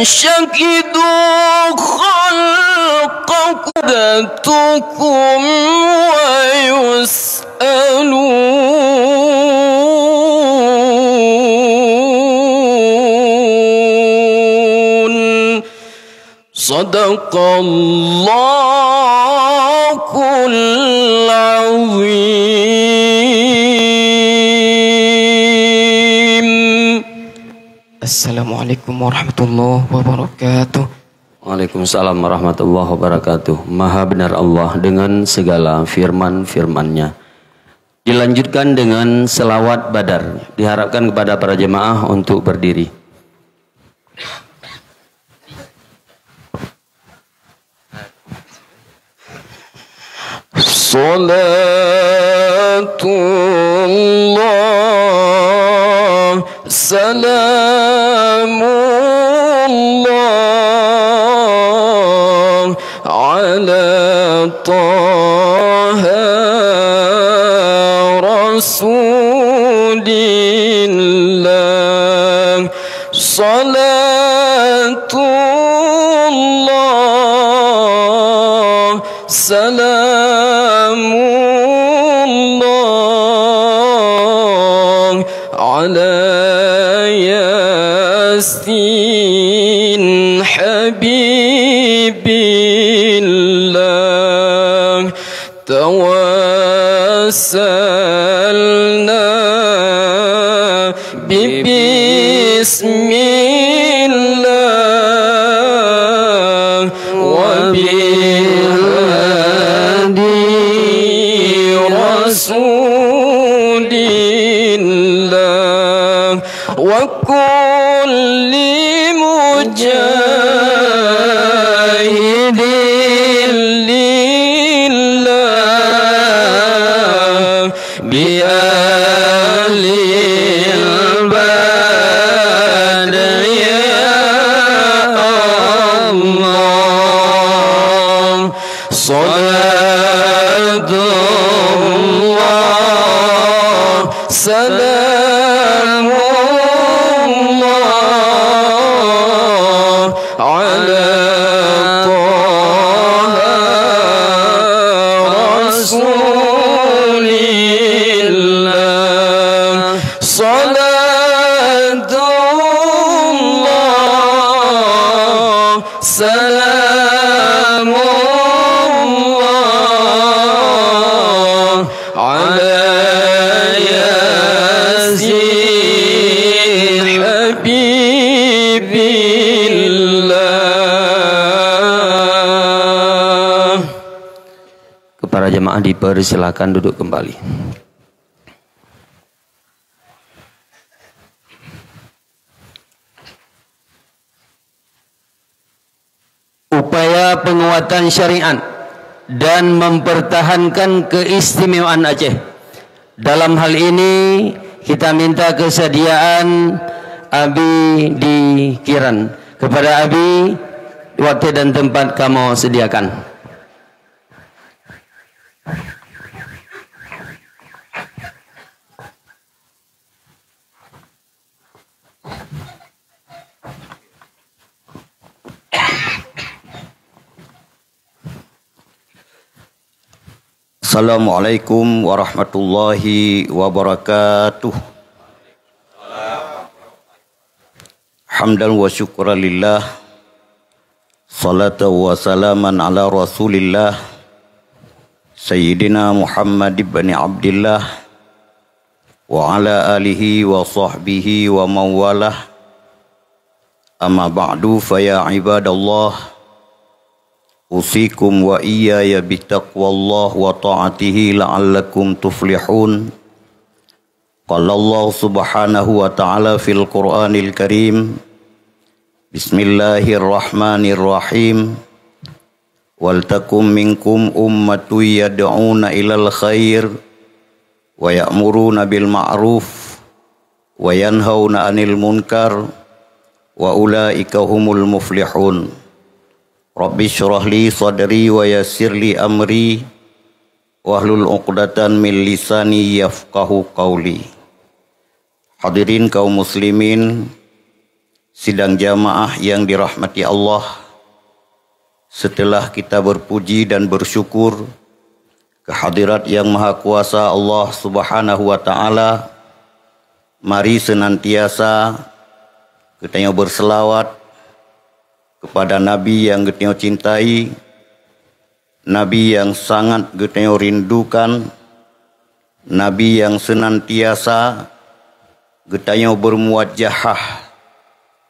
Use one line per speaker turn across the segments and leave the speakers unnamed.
شهدوا خلقكم ويسألون صدق الله العظيم. Assalamualaikum warahmatullahi wabarakatuh.
Waalaikumsalam warahmatullahi wabarakatuh. Maha benar Allah dengan segala firman-firman-Nya. Dilanjutkan dengan selawat badar. Diharapkan kepada para jemaah untuk berdiri. Salatullah salamullah ala taha rasulillah. Salatullah salamullah ala yasin habibillah. Tawassalna bismillah wa bihadi rasulillah wa kulli mujahidin lillah bi alil badr ya Allah. Salatullah salamullah ala taha rasulillah. Salatullah salamullah ala yasin habibillah. Para jemaah dipersilakan duduk kembali. Upaya penguatan syariat dan mempertahankan keistimewaan Aceh. Dalam hal ini kita minta kesediaan Abi di Kiran. Kepada Abi, waktu dan tempat kamu sediakan.
Assalamualaikum warahmatullahi wabarakatuh. Hamdan wa syukran lillah, salatu wa salaman ala rasulillah, Sayyidina Muhammad ibn Abdillah wa ala alihi wa sahbihi wa mawalah. Amma ba'du, fa ya ibadallah, usikum wa iyaya bitaqwallah wa ta'atihi la'allakum tuflihun. Qala Allah subhanahu wa ta'ala fil Qur'anil Karim, Bismillahirrahmanirrahim. Wal takum minkum ummatun yad'una ilal khair wa ya'muruna bil ma'ruf wa yanhauna 'anil munkar wa ulaika humul muflihun. Rabbi syrah li sadri wa yassir li amri wahlul 'uqdatan min lisani yafqahu qawli. Hadirin kaum muslimin, sidang jamaah yang dirahmati Allah, setelah kita berpuji dan bersyukur kehadirat yang Maha Kuasa Allah Subhanahu wa taala, mari senantiasa kita berselawat kepada Nabi yang kita cintai, Nabi yang sangat kita rindukan, Nabi yang senantiasa kita bermuwajahah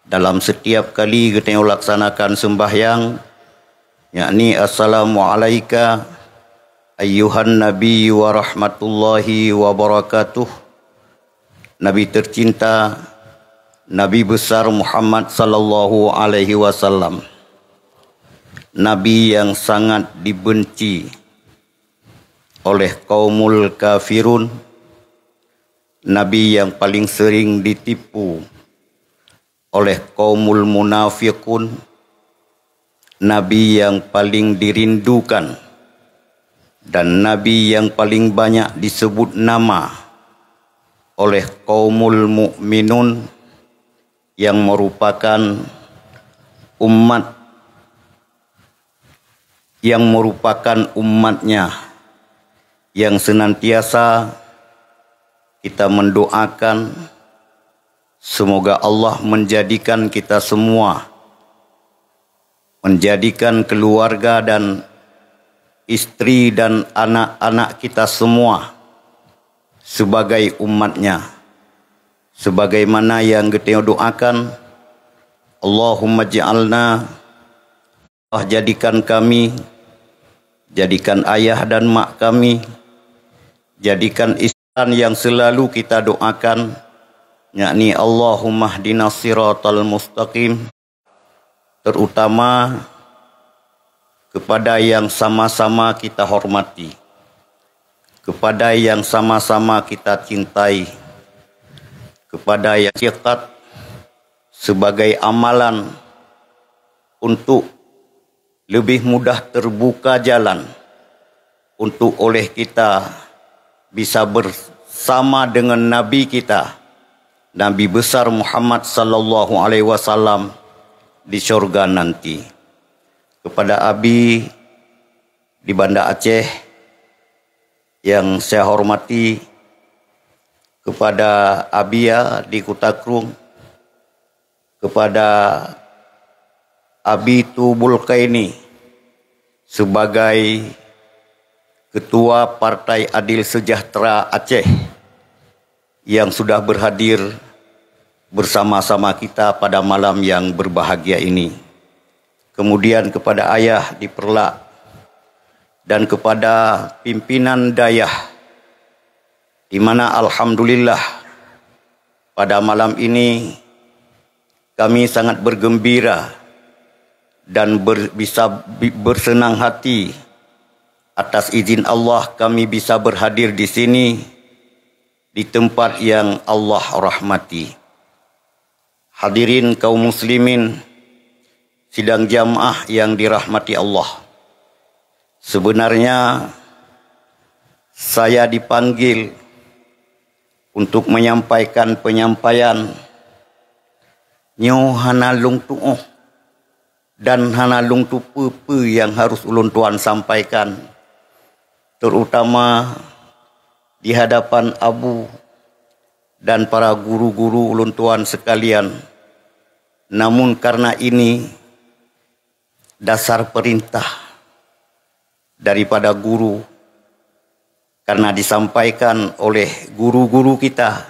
dalam setiap kali kita laksanakan sembahyang, yakni assalamualaikum ayyuhan nabi wa rahmatullahi wa barakatuh. Nabi tercinta, Nabi besar Muhammad sallallahu alaihi wasallam, Nabi yang sangat dibenci oleh kaumul kafirun, Nabi yang paling sering ditipu oleh kaumul munafiqun, Nabi yang paling dirindukan, dan Nabi yang paling banyak disebut nama oleh kaumul mukminun, yang merupakan umatnya, yang senantiasa kita mendoakan semoga Allah menjadikan kita semua, menjadikan keluarga dan istri dan anak-anak kita semua sebagai umatnya. Sebagaimana yang kita doakan, Allahumma ja'alna, Allah jadikan kami, jadikan ayah dan mak kami, jadikan ihsan yang selalu kita doakan, yakni Allahumma hdinas siratal mustaqim, terutama kepada yang sama-sama kita hormati, kepada yang sama-sama kita cintai, kepada yang dekat sebagai amalan untuk lebih mudah terbuka jalan untuk oleh kita bisa bersama dengan Nabi kita, Nabi besar Muhammad sallallahu alaihi wasallam di syurga nanti. Kepada Abi di Banda Aceh yang saya hormati, kepada Abia di Kutakrung, kepada Abi Tubulkaini sebagai Ketua Partai Adil Sejahtera Aceh yang sudah berhadir bersama-sama kita pada malam yang berbahagia ini. Kemudian kepada ayah di Perlak dan kepada pimpinan dayah, di mana alhamdulillah pada malam ini kami sangat bergembira dan bisa bersenang hati atas izin Allah kami bisa berhadir di sini di tempat yang Allah rahmati. Hadirin kaum muslimin, sidang jamaah yang dirahmati Allah. Sebenarnya saya dipanggil untuk menyampaikan penyampaian nyo hanalung tu'oh dan hanalung tu'pe yang harus ulun tuan sampaikan, terutama di hadapan Abu dan para guru-guru ulun tuan sekalian. Namun karena ini dasar perintah daripada guru, karena disampaikan oleh guru-guru kita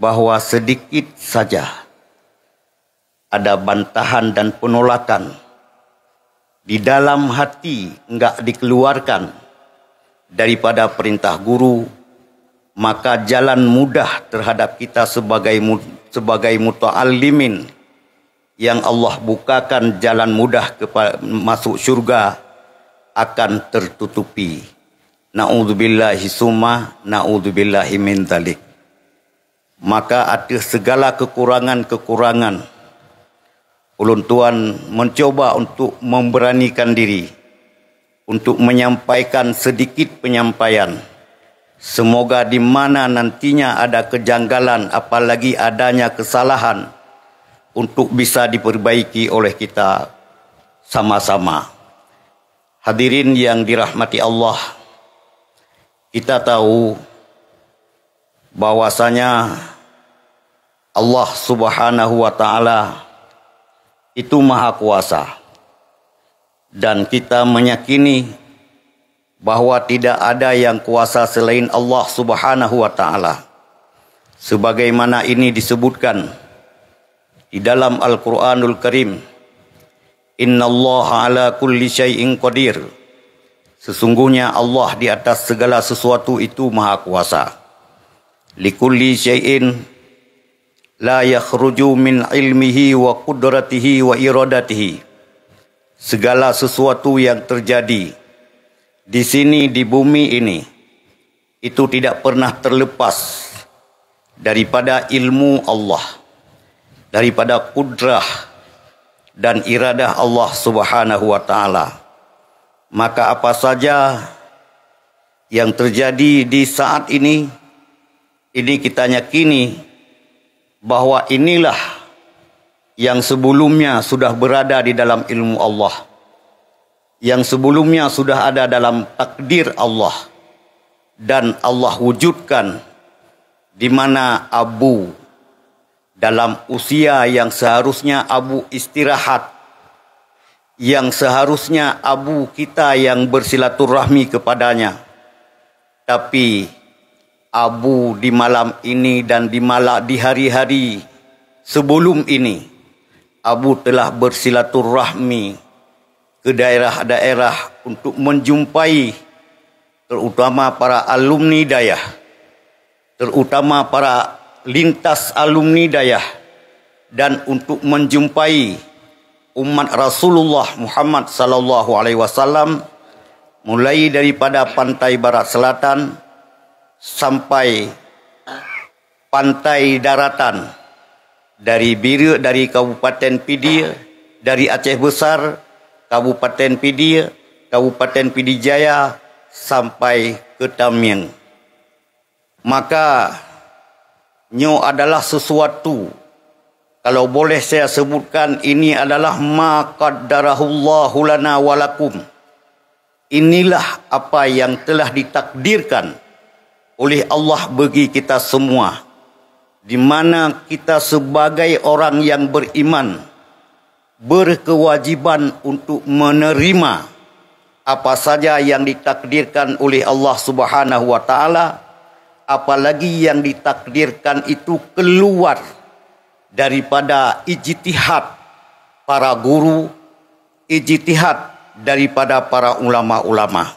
bahwa sedikit saja ada bantahan dan penolakan di dalam hati enggak dikeluarkan daripada perintah guru, maka jalan mudah terhadap kita sebagai muta'allimin yang Allah bukakan jalan mudah masuk syurga akan tertutupi. Na'udzubillahi summa na'udzubillahi min dzalik. Maka atas segala kekurangan-kekurangan, ulun tuan mencoba untuk memberanikan diri untuk menyampaikan sedikit penyampaian. Semoga di mana nantinya ada kejanggalan, apalagi adanya kesalahan, untuk bisa diperbaiki oleh kita sama-sama. Hadirin yang dirahmati Allah, kita tahu bahwasanya Allah Subhanahu wa taala itu Maha Kuasa, dan kita meyakini bahwa tidak ada yang kuasa selain Allah Subhanahu wa taala, sebagaimana ini disebutkan di dalam Al-Qur'anul Karim, innallaha ala kulli syai'in qadir, sesungguhnya Allah di atas segala sesuatu itu Maha Kuasa. Likulli syai'in la yakhruju min ilmihi wa qudratihi wa iradatihi, segala sesuatu yang terjadi di sini, di bumi ini, itu tidak pernah terlepas daripada ilmu Allah, daripada kudrah dan iradah Allah Subhanahu wa taala. Maka apa saja yang terjadi di saat ini kita yakini bahwa inilah yang sebelumnya sudah berada di dalam ilmu Allah, yang sebelumnya sudah ada dalam takdir Allah, dan Allah wujudkan di mana Abu dalam usia yang seharusnya Abu istirahat, yang seharusnya Abu kita yang bersilaturahmi kepadanya, tapi Abu di malam ini dan di hari-hari sebelum ini, Abu telah bersilaturahmi ke daerah-daerah untuk menjumpai terutama para alumni dayah, terutama para lintas alumni dayah, dan untuk menjumpai umat Rasulullah Muhammad sallallahu alaihi wasallam, mulai daripada pantai barat selatan sampai pantai daratan, dari dari Kabupaten Pidia, dari Aceh Besar, Kabupaten Pidia, Kabupaten Pidijaya, sampai ke Tamiang. Maka nyo adalah sesuatu, kalau boleh saya sebutkan, ini adalah ma qaddarahullahu lana walakum. Inilah apa yang telah ditakdirkan oleh Allah bagi kita semua, di mana kita sebagai orang yang beriman berkewajiban untuk menerima apa saja yang ditakdirkan oleh Allah Subhanahu wa taala, apalagi yang ditakdirkan itu keluar daripada ijtihad para guru, ijtihad daripada para ulama-ulama.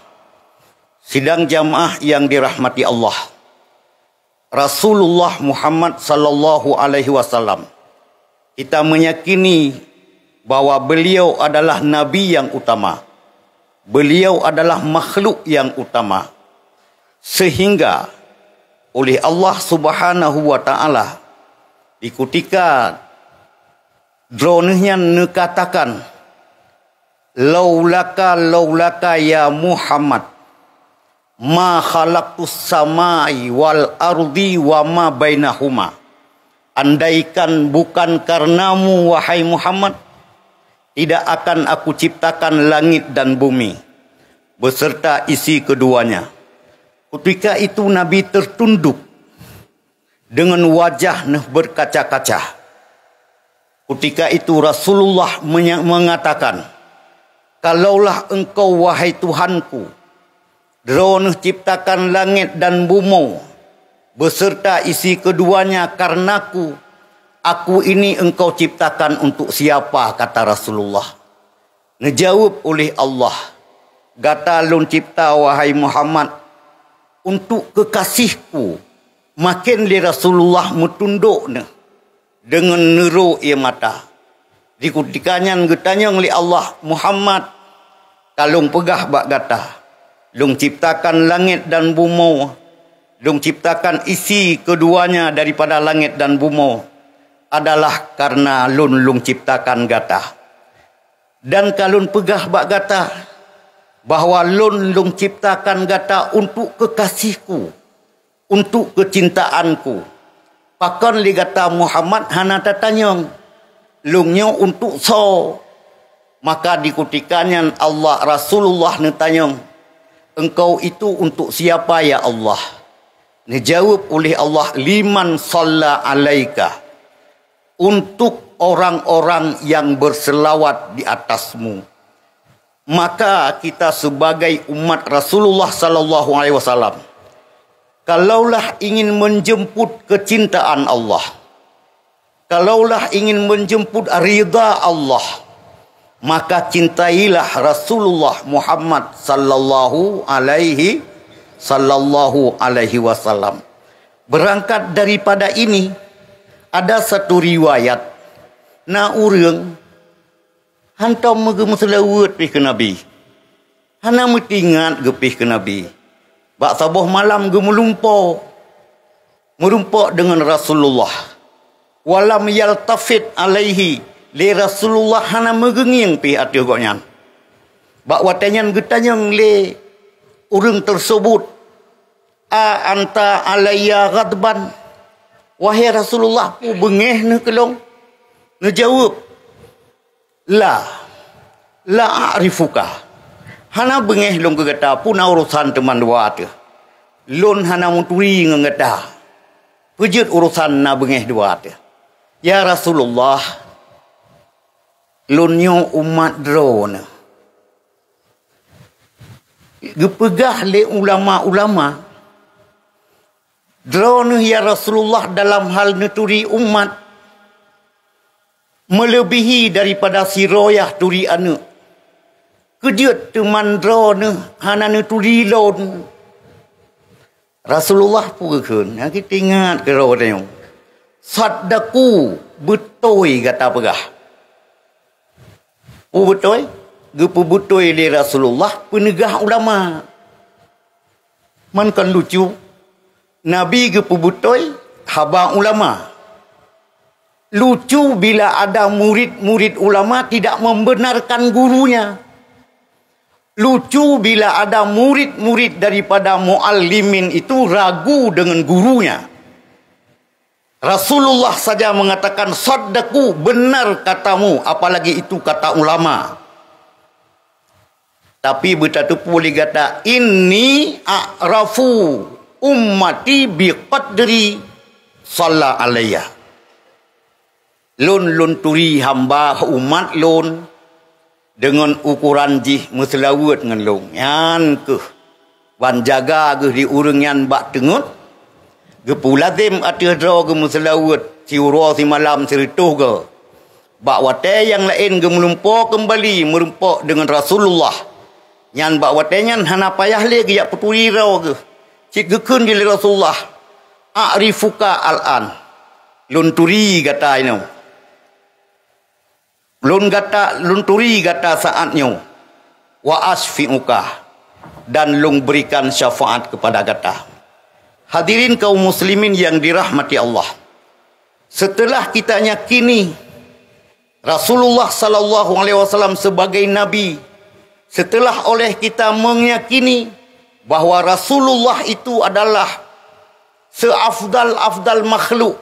Sidang jamaah yang dirahmati Allah, Rasulullah Muhammad sallallahu alaihi wasallam, kita meyakini bahwa beliau adalah nabi yang utama. Beliau adalah makhluk yang utama. Sehingga oleh Allah Subhanahu wa taala di ketika dronenya nekatakan laulaka ya Muhammad ma khalaqtus samai wal ardi wa ma bainahuma. Andaikan bukan karenamu wahai Muhammad, tidak akan aku ciptakan langit dan bumi beserta isi keduanya. Ketika itu Nabi tertunduk dengan wajah berkaca-kaca. Ketika itu Rasulullah mengatakan, kalaulah engkau wahai Tuhanku drone ciptakan langit dan bumi beserta isi keduanya karenaku, aku ini engkau ciptakan untuk siapa? Kata Rasulullah. Ngejawab oleh Allah, gata lun cipta wahai Muhammad untuk kekasihku. Makin li Rasulullah metunduk dengan neru ia mata. Di ketikanya getanya oleh Allah, Muhammad kalung pegah bak gata, lung ciptakan langit dan bumi, lung ciptakan isi keduanya daripada langit dan bumi, adalah karena lung ciptakan gata. Dan kalun pegah bak gata, bahwa lung ciptakan gata untuk kekasihku, untuk kecintaanku. Pakon li gata Muhammad hana tatanyong, lungnya untuk so. Maka dikutikannya Allah Rasulullah tanya, engkau itu untuk siapa ya Allah? Dijawab oleh Allah, liman shalla alaika, untuk orang-orang yang berselawat di atasmu. Maka kita sebagai umat Rasulullah sallallahu alaihi wasallam, kalaulah ingin menjemput kecintaan Allah, kalaulah ingin menjemput ridha Allah, maka cintailah Rasulullah Muhammad sallallahu alaihi wasallam. Berangkat daripada ini, ada satu riwayat, na urang hantam megemuselawat pi ke Nabi. Hana metingat gepih ke Nabi. Bak sabah malam gemelumpo merumpak dengan Rasulullah. Walam yaltafit alaihi, le Rasulullah hana megenging pi ati goknya. Bak watanyan getanyang le urang tersebut, a anta alayya ghadban, wahai Rasulullah pu bengeh ne kelong. Ne jawab, la a'rifuka, hana bengeh long kegata puna urusan teman dua tu. Lon hana muturi ngengeta, pujut urusan na bengeh dua tu. Ya Rasulullah, lonyo umat drone gepegah le ulama-ulama drone ya Rasulullah dalam hal nuturi umat melebihi daripada siroyah turi anu. Kediut teman drone hana nuturi lon. Rasulullah pugeun, kita ingat ke drone. Saddaku betoi kata pegah. Betul, gepebutoi le Rasulullah penegah ulama. Man kan lucu, Nabi gepebutoi haba ulama. Lucu bila ada murid-murid ulama tidak membenarkan gurunya. Lucu bila ada murid-murid daripada muallimin itu ragu dengan gurunya. Rasulullah saja mengatakan saddaku, benar katamu, apalagi itu kata ulama. Tapi betatu boleh kata inni a'rafu ummati biqadri salla alayya. Lon turi hamba umat lon dengan ukuran jih meselawat dengan long. Yan ke wan jaga ke di urang yan bak tengut. Gepulazim ati dro ge muselawat siuro si malam serituh ke. Bak wate yang lain ge melumpo kembali merumpak dengan Rasulullah. Nyan bak wate nyan hana payah le ge yak peturi ro ge. Cik gekeun di Rasulullah. A'rifuka al'an. Lun turi kata ino. Lun turi kata saatnya. Wa asfi'uka, dan lung berikan syafaat kepada kata. Hadirin kaum muslimin yang dirahmati Allah. Setelah kita yakini Rasulullah sallallahu alaihi wasallam sebagai nabi, setelah oleh kita meyakini bahawa Rasulullah itu adalah seafdal makhluk,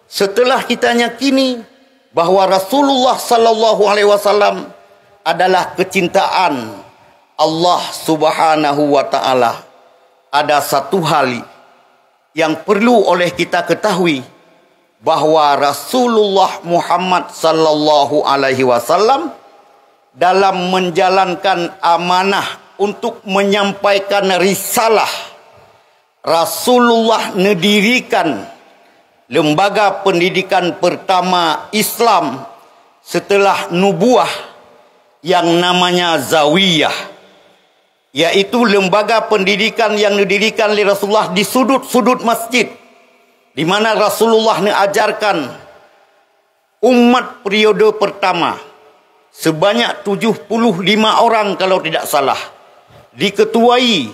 setelah kita yakini bahawa Rasulullah sallallahu alaihi wasallam adalah kecintaan Allah Subhanahu wa taala, ada satu hal yang perlu oleh kita ketahui, bahawa Rasulullah Muhammad sallallahu alaihi wasallam dalam menjalankan amanah untuk menyampaikan risalah, Rasulullah mendirikan lembaga pendidikan pertama Islam setelah nubuah yang namanya Zawiyah, yaitu lembaga pendidikan yang didirikan oleh Rasulullah di sudut-sudut masjid, di mana Rasulullah mengajarkan umat periode pertama sebanyak 75 orang kalau tidak salah, diketuai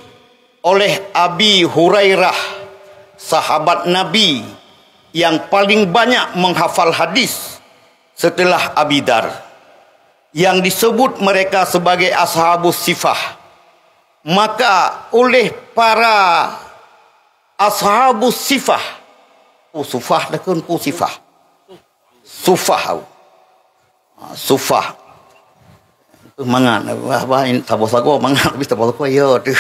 oleh Abi Hurairah, sahabat Nabi yang paling banyak menghafal hadis setelah Abi Dar, yang disebut mereka sebagai ashabus sifah. Maka oleh para ashabus sifah, sufah dakun sifah, sufah, Sufah. Mangan apa ini tabos aku mangan habis tabos aku ya tu.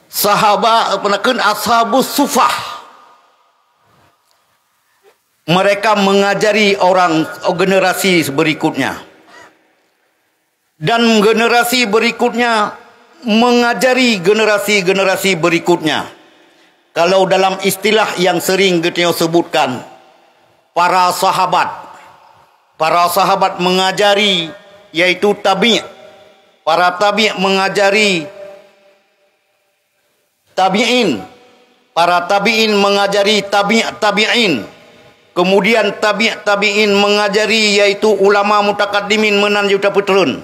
Sahabat penakeun ashabus sufah. Mereka mengajari orang generasi berikutnya. Dan generasi berikutnya mengajari generasi-generasi berikutnya. Kalau dalam istilah yang sering kita sebutkan, para sahabat mengajari, yaitu tabi'. Para tabi' mengajari tabi'in. Para tabi'in mengajari tabi'in. Kemudian tabi'in mengajari, yaitu ulama mutakaddimin menanjut putrun.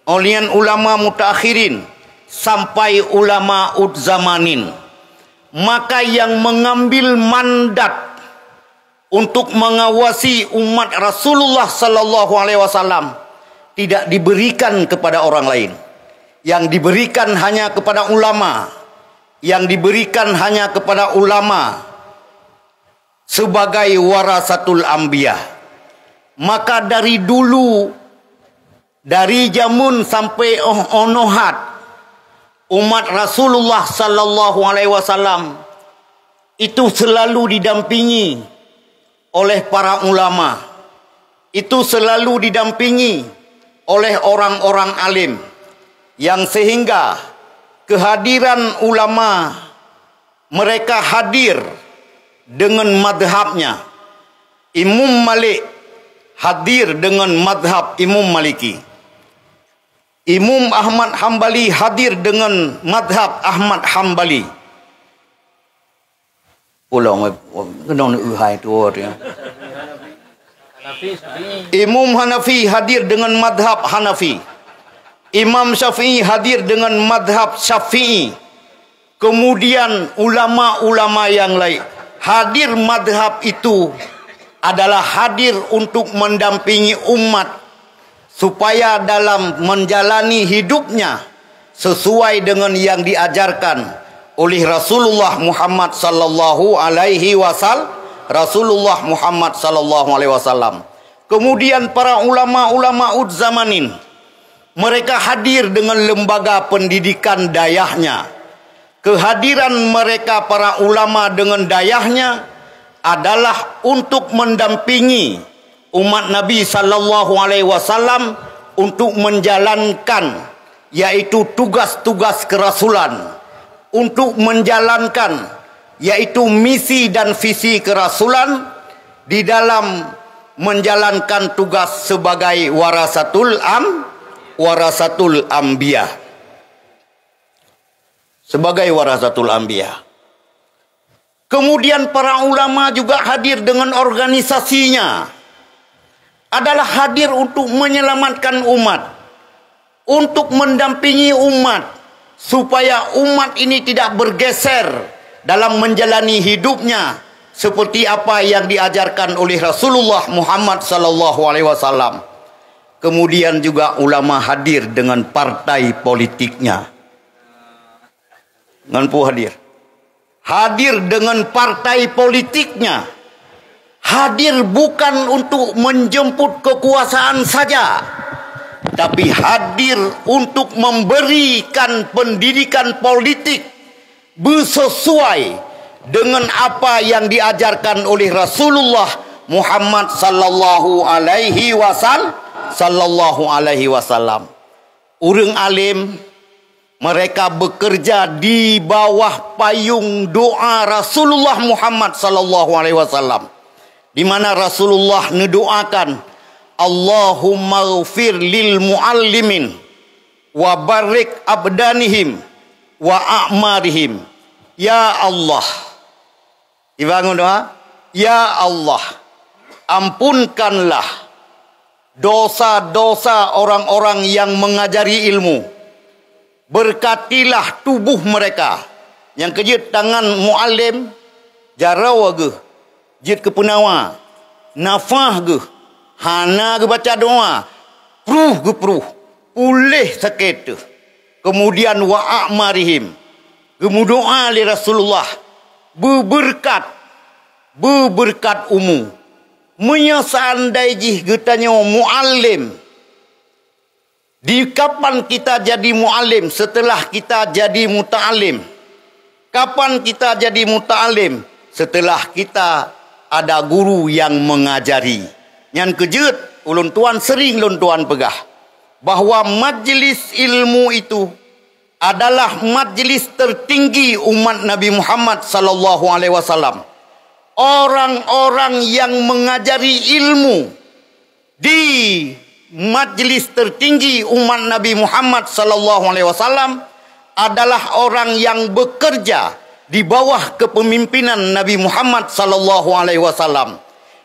Olian ulama mutakhirin sampai ulama udzamanin. Maka yang mengambil mandat untuk mengawasi umat Rasulullah sallallahu alaihi wasallam tidak diberikan kepada orang lain. Yang diberikan hanya kepada ulama. Yang diberikan hanya kepada ulama sebagai warasatul anbiya. Maka dari dulu, dari jamun sampai onohat, umat Rasulullah sallallahu alaihi wasallam itu selalu didampingi oleh para ulama. Itu selalu didampingi oleh orang-orang alim, yang sehingga kehadiran ulama, mereka hadir dengan madhabnya. Imam Malik hadir dengan madhab Imam Maliki. Imam Ahmad Hambali hadir dengan madhab Ahmad Hambali. Ulang kenong uhai tu dia. Imam Hanafi hadir dengan madhab Hanafi. Imam Syafi'i hadir dengan madhab Syafi'i. Kemudian ulama-ulama yang lain hadir. Madhab itu adalah hadir untuk mendampingi umat supaya dalam menjalani hidupnya sesuai dengan yang diajarkan oleh Rasulullah Muhammad sallallahu alaihi wasallam. Rasulullah Muhammad sallallahu alaihi wasallam. Kemudian para ulama-ulama udzamanin, mereka hadir dengan lembaga pendidikan dayahnya. Kehadiran mereka para ulama dengan dayahnya adalah untuk mendampingi umat Nabi sallallahu alaihi wasallam untuk menjalankan, yaitu tugas-tugas kerasulan, untuk menjalankan, yaitu misi dan visi kerasulan di dalam menjalankan tugas sebagai warasatul anbiya. Sebagai warasatul anbiya. Kemudian para ulama juga hadir dengan organisasinya. Adalah hadir untuk menyelamatkan umat, untuk mendampingi umat, supaya umat ini tidak bergeser dalam menjalani hidupnya seperti apa yang diajarkan oleh Rasulullah Muhammad sallallahu alaihi wasallam. Kemudian juga ulama hadir dengan partai politiknya. Nganpu hadir. Hadir dengan partai politiknya. Hadir bukan untuk menjemput kekuasaan saja, tapi hadir untuk memberikan pendidikan politik bersesuai dengan apa yang diajarkan oleh Rasulullah Muhammad sallallahu alaihi wasallam. Urang alim, mereka bekerja di bawah payung doa Rasulullah Muhammad sallallahu alaihi wasallam, di mana Rasulullah mendoakan, Allahumma ghfir lil muallimin wa barik abdanihim wa a'marihim. Ya Allah, dibangun doa, ya Allah, ampunkanlah dosa-dosa orang-orang yang mengajari ilmu. Berkatilah tubuh mereka. Yang kejut tangan muallim jarau ge, jit ke penawa, nafah ge, hana ge baca doa, pruh ge pruh, pulih sakit tu. Kemudian wa a'marihim, gemudoa li Rasulullah, berberkat berberkat umum. Menyesandai jih getanya muallim. Di kapan kita jadi muallim? Setelah kita jadi muta'alim. Kapan kita jadi muta'alim? Setelah kita ada guru yang mengajari. Yang kejut, ulun tuan sering ulun tuan pegah. Bahawa majlis ilmu itu adalah majlis tertinggi umat Nabi Muhammad sallallahu alaihi wasallam. Orang-orang yang mengajari ilmu di majlis tertinggi umat Nabi Muhammad sallallahu alaihi wasallam adalah orang yang bekerja di bawah kepemimpinan Nabi Muhammad sallallahu alaihi wasallam,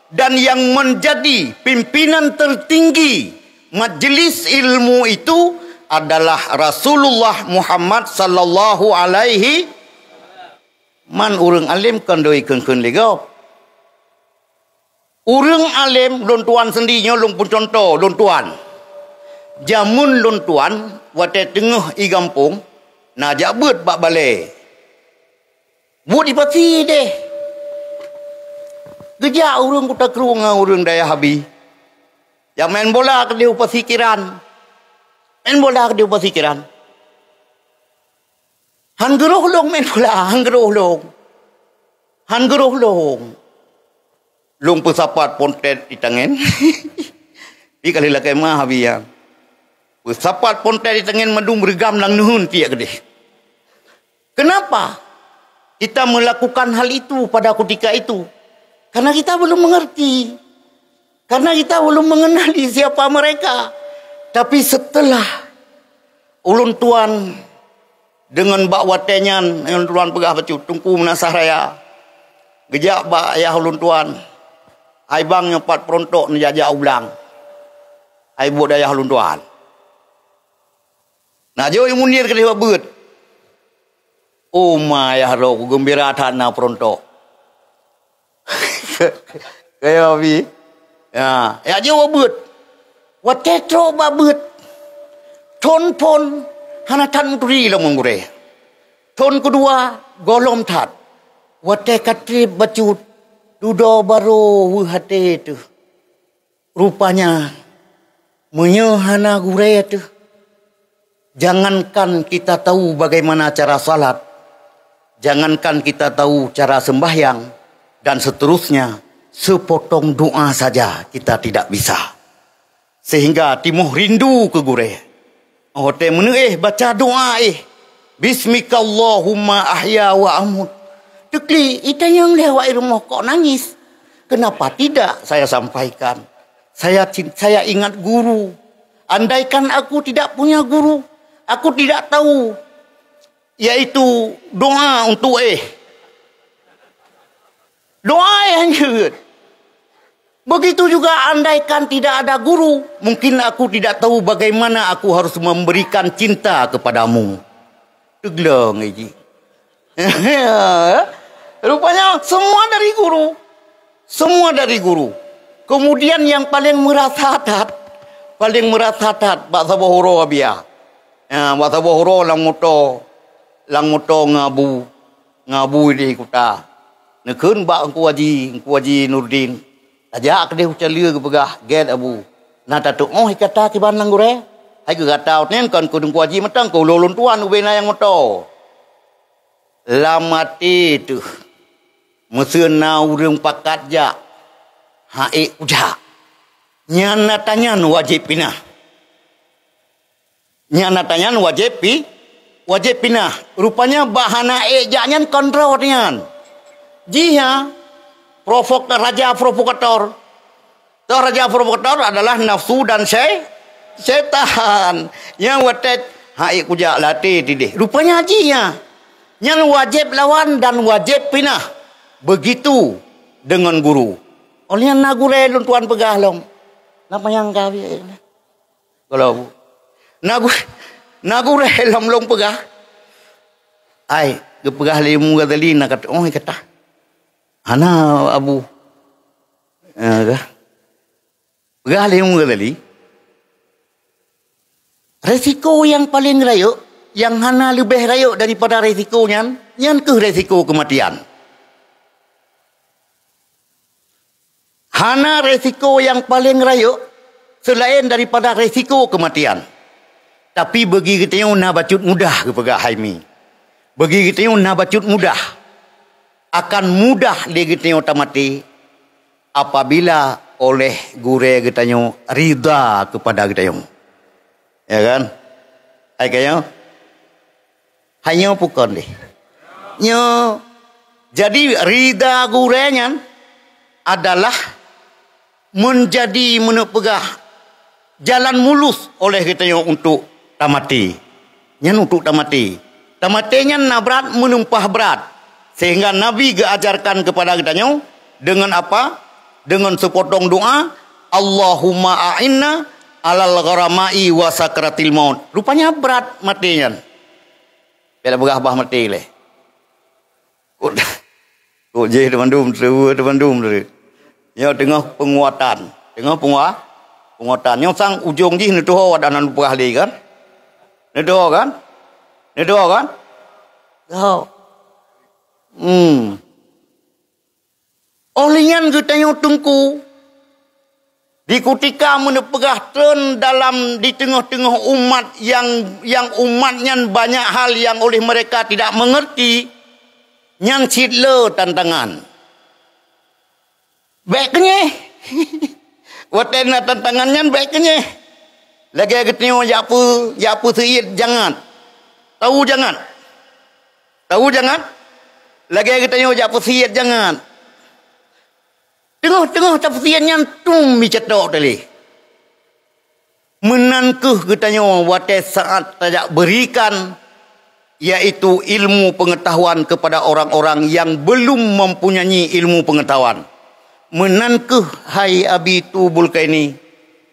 dan yang menjadi pimpinan tertinggi majlis ilmu itu adalah Rasulullah Muhammad sallallahu alaihi. Man urang alim kan doi keun legop. Urang alim lon tuan sendinya lon pun contoh lon tuan. Jamun lon tuan wate tengah i kampung najak beut bak balai. Buat di pati deh. Gejak urang kuta kerung urang daya habi. Yang main bola ke dia pasikiran. Main bola ke dia pasikiran. Han geruh long main bola, han geruh long. Han geruh long. Long pesapat pontet di tangan. Di kali lakai mah habia. Pesapat pontet di tangan madung bergam lang nuhun tiak gede. Kenapa kita melakukan hal itu pada ketika itu? Karena kita belum mengerti. Karena kita belum mengenali siapa mereka. Tapi setelah ulun tuan dengan bak watenyan yang tuan pegah bacu tungku menasah raya. Gejak bak ayah ulun tuan. Ai bang nyepat perontok menjajak ulang. Ai buat ayah ulun tuan. Nah jauh yang munir ke dia beut. Oh ma ayah roh gembira tanah perontok. Kaya abi. Ya jauh beut. Wat ketro ba beut. Ton pon hanatan turi lah menggure. Ton kedua golom tat. Wate katri bacut. Dudo baru wuhate tu. Rupanya menyehana gure tu. Jangankan kita tahu bagaimana cara salat. Jangankan kita tahu cara sembahyang. Dan seterusnya. Sepotong doa saja kita tidak bisa. Sehingga timuh rindu ke gure. Oh, te menu baca doa Bismikallahumma ahya wa amut. Tekli, ita yang lewat rumah kok nangis. Kenapa tidak saya sampaikan? Saya ingat guru. Andaikan aku tidak punya guru, aku tidak tahu. Yaitu doa untuk Doa yang nyut. Begitu juga andaikan tidak ada guru, mungkin aku tidak tahu bagaimana aku harus memberikan cinta kepadamu. Teglong ini. Rupanya semua dari guru. Semua dari guru. Kemudian yang paling meratatat Bak Sabohoro abia. Bak Sabohoro lang moto ngabu di kota. Nekun bak engku Haji Nurdin. Ajak dia ucalia ke pegah get abu. Nata tu kata kiban lang gure. Hai ke kata nen kan ku dengku Haji matang ku lolon tuan ubena yang moto. Lamati tu. Mesena urang pakat ja. Hae uja. Nyana tanyan wajib pinah. Nyana tanyan wajib pinah. Rupanya bahana jaknyan kontrol nian. Jiha Raja provokator. Raja provokator adalah nafsu dan setan. Yang watet hai kujak latih tidih. Rupanya hajinya. Yang wajib lawan dan wajib pinah. Begitu dengan guru. Oleh nagure lun tuan pegah long. Napa yang kawin? Kalau nagure long pegah. Ai, gepegah limu gadali nak kata. Hana abu. Pegah limu gadali. Resiko yang paling rayuk, yang hana lebih rayuk daripada resikonya, yang ke resiko kematian. Hana resiko yang paling raya selain daripada resiko kematian. Tapi bagi kita yang nak bacut mudah kepada Haimi. Bagi kita yang nak bacut mudah. Akan mudah dia kita yang mati apabila oleh gure kita yang rida kepada kita yang. Ya kan? Hai kaya. Hanya bukan deh. Nya. Jadi rida gurenya adalah menjadi menepegah jalan mulus oleh kita yang untuk tamati. Yang untuk tamati. Tamatinya nak berat menumpah berat. Sehingga Nabi ajarkan kepada kita yang dengan apa? Dengan sepotong doa, Allahumma a'inna alal gharamai wa sakratil maut. Rupanya berat matinya. Bila berabah mati leh. Kok je teman-teman, teman-teman. Ya tengah penguatan. Tengah penguatan. Yang sang ujung ji ni doa wadanan perahli kan? Ni doa kan? Ni doa kan? Doa. Olian kita yang tengku. Di ketika menepegah tren dalam di tengah-tengah umat yang umatnya banyak hal yang oleh mereka tidak mengerti. Yang citla tantangan. Baiknya. Watena tantangannya baiknya. Lagi ketemu ya apa seit jangan. Tahu jangan. Tahu jangan. Lagi ketemu ya apa seit jangan. Tengah-tengah tafsirnya tum bicetok tadi. Menangkuh katanya wate saat tidak berikan yaitu ilmu pengetahuan kepada orang-orang yang belum mempunyai ilmu pengetahuan. Menangkuh hai abi tubul kaini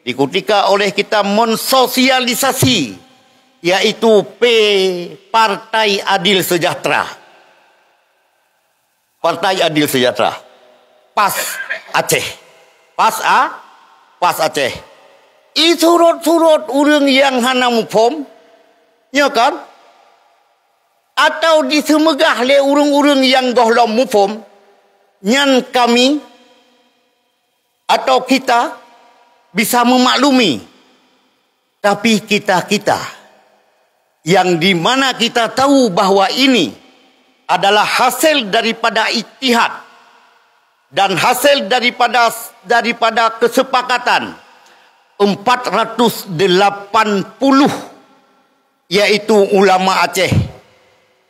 diketika oleh kita mensosialisasi yaitu Partai Adil Sejahtera. Partai Adil Sejahtera. PAS Aceh. PAS Aceh. Surut-surut orang yang hana mufom. Ya kan? Atau disemegah oleh urung-urung yang gohlom mufom. Nyan kami atau kita bisa memaklumi. Tapi kita yang di mana kita tahu bahawa ini adalah hasil daripada ijtihad dan hasil daripada kesepakatan 480 yaitu ulama Aceh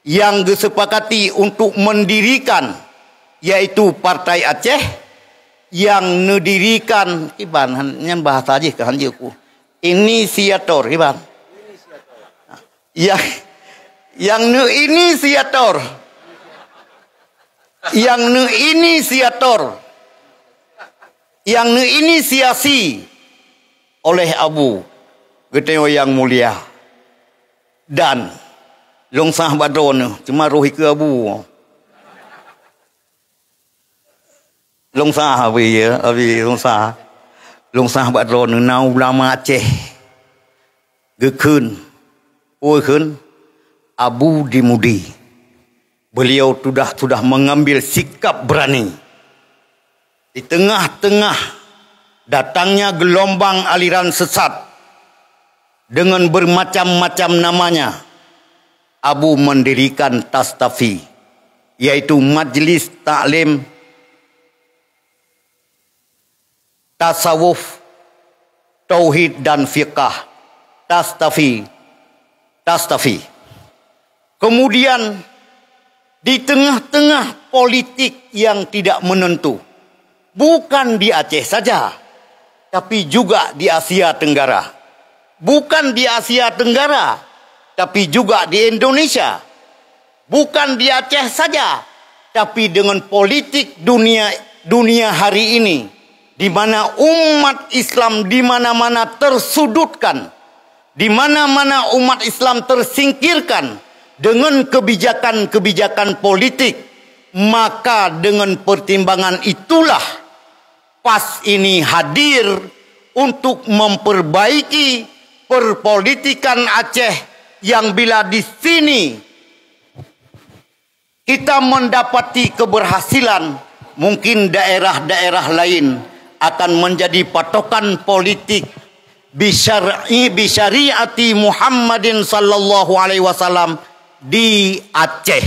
yang disepakati untuk mendirikan yaitu Partai Aceh yang mendirikan iban yang bahasa aja ke hanjaku inisiator iban yang inisiator yang inisiasi oleh Abu Geteo yang mulia dan longsah badron cuma rohi ke Abu longsah abi longsah badron na ulama Aceh gekun Abu Dimudi. Beliau sudah mengambil sikap berani. Di tengah-tengah datangnya gelombang aliran sesat dengan bermacam-macam namanya. Abu mendirikan Tastafi, yaitu Majlis Ta'lim Tasawuf, Tauhid dan Fiqah. Tastafi. Kemudian di tengah-tengah politik yang tidak menentu, bukan di Aceh saja, tapi juga di Asia Tenggara. Bukan di Asia Tenggara, tapi juga di Indonesia. Bukan di Aceh saja, tapi dengan politik dunia hari ini, di mana umat Islam di mana-mana tersudutkan, di mana-mana umat Islam tersingkirkan dengan kebijakan-kebijakan politik, maka dengan pertimbangan itulah PAS ini hadir untuk memperbaiki perpolitikan Aceh yang bila di sini kita mendapati keberhasilan, mungkin daerah-daerah lain akan menjadi patokan politik bisyariati Muhammadin sallallahu alaihi wasallam di Aceh.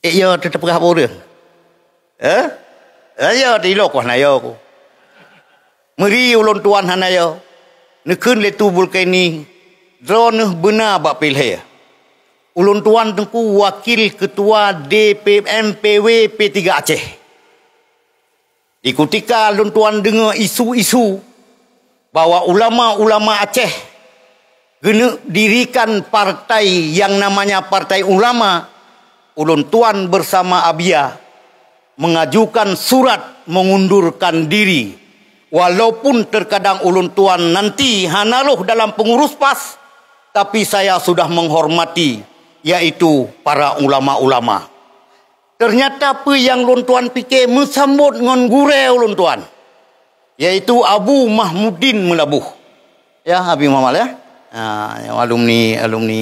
Ya tetap pegah orang. Ya dilok wah nayo ko. Meri ulun tuan hanayo. Nekun letu bulkani drone benar bak pilih. Ulun tuan tengku wakil ketua DPMPW P3 Aceh. Di ketika ulun tuan dengar isu-isu bahawa ulama-ulama Aceh gena dirikan partai yang namanya Partai Ulama, ulun tuan bersama Abia mengajukan surat mengundurkan diri. Walaupun terkadang ulun tuan nanti hanaruh dalam pengurus PAS, tapi saya sudah menghormati yaitu para ulama-ulama. Ternyata apa yang ulun tuan fikir mesambut dengan gurau ulun tuan, yaitu Abu Mahmudin Melabuh. Ya, Abi Muhammad ya. Yang alumni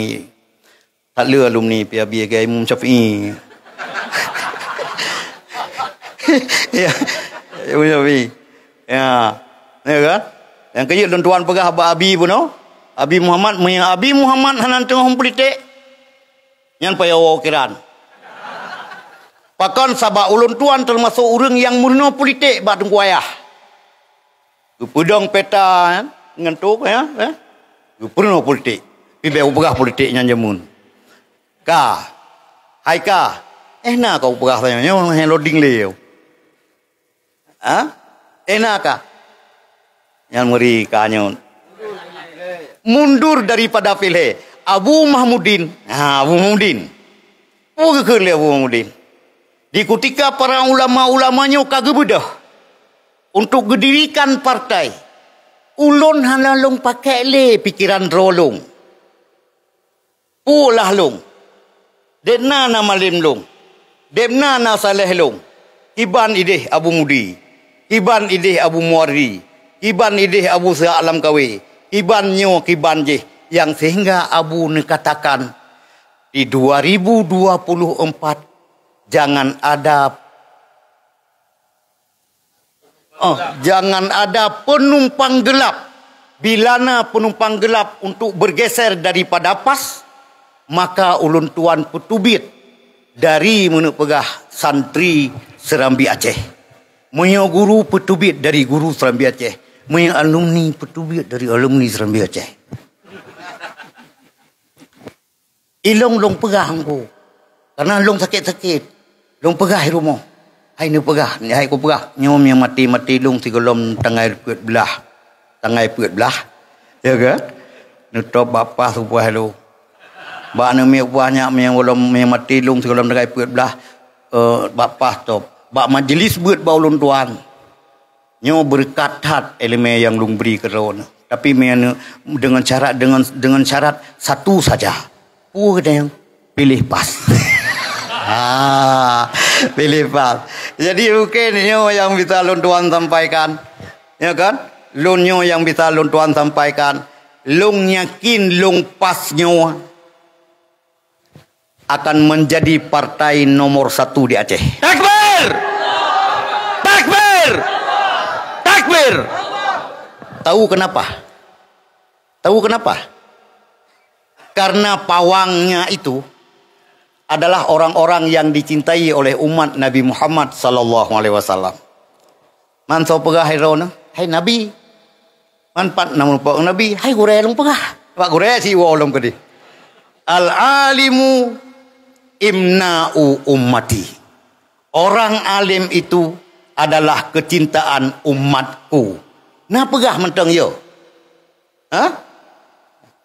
tak le alumni PAB Gai Imam Syafi'i. Ya. Imam Syafi'i. Ya. Ya kan? Yang kaya ulun tuan pegah Abi pun no. Abi Muhammad hanan tengah politik. Yang payah wakiran. Pakan sabak ulun tuan termasuk orang yang murno politik bak tengku ayah. Pedang peta dengan tu ya. Purno politik. Pibe pegah politik yang jamun. Hai ka. Nak kau pegah tanya yang loading leo. Enak ka? Yang meri kanyon. Mundur daripada pilih. Abu Mahmudin. Abu Mahmudin. Ke Abu Mahmudin. Di ketika para ulama-ulamanya kagak bedah untuk didirikan partai, ulun halalung pakai le pikiran rolong. Pulah long. Dena nama lim long. Demna na saleh long. Iban ideh Abu Mudi. Iban ideh Abu Muarri. Iban ideh Abu Sa'alam Kawi. Iban nyo kiban je. Yang sehingga Abu nekatakan di 2024 jangan ada penumpang gelap. Bilana penumpang gelap untuk bergeser daripada PAS, maka ulun tuan petubit dari mana pegah santri Serambi Aceh. Maya guru petubit dari guru Serambi Aceh. Maya alumni petubit dari alumni Serambi Aceh. Ilong long pegah aku. Karena long sakit-sakit. Long pegah di rumah. Hai ni pegah, ni hai ko pegah. Nyom yang mati-mati long sigolom tangai puet belah. Tangai puet belah. Ya kan? Nutup bapa subuh lu. Ba ne mi banyak yang ulum yang mati long sigolom tangai puet belah. Bapa stop. Ba majlis buat ba ulun tuan. Nyo berkat hat elemen yang long beri keron. Tapi dengan syarat satu saja. Yang pilih PAS. Pilih PAS. Jadi mungkin yang bisa lun tuan sampaikan, ya kan? Lunyo yang bisa lun tuan sampaikan, lung yakin lung PAS nyo akan menjadi partai nomor 1 di Aceh. Takbir! Takbir! Takbir! Tahu kenapa? Karena pawangnya itu adalah orang-orang yang dicintai oleh umat Nabi Muhammad sallallahu alaihi wasallam. Man so pegah hairona, hai Nabi. Man pat namun pak Nabi, hai gure long pegah. Pak gure si wa long kedi. Al alimu imna'u ummati. Orang alim itu adalah kecintaan umatku. Nah pegah mentang yo.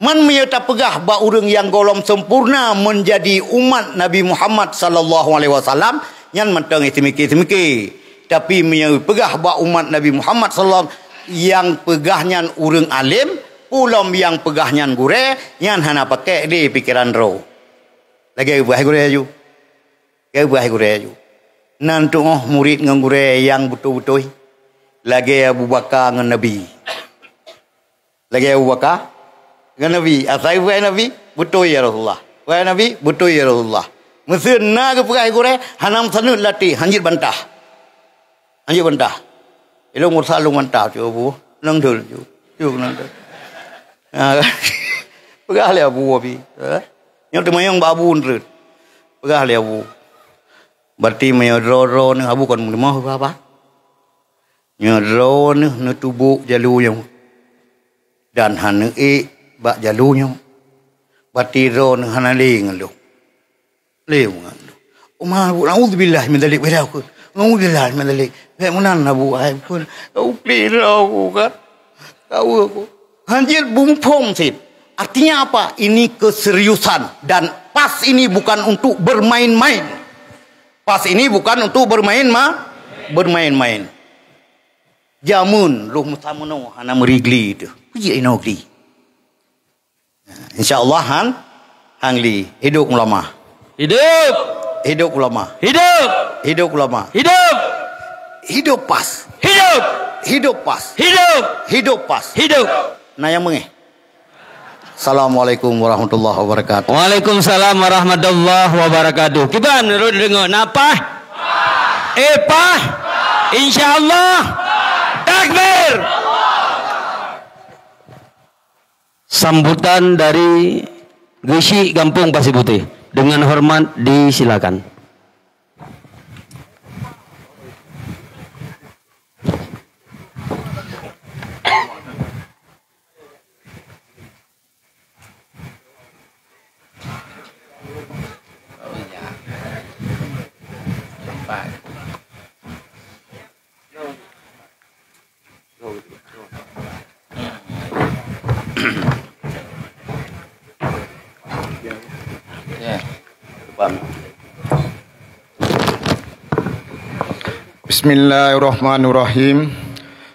Man menyata pegah ba urang yang golom sempurna menjadi umat Nabi Muhammad sallallahu alaihi wasallam yang mentang itimiki. Tapi menyata pegah ba umat Nabi Muhammad sallallahu yang pegahnya urang alim, pulam yang pegahnya gure, yang hana pakai di pikiran ro. Lagi buah gure aju. Nanti murid ngan gure yang betul-betul. Lagi Abu Bakar ngan Nabi. Dengan Nabi, asai buat Nabi, betul ya Rasulullah. Buat Nabi, betul ya Rasulullah. Mesin na ke perai gore hanam sanut lati hanjit bantah. Hanjit bantah. Ilung ursalung bantah tu abu. Nang dul tu. Tu nang dul. Perai le abu abi. Yang temayang babu nrut. Perai le abu. Berarti mayo ro ni abu kon mah apa? Nya ro ni tubuk jalu yang dan hanu bak jalu yang. Berarti ro ni hanaling lu. Leung lu. Umar naudzubillah min dzalik wa aku. Naudzubillah min dzalik. Kayak menan abu ai pun. Kau pelirau kan. Kau aku. Hanjir bumpong sip. Artinya apa? Ini keseriusan dan pas ini bukan untuk bermain-main. Pas ini bukan untuk bermain-main. Jamun lu mutamono hana merigli itu. Puji inogli. Insyaallah hangli hidup ulama. Hidup ulama. Hidup ulama. Hidup pas. Hidup pas. Hidup pas. Nah yang mengeh. Assalamualaikum warahmatullahi wabarakatuh.
Waalaikumsalam warahmatullahi wabarakatuh. Kita menurut dengar napa? Epah. Insyaallah. Takbir. Sambutan dari Gesi Gampung Pasir Putih. Dengan hormat disilakan.
Bismillahirrahmanirrahim.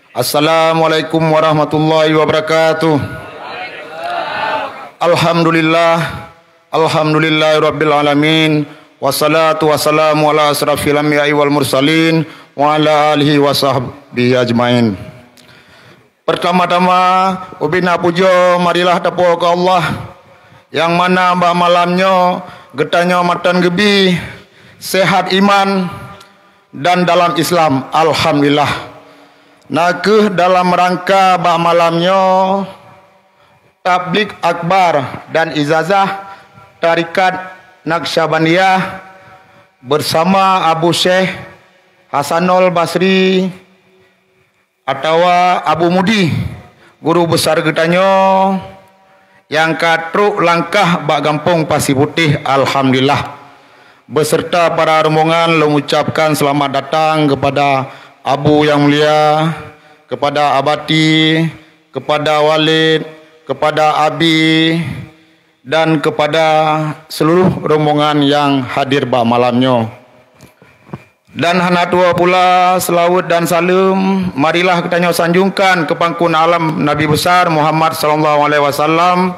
Assalamualaikum warahmatullahi wabarakatuh. Alhamdulillahirabbil alamin. Wassalatu wassalamu ala asrafil anbiya'i wal mursalin wa ala alihi washabbihi ajmain. Pertama-tama ubina pujo marilah tapo ke Allah yang mana mbak malamnya getanya matan gebi sehat iman dan dalam Islam, alhamdulillah. Nakeh dalam rangka bah malamnya tablik akbar dan ijazah tarikat Naqsyabandiyah bersama Abu Syekh Hasanul Basri atau Abu Mudi, guru besar getanyo yang katruk langkah bak Gampung Pasir Putih, alhamdulillah. Beserta para rombongan mengucapkan selamat datang kepada Abu yang mulia, kepada Abati, kepada Walid, kepada Abi, dan kepada seluruh rombongan yang hadir pada malamnya. Dan hanatua pula selawat dan salam marilah kita sanjungkan ke pangkun alam Nabi besar Muhammad sallallahu alaihi wasallam,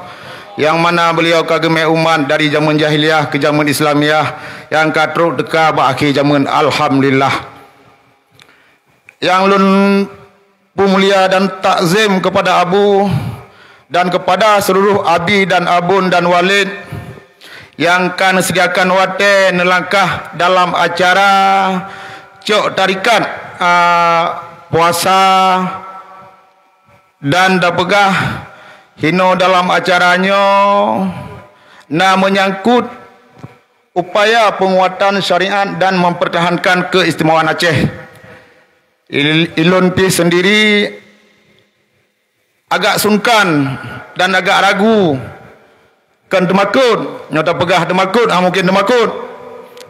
yang mana beliau kageme umat dari zaman jahiliyah ke zaman Islamiyah yang katruk deka akhir zaman, alhamdulillah. Yang lun pemulia dan takzim kepada Abu dan kepada seluruh Abi dan Abun dan Walid yang kan sediakan wate nelangkah dalam acara cok tarikat puasa dan dapegah hino dalam acaranya menyangkut upaya penguatan syariat dan mempertahankan keistimewaan Aceh. Ilun pi sendiri agak sungkan dan agak ragu kan temakut nyata pegah temakut mungkin temakut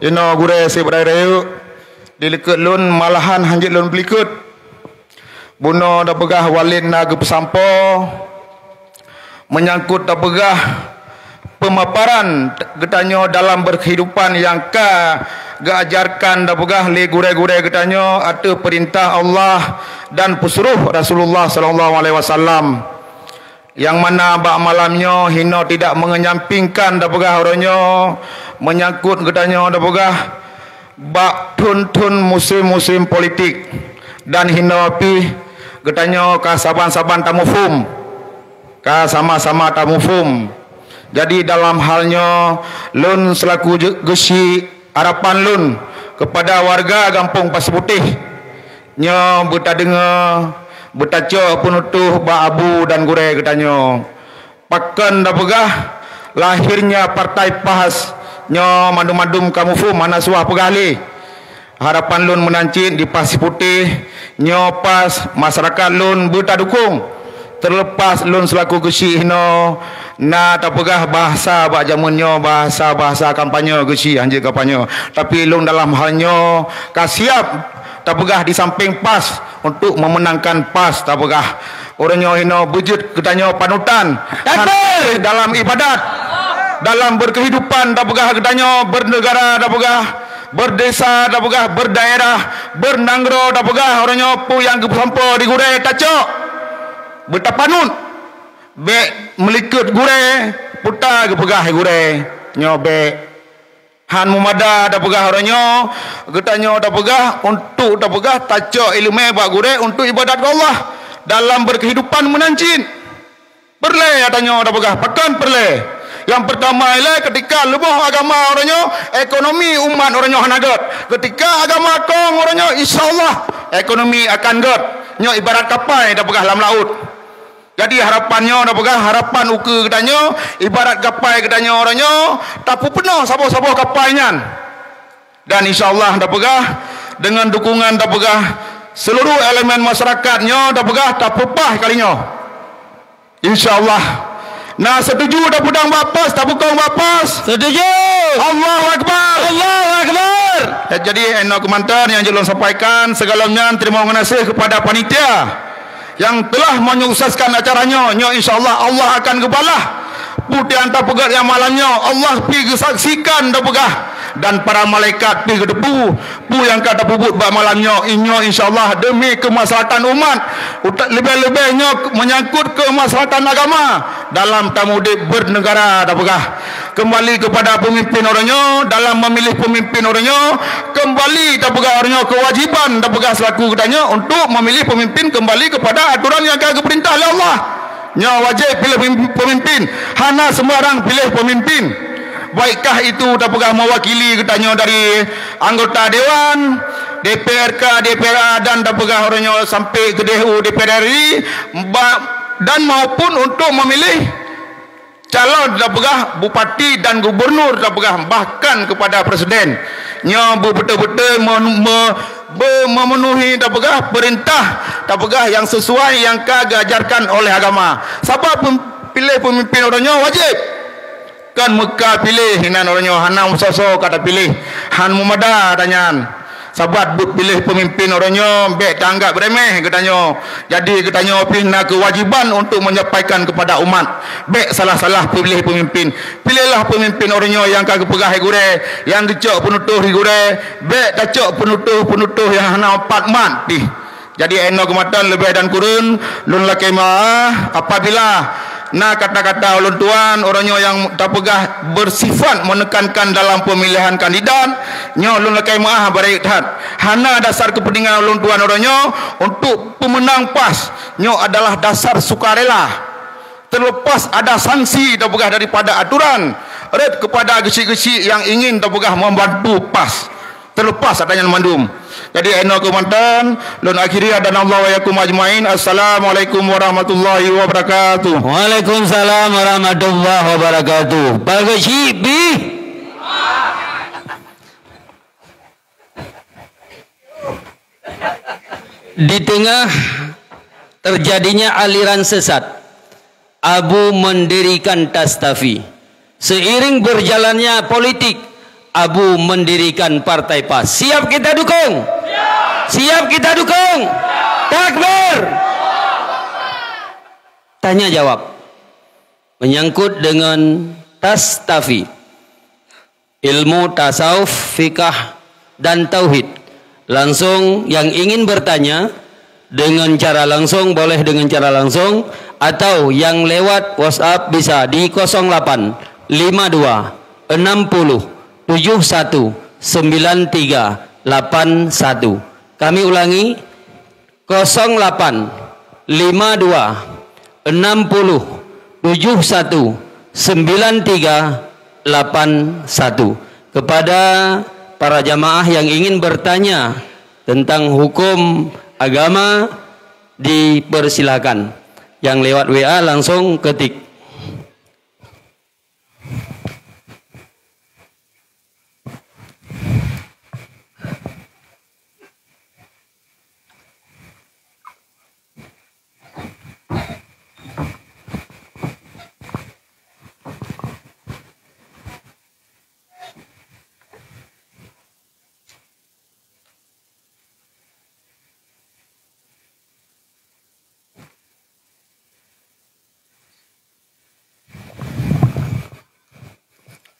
ino gure si berayu dilekut lun malahan hanjit lun pelikut buno da pegah Walid na ge pesampo menyangkut da pegah pemaparan getanyo dalam berkehidupan yang gajarkan da pegah le gure-gure getanyo atau perintah Allah dan pesuruh Rasulullah sallallahu alaihi wasallam, yang mana bak malamnya hino tidak mengenyampingkan da pegah oronyo menyangkut getanyo da pegah bak tun musim-musim politik dan hino pi getanyo ka saban-saban tamufum ka sama-sama tamufum Jadi dalam halnya lun selaku gesi harapan lun kepada warga Kampung Pasir Putih nya bertadenga bertaco penutuh ba abu dan gure katanya pakan dah pegah lahirnya partai PAS nya madum-madum kamufu mana suah pegali harapan lun menancin di Pasir Putih nya pas masyarakat lun bertadukung terlepas lun selaku gesi hino na tak pegah bahasa bak jamunnya bahasa kampanye gesi hanya kampanye tapi lun dalam halnya kasiap tak pegah di samping PAS untuk memenangkan PAS tak pegah orangnya hino wujud katanya panutan dalam ibadat dalam berkehidupan tak pegah katanya bernegara tak pegah berdesa tak pegah berdaerah bernangro tak pegah orangnya pu yang kesampo di gure tacok bertapanun be melikut gure puta ke pegah gure nyobe han mumada da pegah orangnya getanyo da pegah untuk da pegah taco ilmu bak gure untuk ibadat Allah dalam berkehidupan menancin perle atanyo da pegah pakan perle yang pertama ialah ketika lebuh agama orangnya ekonomi umat orangnya hanagat ketika agama kong orangnya insyaallah ekonomi akan got nyo ibarat kapal da pegah dalam laut. Jadi harapannya dah pegang harapan uke katanya ibarat kapal katanya orangnya tapu penuh sabah-sabah kapalnya dan insyaallah dah pegang dengan dukungan dah pegang seluruh elemen masyarakatnya dah pegang tapu pah kalinya insyaallah. Nah setuju dah pedang bapas tak bukong bapas setuju Allahu Akbar Allahu Akbar. Jadi enak komentar yang jelon sampaikan segalanya terima kasih kepada panitia yang telah menyukseskan acaranya nyo insyaallah Allah akan gebalah putih antara pegat yang malamnya Allah pergi saksikan dah pegah dan para malaikat pergi debu pu yang kata pubut bak malamnya inyo insyaallah demi kemaslahatan umat lebih-lebihnya menyangkut kemaslahatan agama dalam tamudib bernegara dah pegah kembali kepada pemimpin orangnya dalam memilih pemimpin orangnya kembali dah pegah orangnya kewajiban dah pegah selaku katanya untuk memilih pemimpin kembali kepada aturan yang akan diperintah oleh Allah nya wajib pilih pemimpin hana sembarang pilih pemimpin baikkah itu dah pegah mewakili katanya dari anggota dewan DPRK DPRA dan dah pegah orangnya sampai ke DHU DPR RI dan maupun untuk memilih calon dah pegah bupati dan gubernur dah pegah bahkan kepada presiden nya betul-betul memenuhi dah pegah perintah dah pegah yang sesuai yang diajarkan oleh agama. Siapa pilih pemimpin orangnya wajib kan Mekah pilih hinan orangnya hanam sosok kata pilih han mumada danyan sahabat pilih pemimpin orangnya baik tanggap remeh katanya jadi katanya pina kewajiban untuk menyampaikan kepada umat baik salah-salah pilih pemimpin pilihlah pemimpin orangnya yang kagak pegah gure yang dicok penutuh gure baik tacok penutuh yang hana empat mat pi jadi eno kematan lebih dan kurun lun lakai maah apabila nah kata-kata ulun tuan orangnya yang tak pegah bersifat menekankan dalam pemilihan kandidat nyo ulun lakai maah barikat hana dasar kepentingan ulun tuan orangnya untuk pemenang PAS nyo adalah dasar sukarela terlepas ada sanksi tak pegah daripada aturan red kepada gesi-gesi yang ingin tak pegah membantu PAS terlepas adanya mandum. Jadi eno kemantan lun akhiri dan Allah wa yakum ajmain. Assalamualaikum warahmatullahi wabarakatuh.
Waalaikumsalam warahmatullahi wabarakatuh. Bagasi bi di tengah terjadinya aliran sesat Abu mendirikan Tastafi seiring berjalannya politik Abu mendirikan partai PAS. Siap kita dukung? Siap kita dukung? Takbir. Tanya jawab. Menyangkut dengan Tastafi. Ilmu tasawuf, fikah dan tauhid. Langsung yang ingin bertanya dengan cara langsung boleh dengan cara langsung atau yang lewat WhatsApp bisa di 08 52 60 719381. Kami ulangi 08 52 60 71 9381. Kepada para jamaah yang ingin bertanya tentang hukum agama, dipersilakan. Yang lewat WA langsung ketik.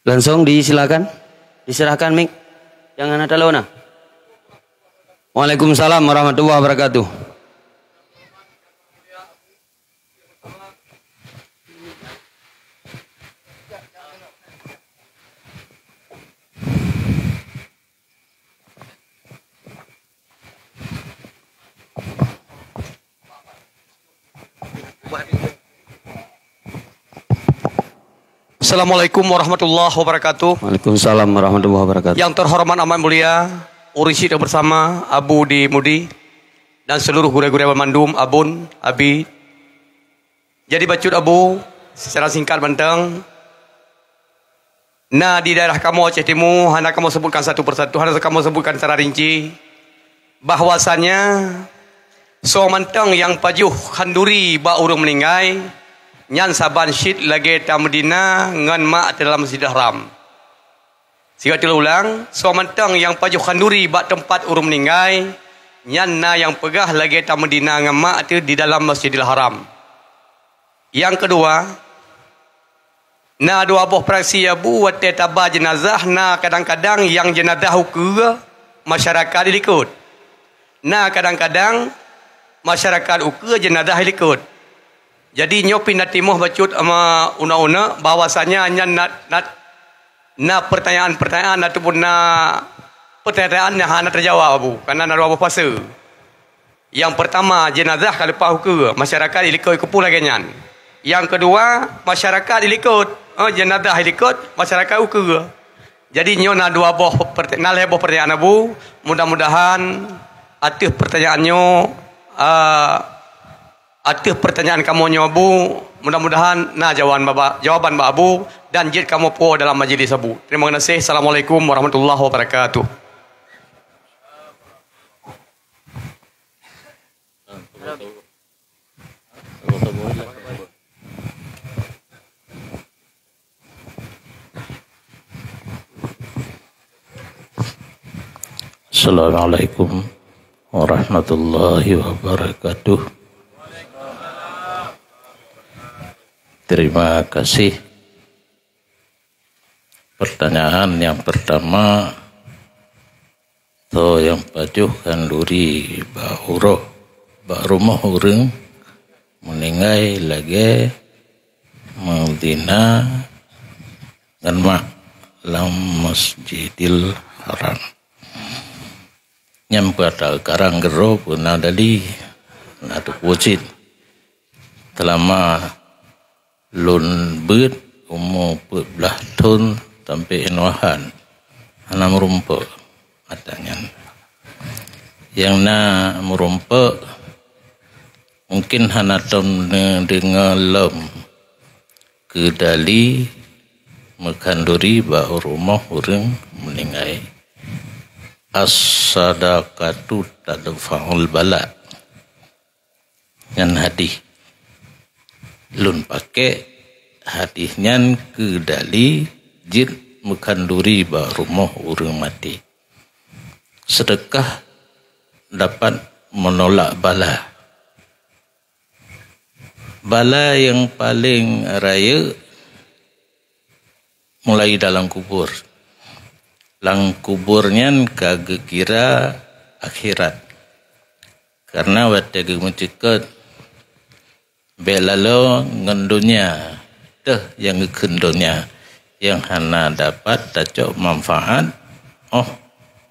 Langsung disilakan. Diserahkan mic. Jangan ada lawan. Waalaikumsalam warahmatullahi wabarakatuh.
Assalamualaikum warahmatullahi wabarakatuh.
Waalaikumsalam warahmatullahi wabarakatuh.
Yang terhormat amat mulia Urisi bersama Abu di Mudi dan seluruh guru-guru Mandum, Abun, Abi. Jadi bacut Abu secara singkat bentang. Nah di daerah kamu Aceh Timur, hendak kamu sebutkan satu persatu, hendak kamu sebutkan secara rinci bahwasannya somantang yang pajuh khanduri ba urung meninggai nyan saban syid lagi ta Medina ngan mak dalam Masjidil Haram. Sehingga ulang, somantang yang pajuh khanduri ba tempat urung meninggai nyan na yang pegah lagi ta Medina ngan mak tu di dalam Masjidil Haram. Yang kedua, na dua buah praksi abu wate tabah jenazah na kadang-kadang yang jenazah ukur masyarakat ikut. Na kadang-kadang masyarakat ukur jenazah ikut. Jadi nyopi nak timuh bacut ama una-una bahwasanya hanya na pertanyaan-pertanyaan ataupun na pertanyaan yang hanya terjawab abu karena na dua puasa. Yang pertama jenazah kalau pahu masyarakat ikut kupul lagi nyan. Yang kedua masyarakat ikut jenazah ikut masyarakat ukur. Jadi nyo na dua boh pertanyaan abu, mudah-mudahan atif pertanyaannya atif pertanyaan kamu nyobu, mudah-mudahan na jawaban ba abu dan jid kamu po dalam majlis abu. Terima kasih. Assalamualaikum warahmatullahi wabarakatuh.
Assalamualaikum warahmatullahi wabarakatuh. Terima kasih. Pertanyaan yang pertama, to yang pajuh kanduri rumah urang meninggai lagi Madinah dan mak lam Masjidil Haram. Nyam pada karang gero pun ada di nadu wujud selama lun beut umur belah tahun sampai enuahan hana merumpa katanya. Yang na merumpa mungkin hana tahun dengan lem kedali mekanduri bahwa rumah orang meninggai as-sadaqatu tadfa'ul bala yang hadis lun pakai hadisnya ke dali jid mekanduri ba rumah urang mati. Sedekah dapat menolak bala. Bala yang paling raya mulai dalam kubur. Lang kuburnya kagak kira akhirat. Karena waktu gemuciket belalo ngendunya teh yang kendunya yang hana dapat tacok manfaat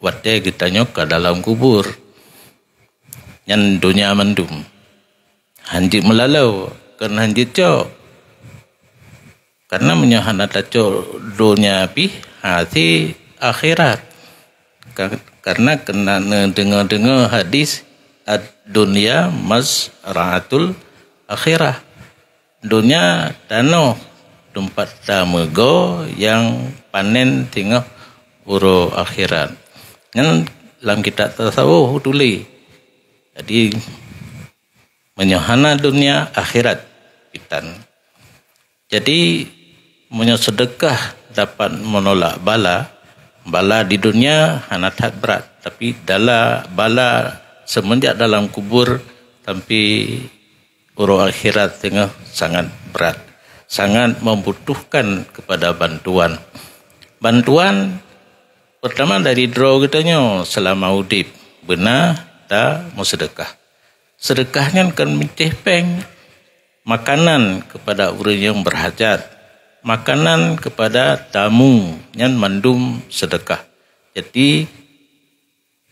wate kita nyok ke dalam kubur yang dunia mendum hanjit melalau kan hanjit cok Karena menyahana taco dunia pi hati akhirat. Karena kena dengar hadis dunia masraatul akhirah. Dunia tanah tempat tamego yang panen tengah uro akhirat. Yang dalam kitab tasawuf tulis. Jadi menyahana dunia akhirat kita. Jadi sedekah dapat menolak bala. Bala di dunia hanat berat, tapi bala semenjak dalam kubur sampai urus akhirat tengah sangat berat, sangat membutuhkan kepada bantuan. Bantuan pertama dari draw kitanya selama udip benar tak mau sedekah. Sedekahnya kan menceh peng makanan kepada orang yang berhajat. Makanan kepada tamu yang mandum sedekah. Jadi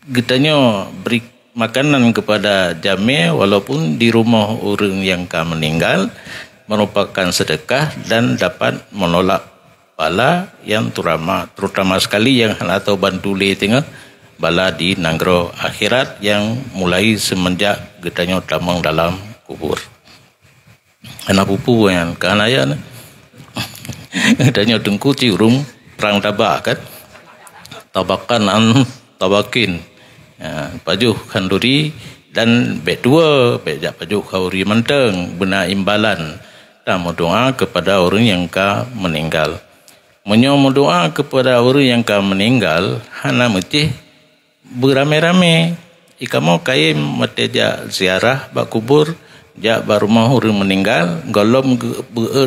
kitanya beri makanan kepada jami walaupun di rumah orang yang meninggal merupakan sedekah dan dapat menolak bala yang terutama sekali yang atau bantule tengah bala di nanggro akhirat yang mulai semenjak kitanya tamang dalam kubur. Anak pupu yang kanaya tanya dengku ciurung perang tabak kan tabakan tabakin pajuh kanduri dan bedua bejak pajuh kauri menteng benar imbalan dan doa kepada orang yang meninggal doa kepada orang yang meninggal hana mesti beramai-ramai ikamo kaim mateja ziarah bak kubur jak barumah orang meninggal golom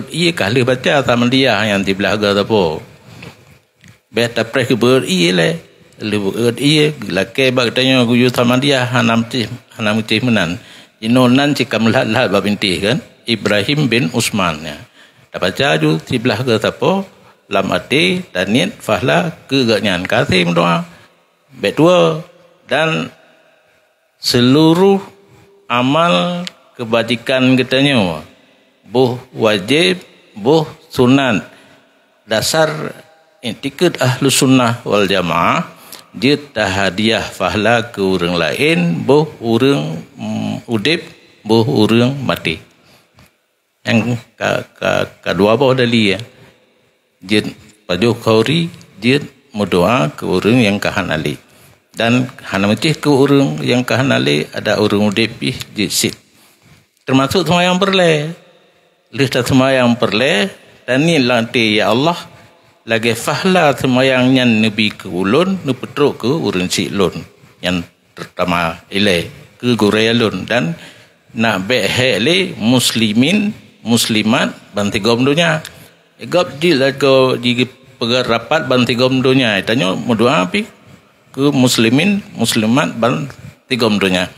iya kali baca sama dia yang di belaga tapo beta prek ber iya le ber iya lake bak tanya guyu sama dia hanam ti menan inonan cikam lat babinti kan Ibrahim bin Usman ya dapat jaju di belaga tapo lam ati tanit fahla keganyan kasih doa betua dan seluruh amal kebajikan kitanya buh wajib buh sunat dasar etiket ahlu sunnah wal jamaah dia hadiah fahla ke orang lain buh orang udip buh orang mati yang kedua apa dali ya dia pajuh kauri dia berdoa ke orang yang kahanali dan hana mesti ke orang yang kahanali ada orang udip di sit termasuk semayang perle. Lista semayang perle dan ni lantai ya Allah lagi fahla semayangnya Nabi ke ulun nu petruk ke urun si lun yang pertama ile ke guraya lun dan nak behele muslimin muslimat banti gomdonya gop jil ko di pegar rapat banti gomdonya tanya mau doa api ke muslimin muslimat banti gomdonya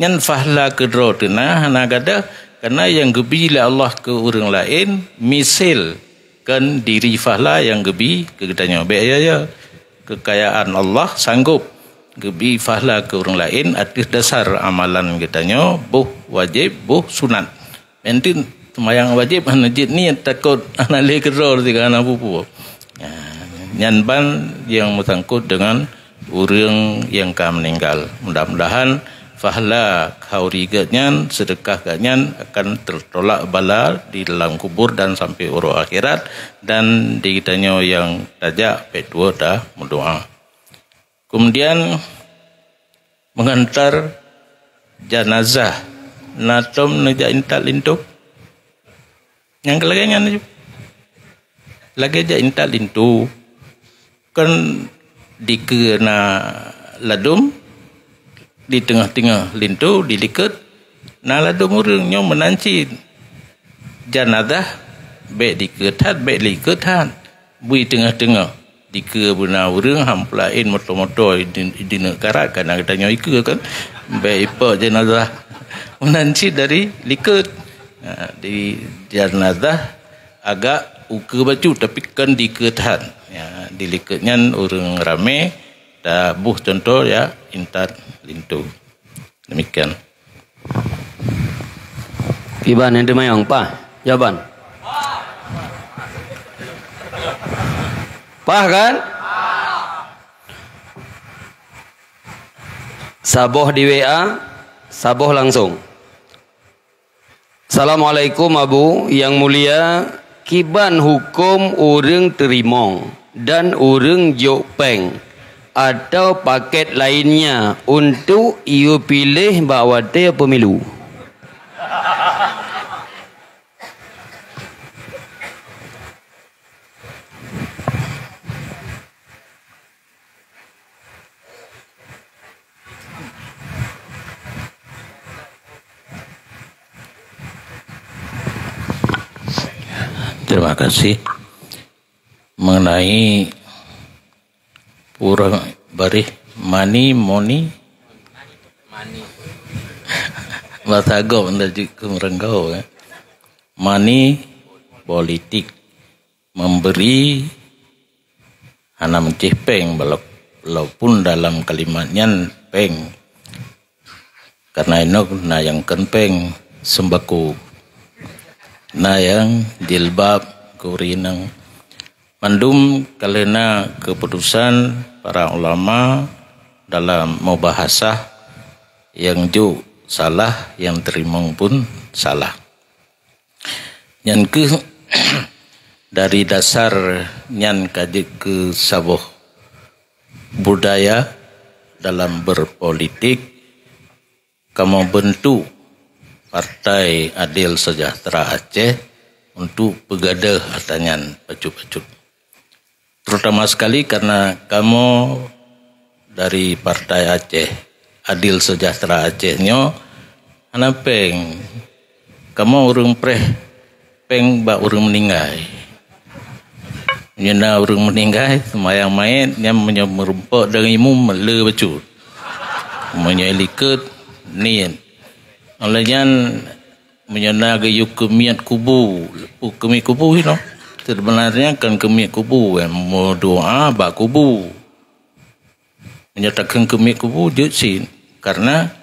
yang fahla kedro tena hana gada karena yang gebi la Allah ke orang lain misil kan diri fahla yang gebi ke kitanya be ya kekayaan Allah sanggup gebi fahla ke orang lain atas dasar amalan kitanya buh wajib buh sunat penting semayang wajib hanajid ni takut anale kedro tiga anak pupu nyan ban yang bersangkut dengan orang yang meninggal mudah-mudahan fahla kauri ganyan sedekah ganyan akan tertolak bala di dalam kubur dan sampai urus akhirat dan di kitanya yang tajak pedua dah mendoa. Kemudian mengantar jenazah natom nejak intal lintuk yang kelaganya lagi jak intal lintu kan dikena ladum di tengah-tengah lintu dilikat naladum orangnya menanci jenazah baik diketat baik diketat bui tengah-tengah dike benar orang hamplain motor-motor di negara kan katanya ike kan baik apa jenazah menanci dari likat di jenazah agak uke baju tapi kan diketat ya dilikatnya orang ramai dah buh contoh ya intat lintu demikian.
Iban yang dimayang pa jawaban Pah kan? Saboh di WA, saboh langsung. Assalamualaikum Abu yang mulia, kiban hukum urang terimong dan urang jokpeng atau paket lainnya untuk iu pilih bawate pemilu.
Terima kasih. Mengenai pura barih mani Batagom dari kemerenggau ya. Mani politik memberi hana mencih peng walaupun dalam kalimatnya peng karena enok na yang peng sembako na yang jilbab kurinang mandum kalena keputusan para ulama dalam membahasah yang ju salah yang terimong pun salah. Yang ke dari dasar nyan kaji ke saboh budaya dalam berpolitik kamu bentuk Partai Adil Sejahtera Aceh untuk pegadah atanyan pacut-pacut. Terutama sekali karena kamu dari Partai Aceh Adil Sejahtera Acehnya anapeng kamu urung peng ba urung meninggal. Nyana urung meninggal semayang main yang merumpok dengan imu mele pacut. Menyelikat nian. Olehnya menyana gayuk kemiat kubu no. Sebenarnya kan kemiat kubu mau doa bak kubu menyatakan kemiat kubu jutsin karena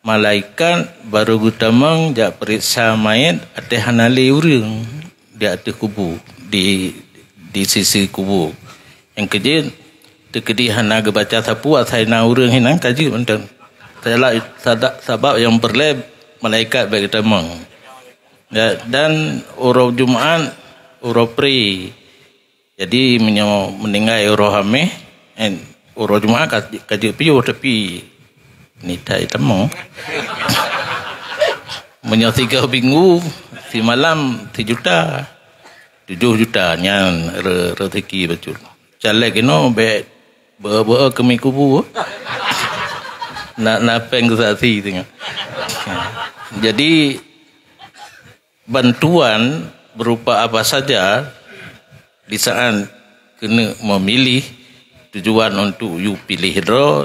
malaikat baru gutamang jak periksa mayat ada hanali urang di atas kubu di sisi kubu yang kejadian tekedi hana baca sapu atai na urang hinang kaji mentang sebab yang berleb malaikat bagi tamang ya, dan urau Jumaat urau pri jadi meninggal urau hameh urau Jumaat kaji piu tapi ni tai tamang menyo 3 minggu si malam 3 juta 7 juta nyan rezeki betul caleg ino be kemi kubu nak peng sati tengok. Jadi bantuan berupa apa saja di saat kena memilih tujuan untuk you pilih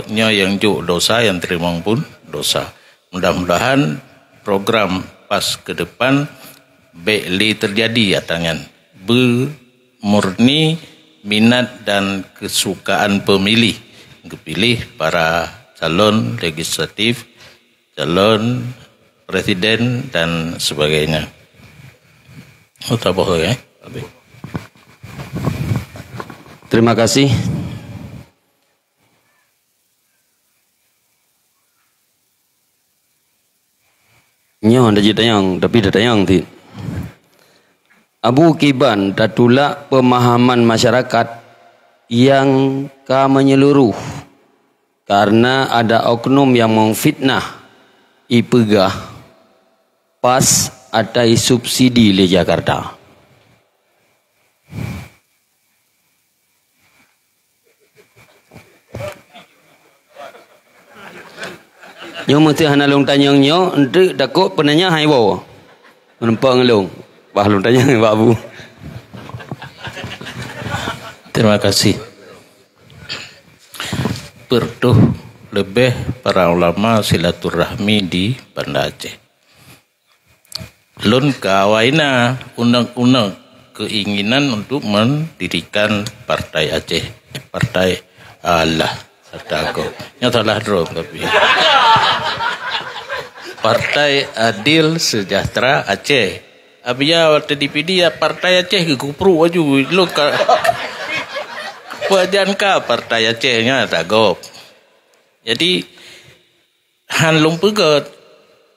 nya yang juk dosa yang terima pun dosa. Mudah-mudahan program pas ke depan beli terjadi atangan bermurni minat dan kesukaan pemilih kepilih para calon legislatif, calon presiden dan sebagainya. Oh, tak boleh ya.
Terima kasih. Nyo ada jitayang tapi datayang ti. Abu Kiban datulak pemahaman masyarakat yang menyeluruh. Karena ada oknum yang memfitnah ipegah pas atai subsidi di Jakarta. Nyo mesti hanalung tanyang nyo ente dakok penanya hai wo. Menempang ngelung. Bah lung tanya Pak Abu.
Terima kasih. Pertuh lebih para ulama silaturahmi di Banda Aceh. Lun kawaina undang-undang keinginan untuk mendirikan Partai Aceh, Partai Allah serta aku. Nyata lah drop tapi. Partai Adil Sejahtera Aceh. Abia waktu DPD ya Partai Aceh ke kupru aju lu Perjanka partai Acehnya Dagop. Jadi han lung pegat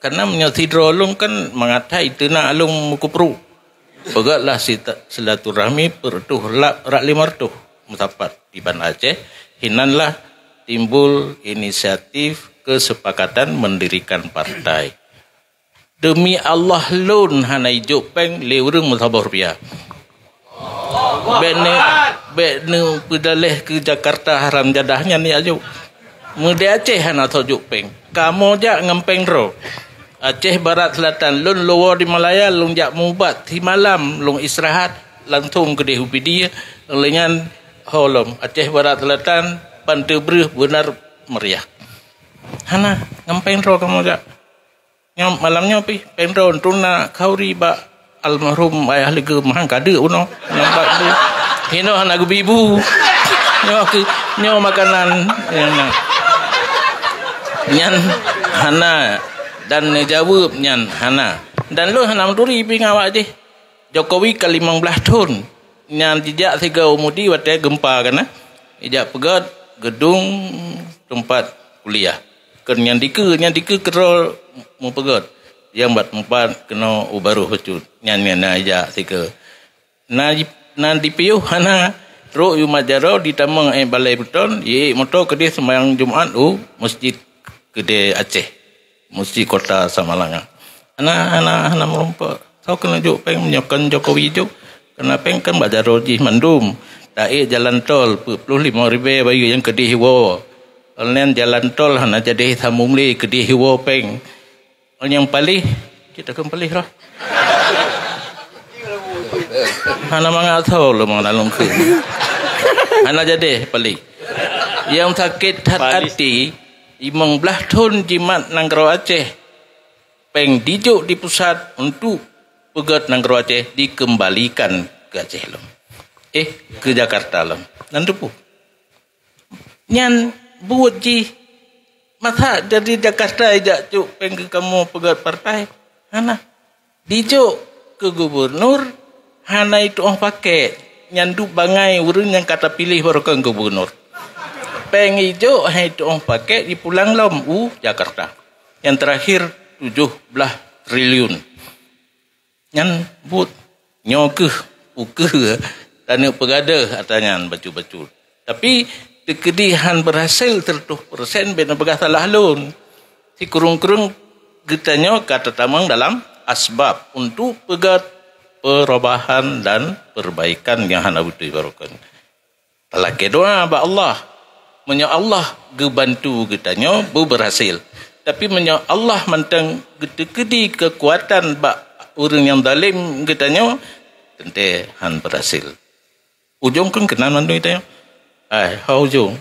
karena menyatidro lung kan mengatai tena alung mukupru. Pegatlah silaturahmi pertuh rak limartuh mutapat di Ban Aceh. Hinanlah timbul inisiatif kesepakatan mendirikan partai. Demi Allah lun hanai jopeng leurung mutabah rupiah. Bene pedaleh ke Jakarta haram jadahnya ni ajo. Muda Aceh hana tojuk peng. Kamu jak ngempeng ro. Aceh Barat Selatan lun luar di Malaya lun jak mubat di malam lun istirahat langsung ke DHPD lengan holom Aceh Barat Selatan pantai berih benar meriah. Hana ngempeng ro kamu jak. Nyam malamnya pi peng ro tuna kauri ba almarhum ayah lega mahang kada uno nampak tu. Hino hana gubibu. Nyo makanan yang nyan hana dan jawab nyan hana dan lu hana menturi pi ngawak je Jokowi ke 15 tahun nyan jejak 3 umudi waktu gempa kan ijak pegat gedung tempat kuliah kan nyan dike kerol mu pegat yang buat empat kena ubaruh pecut nyan ijak 3 na dipiuh hana ro yu majaro ditamang balai beton ye motor kedih sembahyang Jumaat masjid Gede Aceh, mesti kota Samalanga. Anak merompak. Kau kena juk peng menyokan Jokowi juk. Kena peng kan baca roji mandum. Taik jalan tol 45 ribu bayu yang kedih hiwo. Oleh jalan tol hana jadi samumli kedih hiwo peng. Yang palih kita kan palih lah. Hana mangatau lo mengalung ke. Hana jadi palih. Yang sakit hati 15 tahun jimat Nanggro Aceh peng dijuk di pusat untuk pegat Nanggro Aceh dikembalikan ke Aceh lom. Ke Jakarta lom. Dan tu pun. Nyan buat ji masa dari Jakarta ijak cuk peng ke kamu pegat partai. Hana dijuk ke gubernur hana itu orang pakai nyan du bangai urun yang kata pilih baru ke gubernur. Peng hijau itu orang pakai di pulang lom Jakarta. Yang terakhir 17 triliun. Yang but nyokeh ukeh tanah pegada atanya baju-baju. Tapi kekedihan berhasil 100% benar berkata salah lun. Si kurung-kurung getanya kata tamang dalam asbab untuk pegat perubahan dan perbaikan yang hana butuh barokan. Talak doa ba Allah. Menya Allah gebantu getanya berhasil. Tapi menya Allah mantang gede-gede kekuatan bak orang yang zalim getanya tente han berhasil. Ujung kan kenal mandu itu. Hau ujung.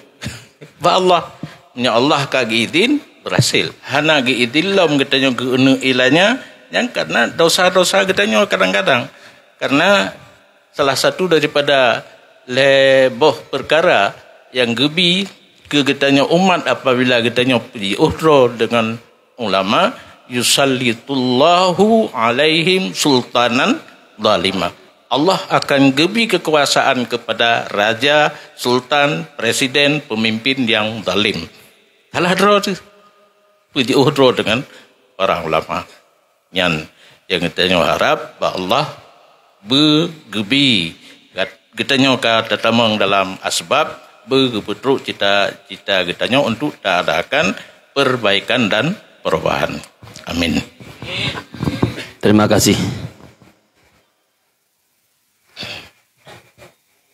Ba Allah menya Allah kagi izin berhasil. Hana gi izin lam getanya ke ilanya yang karena dosa-dosa getanya kadang-kadang. Karena salah satu daripada leboh perkara yang gebi ke getanya umat apabila getanya pergi uhro dengan ulama yusallitullahu alaihim sultanan zalimah. Allah akan gebi kekuasaan kepada raja, sultan, presiden, pemimpin yang zalim. Salah dro tu. Pergi uhro dengan para ulama. Yang getanya harap bahawa Allah bergebi getanya kata tamang dalam asbab bergeputruk cita-cita getanya untuk tak adakan perbaikan dan perubahan. Amin.
Terima kasih.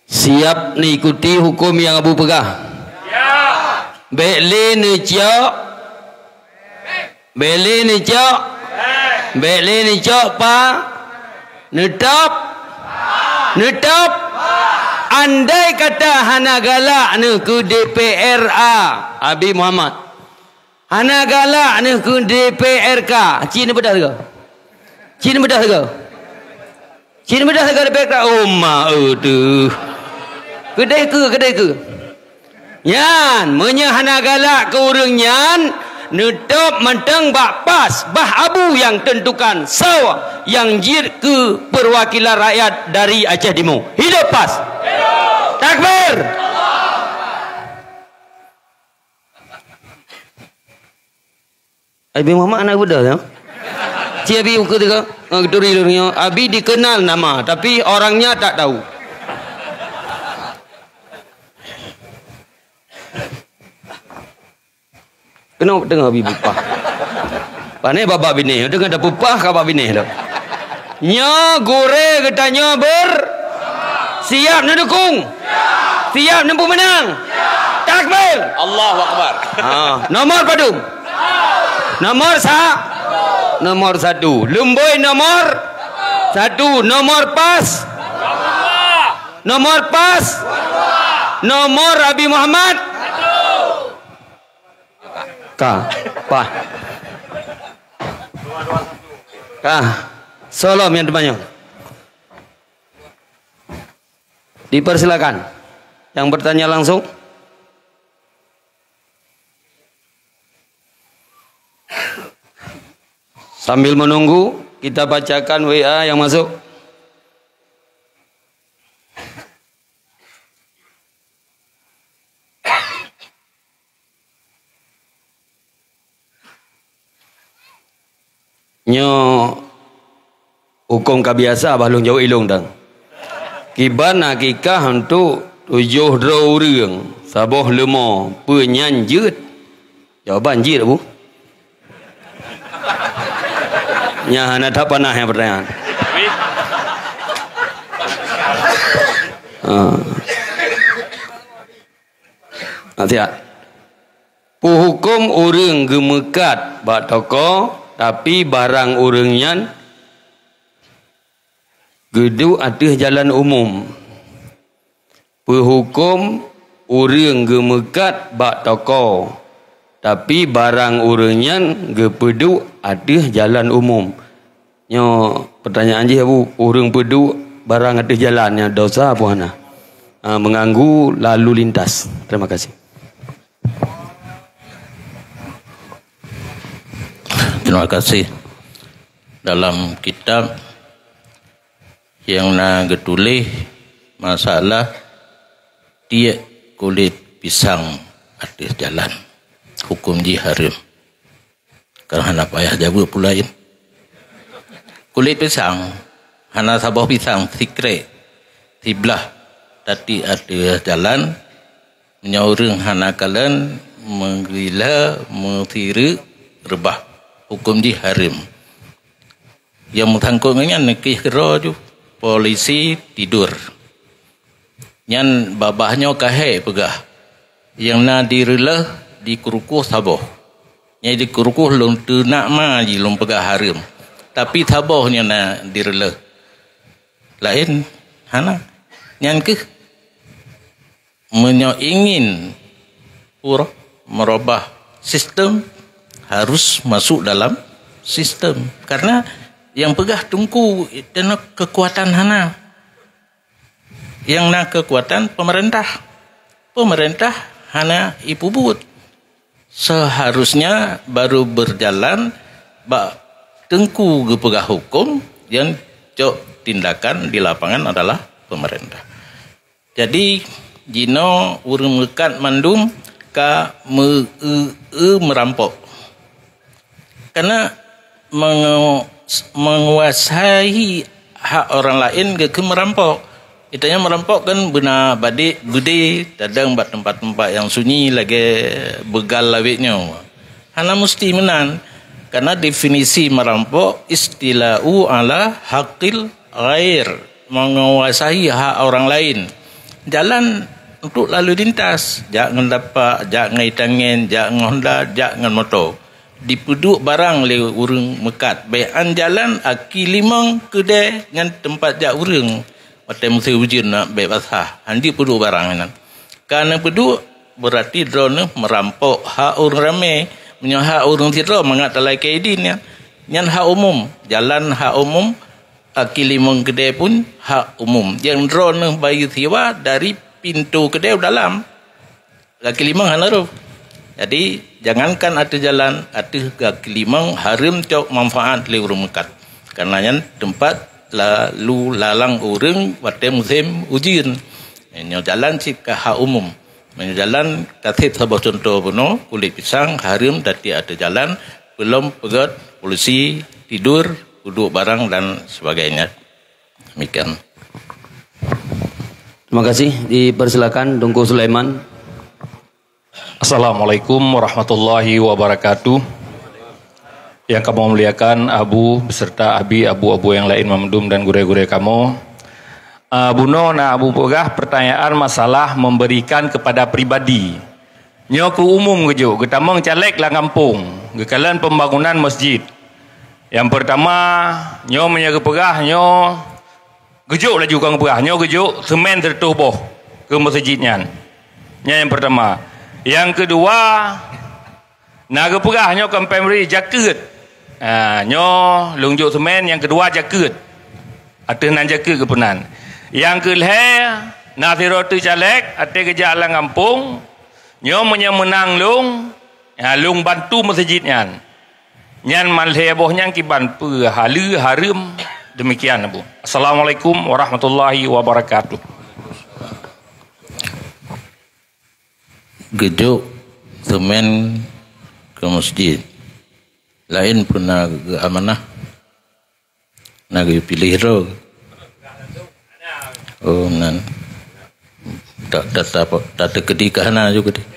Siap mengikuti hukum yang Abu pegah? Ya. Beli ni cok. Beli ni cok. Beli ni cok pa. Netap. Netap. Andai kata hana galak ni ke DPRA Abi Muhammad. Hana galak ni ke DPRK. Cina bedah ke? Cina bedah ke? Cina bedah ke DPRK? Oh ma aduh. Kedai ke? Yan, menya hana galak ke orang nyan. Netop mentang bak pas bah abu yang tentukan sawa yang jir ke perwakilan rakyat dari Aceh Timur. Hidup pas. Hidup. Takbir. Abi Muhammad anak budak ya. Ci abi ketika duri-durinya abi dikenal nama tapi orangnya tak tahu. Kenapa dengar abi pupah? Pane bapa bini, dengar ada pupah ke bapa bini dah. Nya gore katanya siap nak dukung. Siap nak menang. Takbir.
Allahu Akbar.
Nomor padum. Nomor nomor 1. Lemboi nomor 1. Nomor pas. Nomor pas. Nomor Abi Muhammad. Pa. Salam yang terbanyak. Dipersilakan. Yang bertanya langsung. Sambil menunggu, kita bacakan WA yang masuk. Nyo hukum kabiasa balung jauh ilung dang. Kiban hakikah untuk 7 orang saboh lemo penyanjut. Jawaban jir bu. Nya hana tak panah yang pertanyaan. Hati-hati. Hukum orang gemekat bak toko tapi barang orangnya gedu atas jalan umum. Hukum orang gemekat bak toko tapi barang orangnya gepedu atas jalan umum. Nyo pertanyaan je bu, orang pedu barang atas jalannya dosa apa hana? Mengganggu lalu lintas. Terima kasih.
Terima kasih. Dalam kitab yang nak getulis masalah dia kulit pisang atas jalan. Hukum haram. Kerana payah jawab pulain. Kulit pisang, hana sabah pisang sikret, sebelah tadi ada jalan, menyaurung hana kalian menggila, mentiri, rebah. Hukum haram. Yang mengtangkungnya nekih kera tu, polisi tidur. Yang babahnya kahai pegah. Yang na dirilah dikurukuh sabah. Yang dikurukuh long tu nak maji long pegah haram. Tapi sabahnya na dirilah. Lain hana yang ke ingin pura merubah sistem harus masuk dalam sistem karena yang pegah tungku dan kekuatan hana yang nak kekuatan pemerintah hana ibu but seharusnya baru berjalan bak tengku gepegah hukum yang cok tindakan di lapangan adalah pemerintah. Jadi jino urang mekat mandum ka merampok karena menguasai hak orang lain ke merampok. Itanya merampok kan benar badik gede kadang buat tempat-tempat yang sunyi lagi begal lawitnya. Hana mesti menan karena definisi merampok istila'u ala haqil ghair, menguasai hak orang lain. Jalan untuk lalu lintas, jangan dapat, jangan tangan, jangan Honda, jangan motor. Dipuduk barang le urang mekat. Bayan jalan aki limang kedai dengan tempat jak urang. Mata musim hujan nak baik basah. Handi puduk barang nan. Karena puduk berarti drone merampok hak orang ramai. Punya hak orang tidak mengat talai kaidin ya. Yang hak umum, jalan hak umum, aki limang kedai pun hak umum. Yang drone bayi sewa dari pintu kedai dalam. Aki limang hanaruh. Jadi jangankan ada jalan, ada kaki limang haram cok manfaat le urang mekat. Karenanya tempat lalu lalang urang pada musim ujian. Ini jalan cik hak umum. Ini jalan kasih sebuah contoh puno kulit pisang haram tadi ada jalan belum pegat, polisi, tidur, duduk barang dan sebagainya. Demikian.
Terima kasih. Dipersilakan Tunku Sulaiman.
Assalamualaikum warahmatullahi wabarakatuh. Yang kamu muliakan Abu beserta Abu yang lain memendum dan gure-gure kamu. Buno na Abu pegah pertanyaan masalah memberikan kepada pribadi. Nyo ke umum kejo, ketamang caleg lah kampung, kekalan pembangunan masjid. Yang pertama, nyo menyaga pegah, nyo gejuk laju kang pegah, nyo gejuk semen tertubuh ke masjidnya. Yang pertama. Yang kedua, naga pegah nyo kan pemberi jaket. Nyo lunjuk semen, yang kedua jaket. Atau nan jaket kepunan. Yang kelih, nasiratu caleg, atau kerja alang kampung, nyo menang lung, lung bantu masjidnya. Nyan malhebohnya kiban halu harum. Demikian Bu. Assalamualaikum warahmatullahi wabarakatuh.
Gejuk semen ke masjid. Lain pernah ke amanah. Nak pilih roh. Oh nan. Tak ada kedikahana juga deh.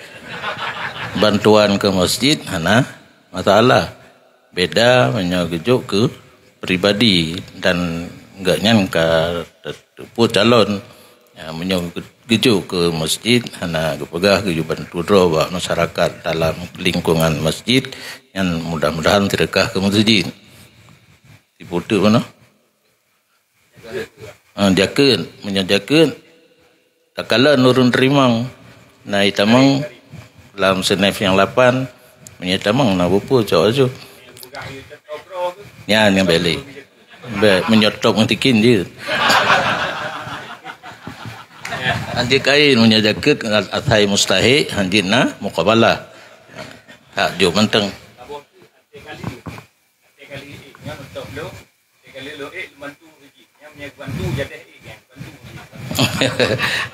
Bantuan ke masjid hana masalah. Beda menyagejuk ke pribadi dan enggak nyangka pun calon menyagejuk ke masjid hana kepegah ke bantu doa buat masyarakat dalam lingkungan masjid yang mudah-mudahan sedekah ke masjid. Diputu mana? Jaket, menyajaket tak kala nurun terimang naik tamang dalam senef yang 8 menyetamang nak bupu cok aja yang beli menyotok ngetikin je nanti kain menyajaket atai mustahik handina muqabalah tak jo menteng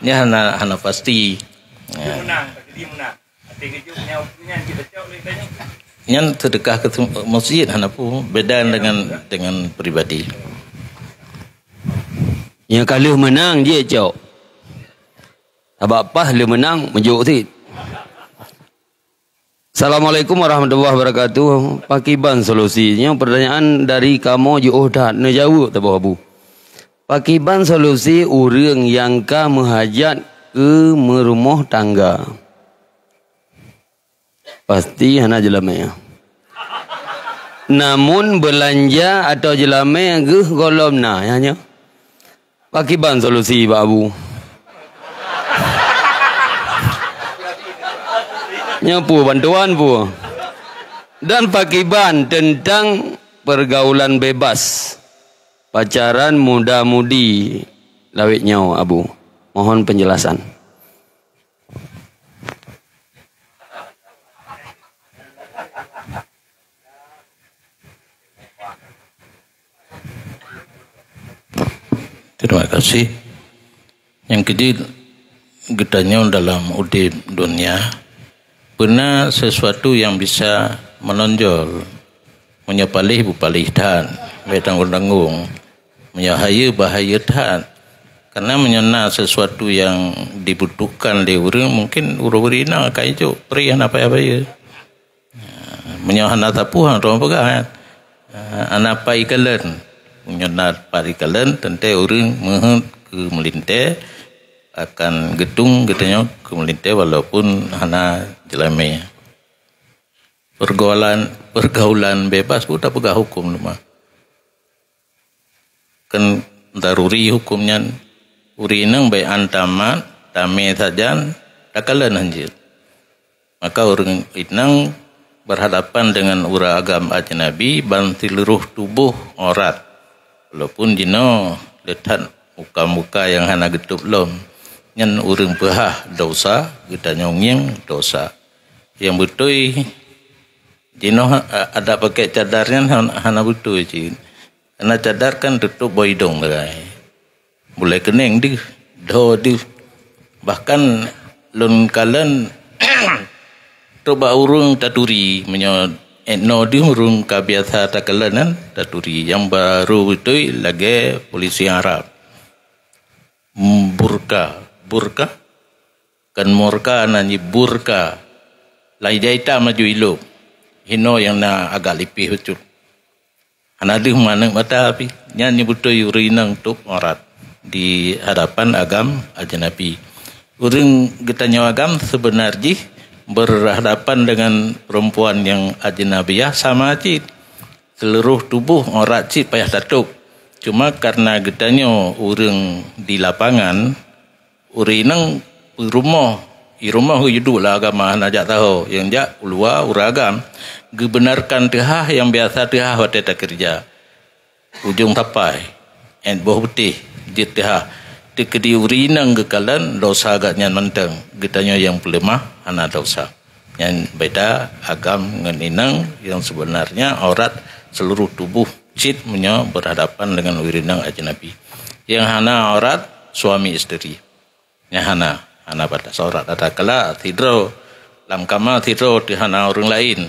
ni hana pasti. Yang sedekah ke masjid hana pun beda dengan pribadi.
Yang kalau menang dia cok. Sebab apa lu menang menjuk sit. Assalamualaikum warahmatullahi wabarakatuh. Pakiban solusinya pertanyaan dari kamu jauh dah nejauh tak Abu. Pakiban solusi orang yang ka menghajat ke merumah tangga. Pasti hana jelame. Namun belanja atau jelame ke golom na hanya. Pakiban solusi Pak Abu. Nyapu bantuan pu. Dan pakiban tentang pergaulan bebas. Pacaran muda-mudi lawit nyau Abu. Mohon penjelasan.
Terima kasih. Yang kedua, getanya dalam udip dunia pernah sesuatu yang bisa menonjol, menyapalih bupalih dan betanggung-tanggung, menyahaya bahaya dan karena menyena sesuatu yang dibutuhkan oleh orang mungkin urut-urut nak kayu perian apa ya menyahana tapuhan orang pegang anak pai kalen menyena pai kalen tentu orang mehut ke melintai akan gedung getanya ke melintai walaupun hana jelame pergaulan bebas pun tak pegang hukum rumah kan daruri hukumnya urinang baik antamat damai saja tak kalah anjir maka orang inang berhadapan dengan ura agama ajnabi ban seluruh tubuh aurat walaupun dino letak muka-muka yang hana getup lom nyan urang pehah dosa kita nyongyeng dosa yang betul dino ada pakai cadarnya hana betul je karena cadar kan tutup boidong bagai mulai kening di bahkan lon kalen coba urung taturi menyo no di urung kabiasa takalanan taturi yang baru itu lagi polisi Arab burka kan murka nani burka lai jaita maju ilo hino yang na agak lipih betul anadih mana mata api nyanyi betul urinang tuk orat di hadapan agam ajnabi urang getanya agam sebenarnya berhadapan dengan perempuan yang ajnabiyah sama cik seluruh tubuh orat cik payah tatuk cuma karena getanya urang di lapangan urinang rumah hidup lah agama najak tahu yang jak luar uragam gebenarkan tehah yang biasa tehah waktu tak kerja ujung tapai and boh putih jit tehah tekedi urinang gekalan dosa agaknya menteng getanya yang pelemah ana dosa yang beda agam dengan inang yang sebenarnya aurat seluruh tubuh cit punya berhadapan dengan urinang ajnabi yang hana aurat suami isteri yang hana pada aurat ada kala tidro lam kama tidro di hana orang lain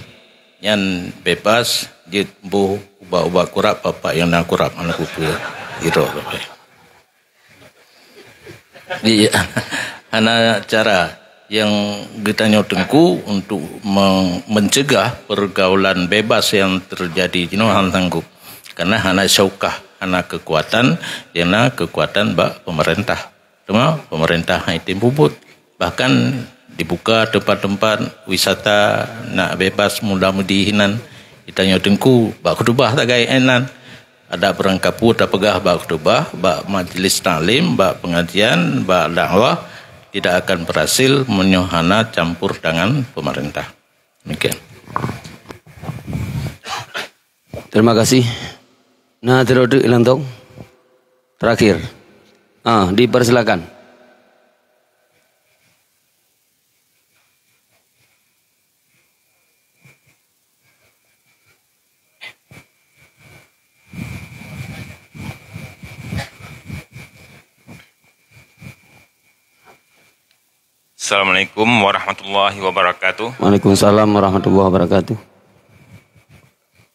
yang bebas jit bu ubah kurap apa yang nak kurap anak kupu tidro di hana cara yang ditanya tengku untuk mencegah pergaulan bebas yang terjadi di hal tanggup karena hana syaukah hana kekuatan yang kekuatan pemerintah cuma pemerintah itu bubut bahkan dibuka tempat-tempat wisata nak bebas mudah-mudihinan ditanya tengku bak khutbah tak gaya enan ada perangkap tak pegah bak khutbah bak majlis taklim bak pengajian bak dakwah tidak akan berhasil menyohana campur tangan pemerintah. Demikian.
Terima kasih. Nah, terode ilantong. Terakhir. Dipersilakan.
Assalamualaikum warahmatullahi wabarakatuh.
Waalaikumsalam warahmatullahi wabarakatuh.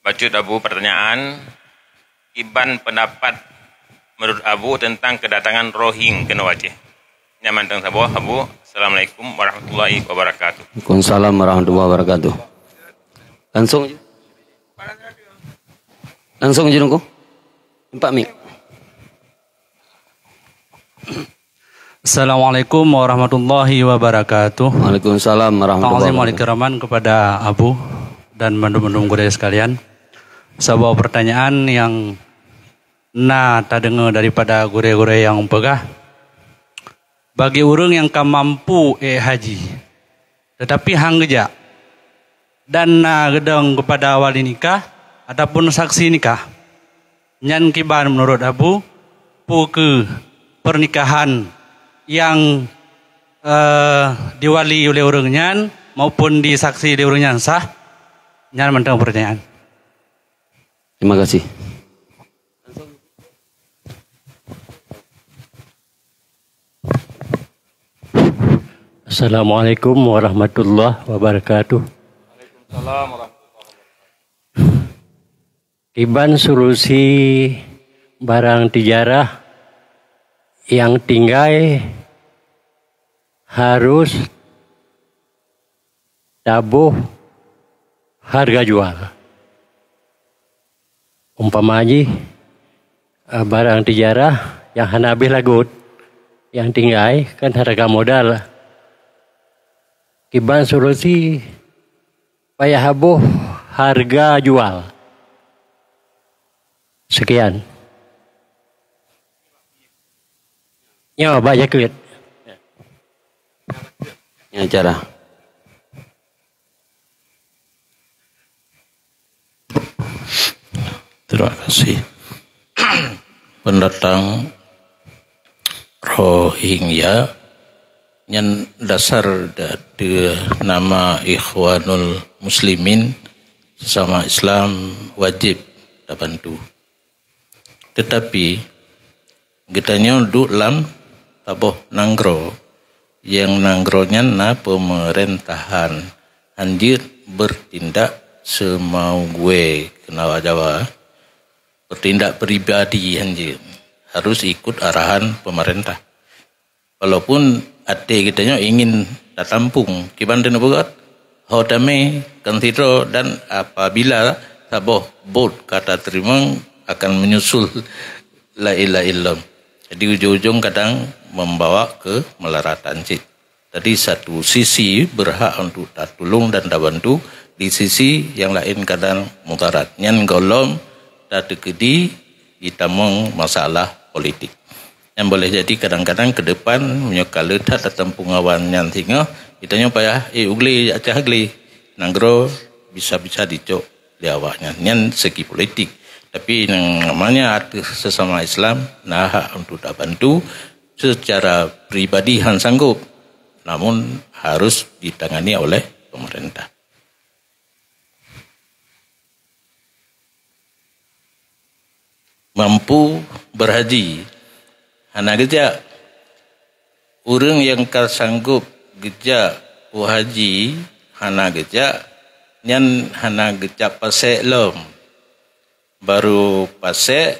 Bacot Abu pertanyaan, Iban pendapat menurut Abu tentang kedatangan Rohing ke Wajah. Nyaman tentang Abu. Assalamualaikum warahmatullahi wabarakatuh.
Waalaikumsalam warahmatullahi wabarakatuh. Langsung aja nunggu. Empat mik.
Assalamualaikum warahmatullahi wabarakatuh.
Waalaikumsalam warahmatullahi wabarakatuh.
Keraman kepada Abu dan mendum-mendum gudaya sekalian. Sebuah pertanyaan yang tak dengar daripada gudaya-gudaya yang pegah. Bagi orang yang mampu haji, tetapi hang geja dan gedang kepada wali nikah ataupun saksi nikah. Nyan kiban menurut Abu ke pernikahan yang diwali oleh orangnya maupun disaksi oleh orangnya sah. Nyan mentang pertanyaan.
Terima kasih.
Assalamualaikum warahmatullahi wabarakatuh.
Waalaikumsalam warahmatullahi wabarakatuh.
Iban solusi barang tijarah yang tinggal harus tabuh harga jual. Umpama haji barang tijarah yang hana habis lagut yang tinggal kan harga modal. Kiban solusi payah habuh harga jual. Sekian. Ya, banyak kulit.
Ya, cara.
Terima kasih. Pendatang Rohingya yang dasar dari nama Ikhwanul Muslimin sesama Islam wajib bantu. Tetapi kitanya duduk dalam tabuh nanggro yang nanggronya na pemerintahan anjir bertindak semau gue kena Jawa bertindak pribadi hanya harus ikut arahan pemerintah. Walaupun adik kitanya ingin tampung kiban dan buat hodame kantiro dan apabila saboh bot kata terima akan menyusul la ilaha illallah. Jadi ujung-ujung kadang membawa ke melaratan cik. Tadi satu sisi berhak untuk tolong dan bantu, di sisi yang lain kadang mudarat. Nyan golom tak dekedi ditamong masalah politik. Yang boleh jadi kadang-kadang ke depan menyokal letak datang pengawan yang tinggal, kitanya payah ugli acah ugli nanggro bisa-bisa dicok di awaknya. Nyan segi politik. Tapi yang namanya artis sesama Islam nah untuk tak bantu secara pribadi han sanggup. Namun harus ditangani oleh pemerintah. Mampu berhaji. Hana gejak. Orang yang sanggup gejak haji. Hana gejak. Nyan hana gejak pasek lom. Baru pasek.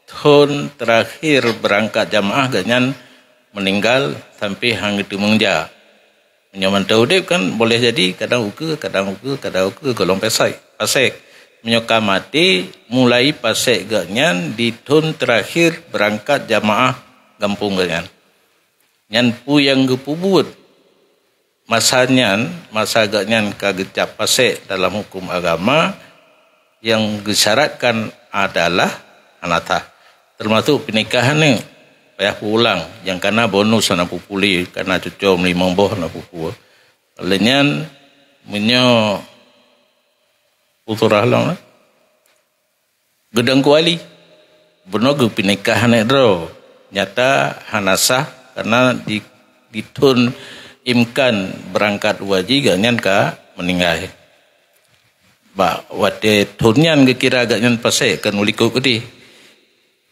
Tahun terakhir berangkat jamaah ganyan meninggal sampai hang itu mengja. Menyaman taudip kan boleh jadi kadang uke golong pasek. Menyoka mati mulai pasek ganyan di tahun terakhir berangkat jamaah kampung ganyan. Nyan pu yang gepubut masa ganyan kagecap pasek dalam hukum agama yang disyaratkan adalah anata. Termasuk pernikahan ni payah pulang yang kena bonus na pupuli karena cucom limang boh na pupu. Lenyan menyo uturah lang gedang kuali benog pernikahan ni dro nyata hanasah karena ditun imkan berangkat waji ganyan ka meninggal. Ba wate tunyan kira ganyan pasek kan uliko gede.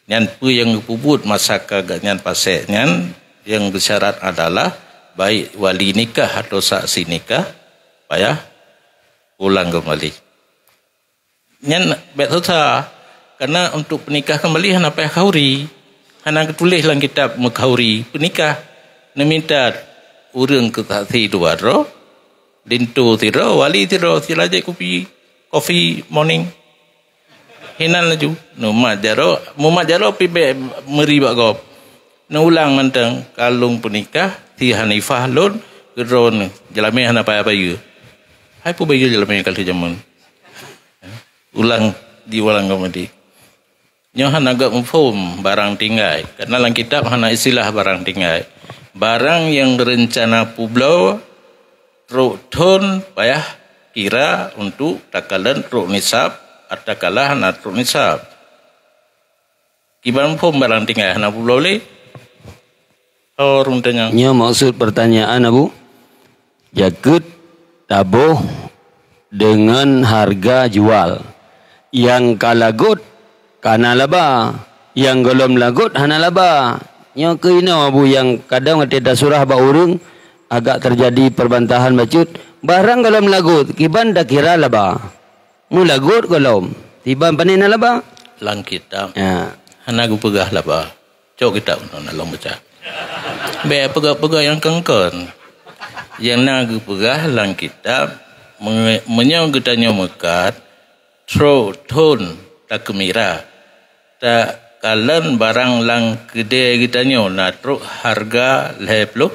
Nyan pu yang puput masa kaganyan pasek nyan yang bersyarat adalah baik wali nikah atau saksi nikah payah pulang kembali. Nyan betul karena untuk pernikah kembali hana payah kauri. Hana ketulis dalam kitab mengkauri pernikah. Neminta urang ke taksi dua ro. Lintu tiro wali tiro silajai kopi morning. Hinan laju mumat jaro pibe meribak gop na ulang mantang kalung pernikah ti Hanifah lon gedron jalame hana apa bayu hai pu bayu jalame kal jaman ulang diulang komedi nyo hana gak mfom barang tinggai karena dalam kitab hana istilah barang tinggai barang yang rencana pulau ton payah kira untuk takalan ruk nisab atau kalah natruk nisab. Kiban pun barang tinggal nak boleh. Orang tanya.
Nya maksud pertanyaan Abu. Jakut tabuh dengan harga jual. Yang kalagut kana laba, yang golom lagut hana laba. Nya keina Abu yang kadang ada surah ba urang agak terjadi perbantahan bacut. Barang golom lagut kiban dak kira laba. Mula gut golom. Tiba panen laba.
Lang kitab.
Ya.
Hana gu pegah laba. Cok kitab non long baca. Be pegah-pegah yang kengkon. Yang nagu pegah lang kitab menyong getanya mekat tro ton tak kemira. Tak kalan barang lang gede getanya natruk harga 22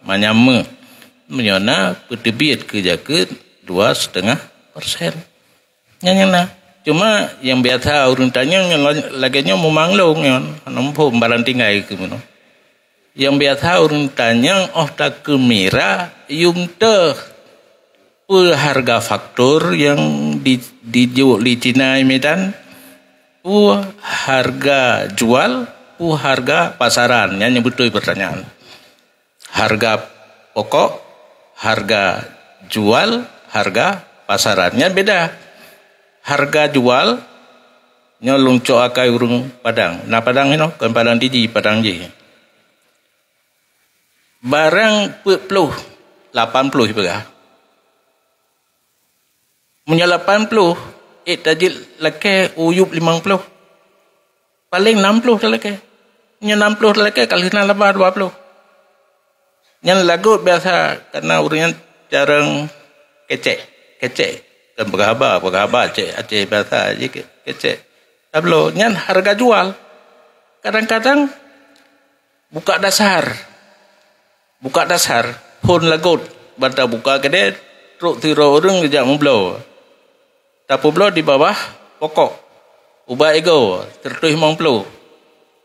manyame. Menyona petebit ke jaket 2,5%. Nyanyana cuma yang biasa urun tanya yang laginya memanglung yang nampu barang tinggai ke mana yang biasa urun tanya tak kemira yung teh harga faktor yang dijual di Cina Medan harga jual harga pasaran yang betul pertanyaan harga pokok harga jual harga pasarannya beda. Harga jual nyolong cok akai urung padang. Nah padang ini kan padang diji padang je. Barang 80 pegah. Punya 80, tajil laki uyup 50. Paling 60 laki. Punya 60 laki kalau nak lebar 20. Yang lagu biasa karena urangnya jarang kecek. Dan berkhabar cek biasa aja kecek. Tablo, nyan harga jual. Kadang-kadang buka dasar, pun lagut, banta buka kedai, truk tiro orang kejap memblo. Tapi blo di bawah pokok, ubah ego, tertuh 50.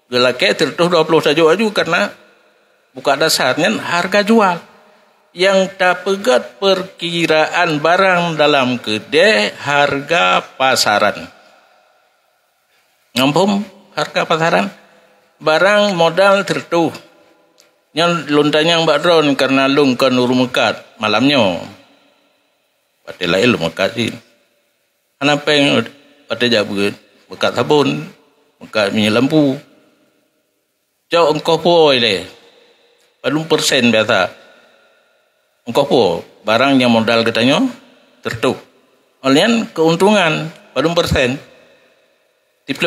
Gelake tertuh 20 saja karena buka dasarnya harga jual. Yang tak pegat perkiraan barang dalam kedai harga pasaran. Ngampum harga pasaran? Barang modal tertuh. Yang lontanya mbak drone karena lung kan urung mekat malamnya. Pada lain lu mekat sih. Kenapa yang pada jauh mekat sabun, mekat minyak lampu. Jauh engkau poi le. Padum persen biasa. Engkau po, barang yang modal katanya tertuh. Olian keuntungan padum persen. 10.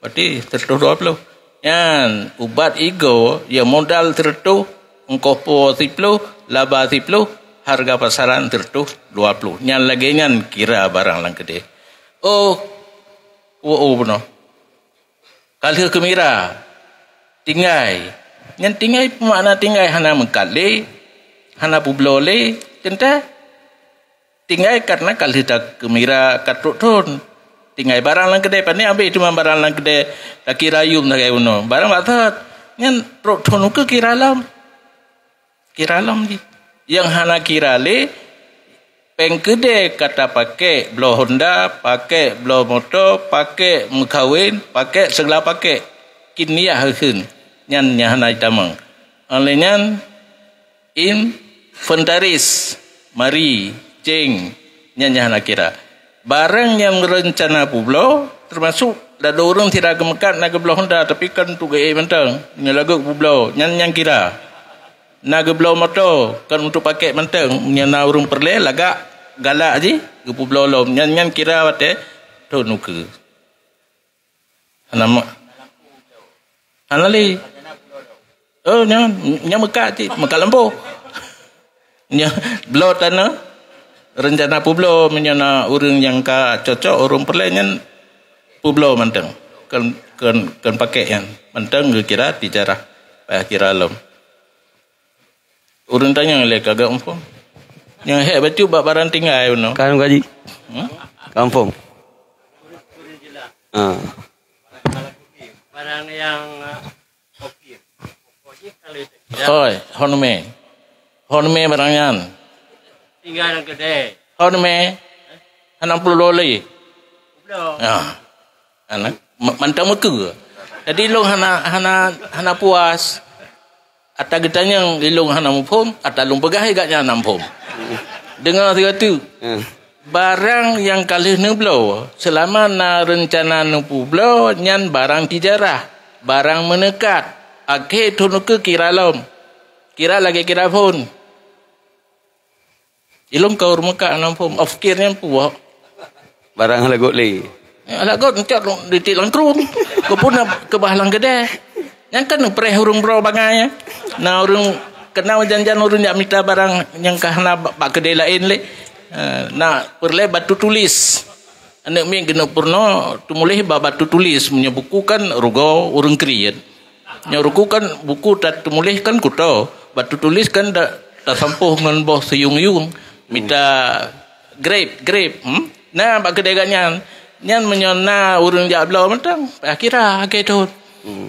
Berarti tertuh 20. Yang ubat ego yang modal tertuh engkau po 10, laba 10, harga pasaran tertuh 20. Yang lagi nyan kira barang lang gede. Oh benar. Kalau kemira tinggai. Yang tinggai makna tinggai hana mengkali. Hana bublole, tenta tinggai karena kalau kita kemira katruk ton, tinggai barang lang kedai, pani ambil cuma barang lang kedai, tak kira yum nak kaya uno, barang batat, nyan truk ton ke kira lam di, yang hana kira le, peng kedai kata pakai blow Honda, pakai blow motor, pakai mekawin, pakai segala pakai, kini ya hakun, nyan hana itamang, oleh nyan Fentaris, mari, ceng, nyanyi nak kira. Barang yang rencana publo, termasuk ada orang tidak kemekat nak geblo Honda, tapi kan tu gaya mentang, nyalagu publo, nyanyi kira. Nak geblo motor, kan untuk pakai mentang, nyanyi orang perle, lagak galak je, ke publo lom, nyanyi kira wate, tu nuke. Anali. Oh, nyanyi mekat je, mekat lampu. Nya blo tanah rencana publo menyana urang yang ka cocok urang perlenyan publo manteng kan pakai yang manteng kira bicara kira lom urang tanya le kagak umpum yang he batu bak barang tinggal uno
kan gaji kampung
barang yang kopi
oi honme barangnya
tinggal yang gede
honme 60 loli
belum
anak mantang muka jadi long hana puas ata getanya lilung hana mupum ata long pegah igaknya nampum dengar tiga tu barang yang kali neblo selama na rencana nupu blo nyan barang tijarah barang menekat akhir tunuke kira lom kira lagi kira pun ilung kau rumah ka nampum afkirnya puak
barang lagu le
lagu encat di tilang krum kepun ke bahlang gede yang kan preh urung bro banganya na urung kenal janjan urung jak minta barang yang kahna bak kedai lain le na perle batu tulis anak mi gena purno tumulih batu tulis punya buku kan rugo urung kriet nya ruku kan buku tak tumulih kan kuto batu tulis kan tak sampuh ngan boh seyung-yung minta grape nah bak kedai ganyan nyan menyona urung jak blau mentang akhirah gitu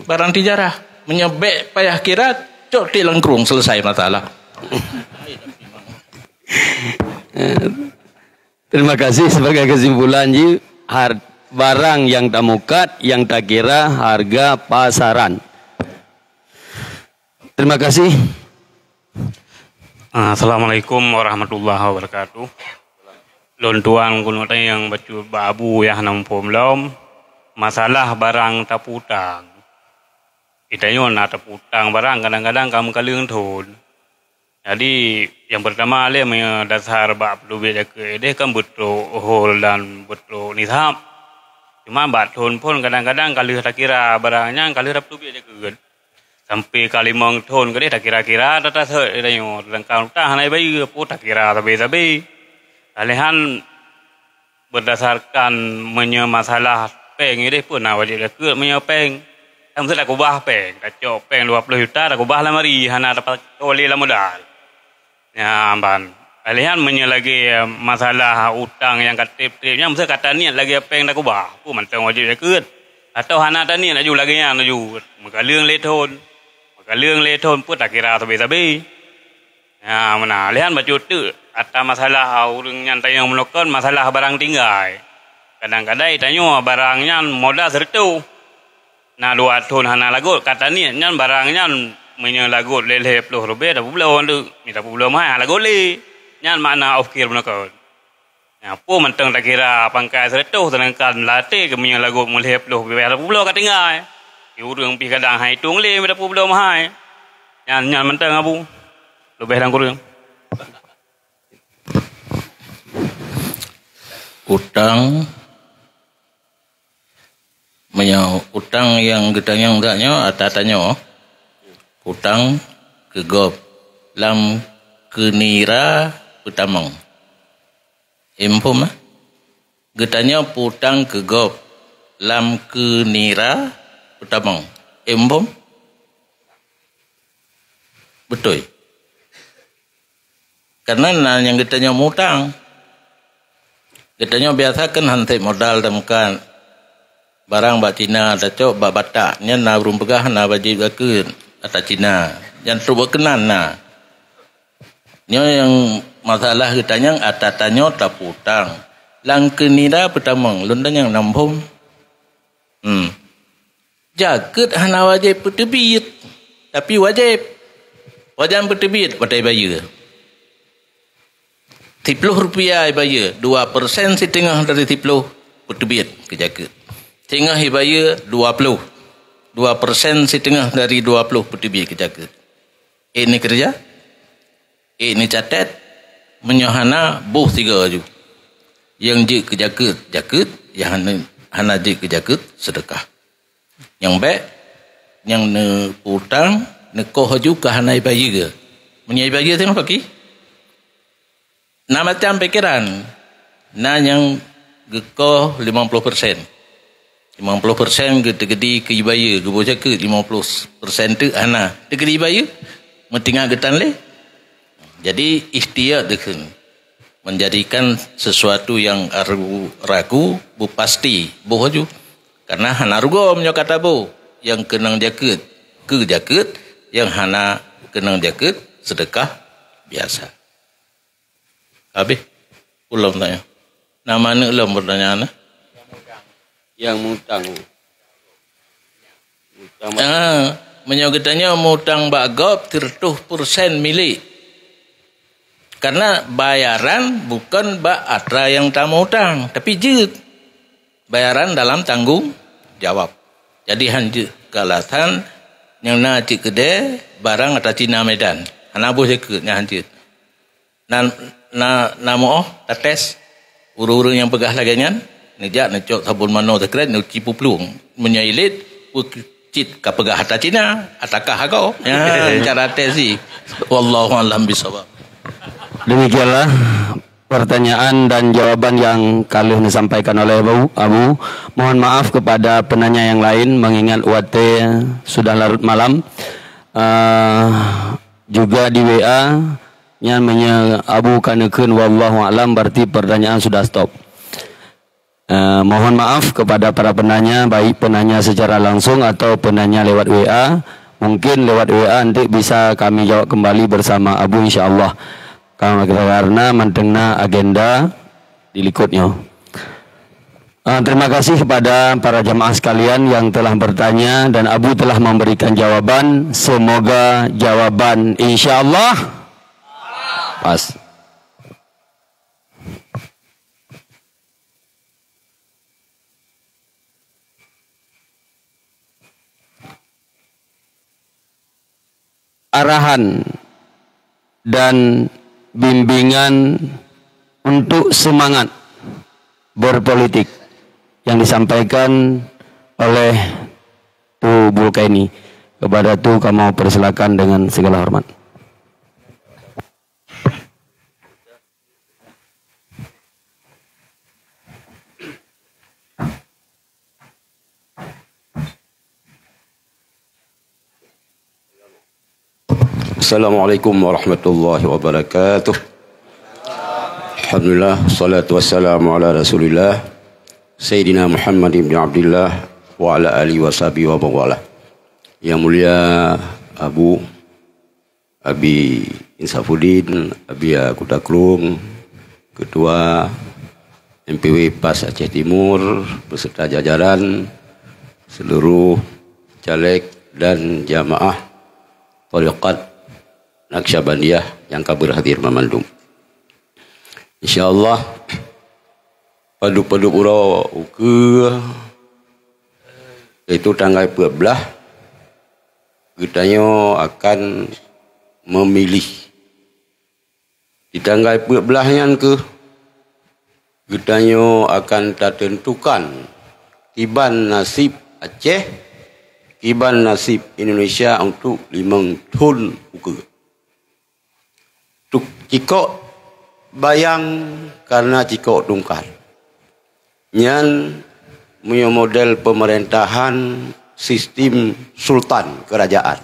barang tijarah menyebek payah kira cok tilang krung selesai masalah.
Terima kasih sebagai kesimpulan ji barang yang tak mukat yang tak kira harga pasaran. Terima kasih.
Assalamualaikum warahmatullahi wabarakatuh. Lontuang kunota yang bacu babu yang nampum lom masalah barang taputang. Itanya nak taputang barang kadang-kadang kamu kalian thon. Jadi yang pertama dia dasar bab duit jaga dia kan betul dan betul nisab. Cuma batun pun kadang-kadang kalau tak kira barangnya kalau dapat duit jaga. Sampai kali mengton ke dia tak kira-kira data saya dia tentang utang naik bayi pun tak kira tapi alihan berdasarkan masalah peng ini pun wajib jaga peng. Yang mesti aku bah peng, kacau peng 20 juta aku bah lamari hana dapat oleh lah modal. Ya, amban. Alihan lagi masalah utang yang katip-tipnya mesti kata niat lagi apa yang nak ubah. Pun mantang wajib jaga. Atau hana tani nak ju lagi yang nak ju. Maka lương lê thôn pun tak kira sabi-sabi. Ya, mana alihan baca tu atau masalah urang yang tayang melakukan masalah barang tinggal. Kadang-kadang tanya barangnya modal sertu. Nah, 2 tahun hana lagut kata niatnya barangnya lagut leleh puluh rupiah dah belum tu minta belum hai lagut le nyan mana ofkir menakut ya pun mentang tak kira pangkai 100 sedangkan latih ke lagut leleh puluh rupiah dah belum kat tinggal urang pi kadang hai tung le minta belum hai nyan mentang abu lebih dan kurang
utang utang yang gedang taknya atatanya utang ke gop lam kenira utamang impum getanya putang ke gop lam kenira utamang impum betul karena yang getanya mutang getanya biasa kan hantai modal temukan barang bak Cina tak bak bataknya na urung pegah na bajib gakeun atas Cina yang cuba kenan nah yang masalah kitanya atatannya tak putang lang kenira pertama lundan yang nampung jaket hana wajib bertebit tapi wajib bertebit pada bayar 10 rupiah bayar 2% setengah dari 10 bertebit ke jaket setengah bayar 20 2% setengah dari 20 bertebih ke jaket. Ini kerja. Ini catat. Menyohana buh 3 ju. Yang jik ke jaket. Yang hana jik ke jaket, sedekah. Yang baik. Yang ne utang. Ne koh ju ke hana ibayi ke. Menyai ibayi tengok pagi. Nah macam pikiran. Nah yang gekoh 50%. 50% gede-gede ke ibaya geboja ke 50% tu ana tegedi ibaya mentinggal getan le jadi ikhtiar dekun menjadikan sesuatu yang ragu bu pasti bohju karena hana rugo menyo kata bu yang kenang jaket ke jaket yang hana kenang jaket sedekah biasa habis ulam tanya nama ni ulam pertanyaan
yang mutang.
Menyogetanya mutang bagop 30% milik. Karena bayaran bukan bak atra yang tak mutang, tapi jut. Bayaran dalam tanggung jawab. Jadi hanjut kalatan yang na cik kedai barang atas Cina Medan. Hanabuh sekut nya hanjut. Na mo tates uru-uru yang pegah laginya. Nejak necok sabun mano tekret nuci puplung menyailit cit kapegah hatta Cina atakah hagau ya cara tesi wallahu alam bisawab.
Demikianlah pertanyaan dan jawaban yang kali disampaikan oleh Abu. Mohon maaf kepada penanya yang lain mengingat UAT sudah larut malam. Juga di WA nya Abu kanekeun wallahu alam berarti pertanyaan sudah stop. Mohon maaf kepada para penanya, baik penanya secara langsung atau penanya lewat WA. Mungkin lewat WA nanti bisa kami jawab kembali bersama Abu insyaAllah. Karena mantengna agenda dilikutnya. Terima kasih kepada para jamaah sekalian yang telah bertanya dan Abu telah memberikan jawaban. Semoga jawaban insyaAllah pas. Arahan dan bimbingan untuk semangat berpolitik yang disampaikan oleh Tu Bulkaini. Kepada Tu kami persilakan dengan segala hormat.
Assalamualaikum warahmatullahi wabarakatuh. Alhamdulillah, salatu wassalamu ala rasulillah Sayyidina Muhammad ibn Abdullah wa ala alihi wa sahbihi wa bawala. Yang mulia Abi Insafuddin, Abi Kutaklum, Ketua MPW PAS Aceh Timur beserta jajaran, seluruh caleg dan jamaah Thariqat Naqsyabandiyah yang kabur hadir memandum. InsyaAllah padu-padu ura uke itu tanggal 14 kitanya akan memilih. Di tanggal 14 yang ke kitanya akan tertentukan kiban nasib Aceh, kiban nasib Indonesia untuk 5 tahun uke. Tuk cikok bayang karena cikok tungkar. Nyan punya model pemerintahan sistem sultan kerajaan.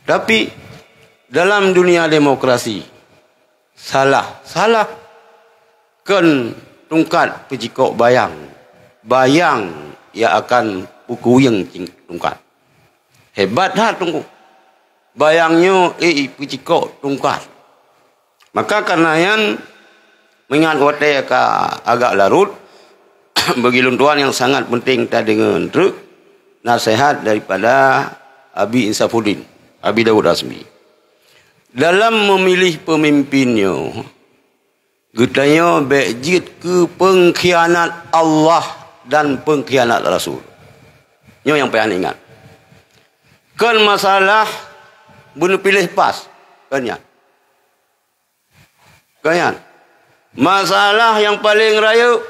Tapi dalam dunia demokrasi salah kan tungkat pecikok bayang ia akan pukuyeng tungkat. Hebat dah tunggu. Bayangnya pecikok tungkat. Maka karena yang mengingat wate agak larut bagi luntuan yang sangat penting tadi dengan truk nasihat daripada Abi Insafuddin, Abi Daud Azmi. Dalam memilih pemimpinnya, getanya bejit ke pengkhianat Allah dan pengkhianat Rasul. Ini yang pengen ingat. Kan masalah bunuh pilih PAS, kan? Masalah yang paling raya,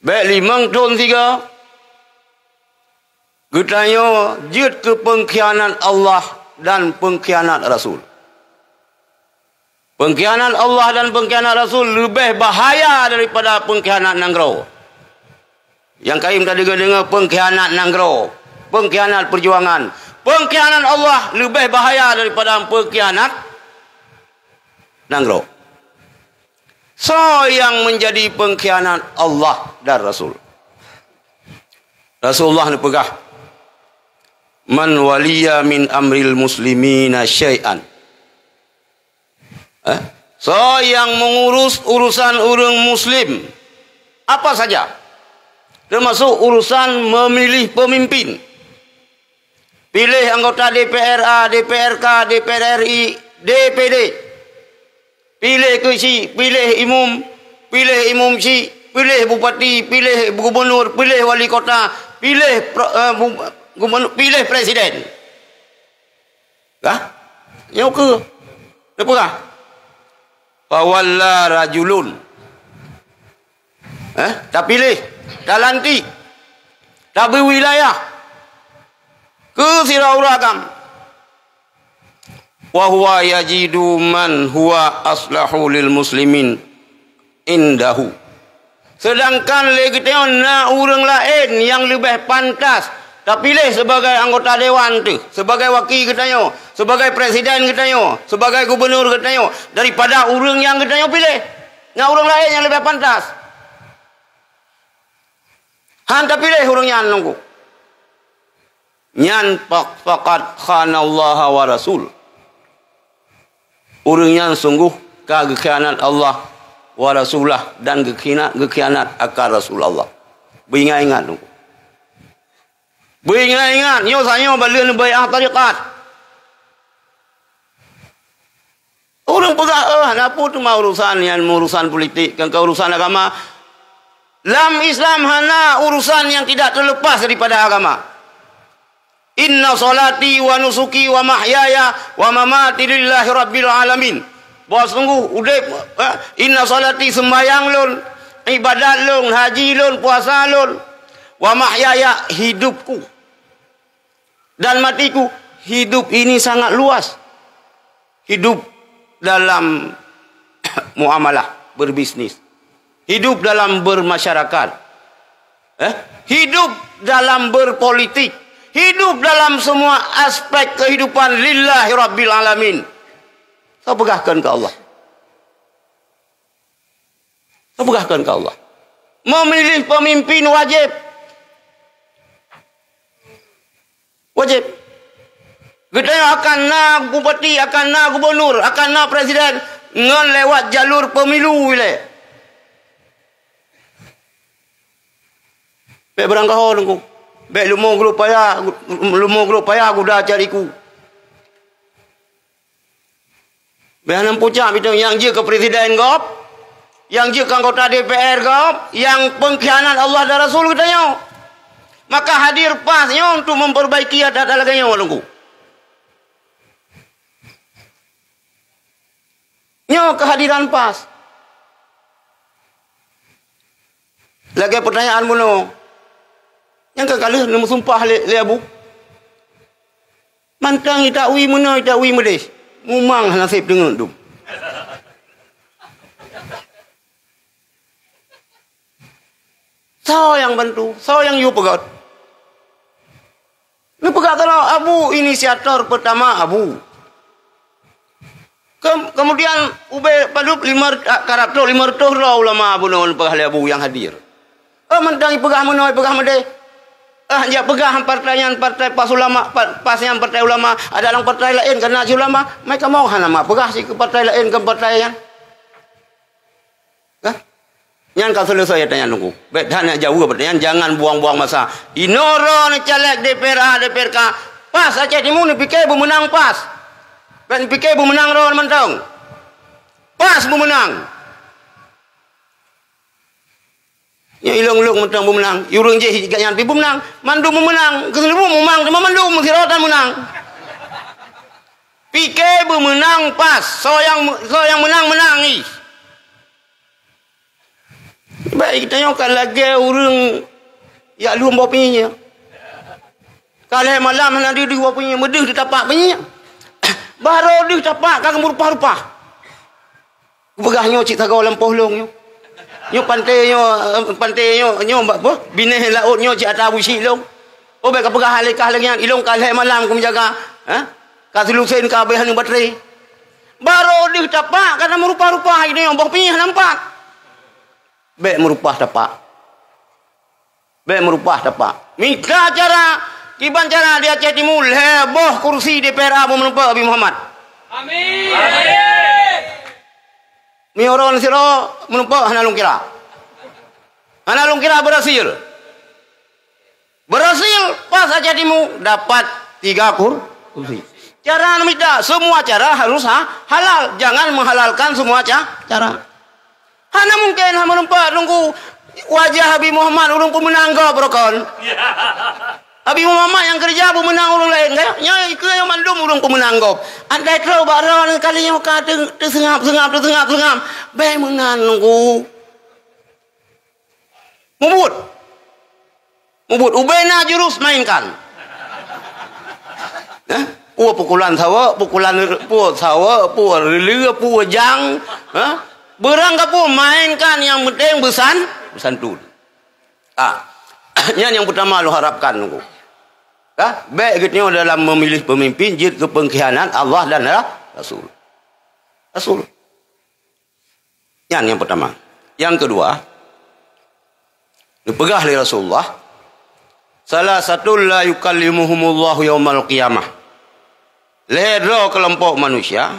baik 5 tahun 3, getanya jid ke pengkhianat Allah dan pengkhianat Rasul. Pengkhianat Allah dan pengkhianat Rasul lebih bahaya daripada pengkhianat Nanggro. Yang kaim tadi dengar pengkhianat Nanggro, pengkhianat perjuangan. Pengkhianat Allah lebih bahaya daripada pengkhianat Nanggro. So yang menjadi pengkhianat Allah dan Rasul. Rasulullah ni pegah. Man waliya min amril muslimina syai'an. So yang mengurus urusan orang muslim apa saja, termasuk urusan memilih pemimpin, pilih anggota DPRA, DPRK, DPR RI, DPD, pilih kursi, pilih imum si, pilih bupati, pilih gubernur, pilih wali kota, pilih pilih presiden. Yang ke apa? Fawalla rajulun. Tak pilih, tak lantik, tak berwilayah. Ke siraurakam. Wa huwa yajidu man huwa aslahu lil muslimin indahu. Sedangkan lagi tengok nak orang lain yang lebih pantas tak pilih sebagai anggota dewan tu, sebagai wakil katanya, sebagai presiden katanya, sebagai gubernur katanya, daripada orang yang katanya pilih. Nak orang lain yang lebih pantas. Han tak pilih orang yang nunggu. Nyan faqad khanallaha wa rasul. Orang yang sungguh kekhianat Allah wa rasulah dan kekhianat akan Rasulullah. Beringat-ingat tu. Beringat-ingat nyo sanyo balian bai'ah tariqat. Orang pegah apa tu mau urusan yang urusan politik kan urusan agama. Dalam Islam hana urusan yang tidak terlepas daripada agama. Inna salati wa nusuki wa mahyaya wa mamati lillahi rabbil alamin. Bahawa sungguh udip inna salati sembahyang lun, ibadat lun, haji lun, puasa lun, wa mahyaya hidupku dan matiku. Hidup ini sangat luas. Hidup dalam muamalah, berbisnis. Hidup dalam bermasyarakat. Hidup dalam berpolitik. Hidup dalam semua aspek kehidupan lillahi rabbil alamin. Saya pegahkan ke Allah. Saya pegahkan ke Allah. Memilih pemimpin wajib. Wajib. Kita akan nak bupati, akan nak gubernur, akan nak presiden ngan lewat jalur pemilu wile. Bek berangkah nunggu. Bek lumo grup payah guda cariku. Bek hanam pucak itu yang je ke presiden gop, yang je ke anggota DPR gop, yang pengkhianat Allah dan Rasul katanya. Maka hadir pasnya untuk memperbaiki ada laganya nunggu. Nyo kehadiran pas. Lagi pertanyaan muno. Yang kekali nemu sumpah le abu. Mantang itakwi muno itakwi medes. Mumang nasib dengan tu. Sao yang bantu, sao yang you pegat. Lu pegat kalau abu inisiator pertama abu. Kemudian ube padup 500 ulama abu non pegah abu yang hadir. Mentangi pegah menoi pegah mede. Ya pegah partai pas ulama pas yang partai ulama ada dalam partai lain karena si ulama mereka mau hanama pegah si ke partai lain ke partai yang. Yang kau selesai tanya nunggu. Bet hanya jauh pertanyaan jangan buang-buang masa. Inoro ni caleg DPR DPRK pas Aceh Timur ni fikir menang pas. Dan fikir menang ron mentang. Pas menang. Ya ilong-ilong mentang menang. Yurung je hijik yang pi menang. Mandu menang. Keseluruh memang sama mandu mesti rotan menang. Fikir menang pas. So yang menang ni. Baik kita nyokan lagi urang ya lu bawa punya. Kalau malam nanti dia bawa punya medeh dia tapak punya. Baru dia tapak kagak rupa-rupa. Begahnya cik tagaw lampuh long nyo. Nyo pantai nyo apa? Bineh laut nyo cik ata busi long. Oh baik pegah halikah lagi yang ilong kalih malam ku menjaga. Ka sulusen ka abehan yang baterai. Baru dia tapak karena merupa-rupa ini yang bawa punya nampak. Baik merupah tapak. Baik merupah tapak. Minta cara Kiban cara dia Aceh Timur heboh kursi DPR Abu menumpak Abi Muhammad. Amin. Mi orang siro menumpak Hanalung Kira. Hanalung Kira berhasil. Berhasil pas Aceh Timur dapat 3 kursi. Cara minta semua cara harus halal. Jangan menghalalkan semua cara. Hana mungkin menumpak nunggu wajah Abi Muhammad urung pemenangga brokon. Abi Muhammad yang kerja pemenang orang lain kayaknya ikut yang mandum orang pemenang gop. Andai terlalu baron kalinya kata tersengap. Baik menang nunggu. Mubut. Ubena jurus mainkan. Pukulan sawa, pukulan sawa, lila, jang. Berang kapu mainkan yang penting bersantun. Yang pertama lu harapkan nunggu. Baik gitu dalam memilih pemimpin jid ke pengkhianat Allah dan Rasul. Yang pertama. Yang kedua, dipegah oleh Rasulullah. Salah satu la yukallimuhumullahu yaumal qiyamah. Lehro kelompok manusia.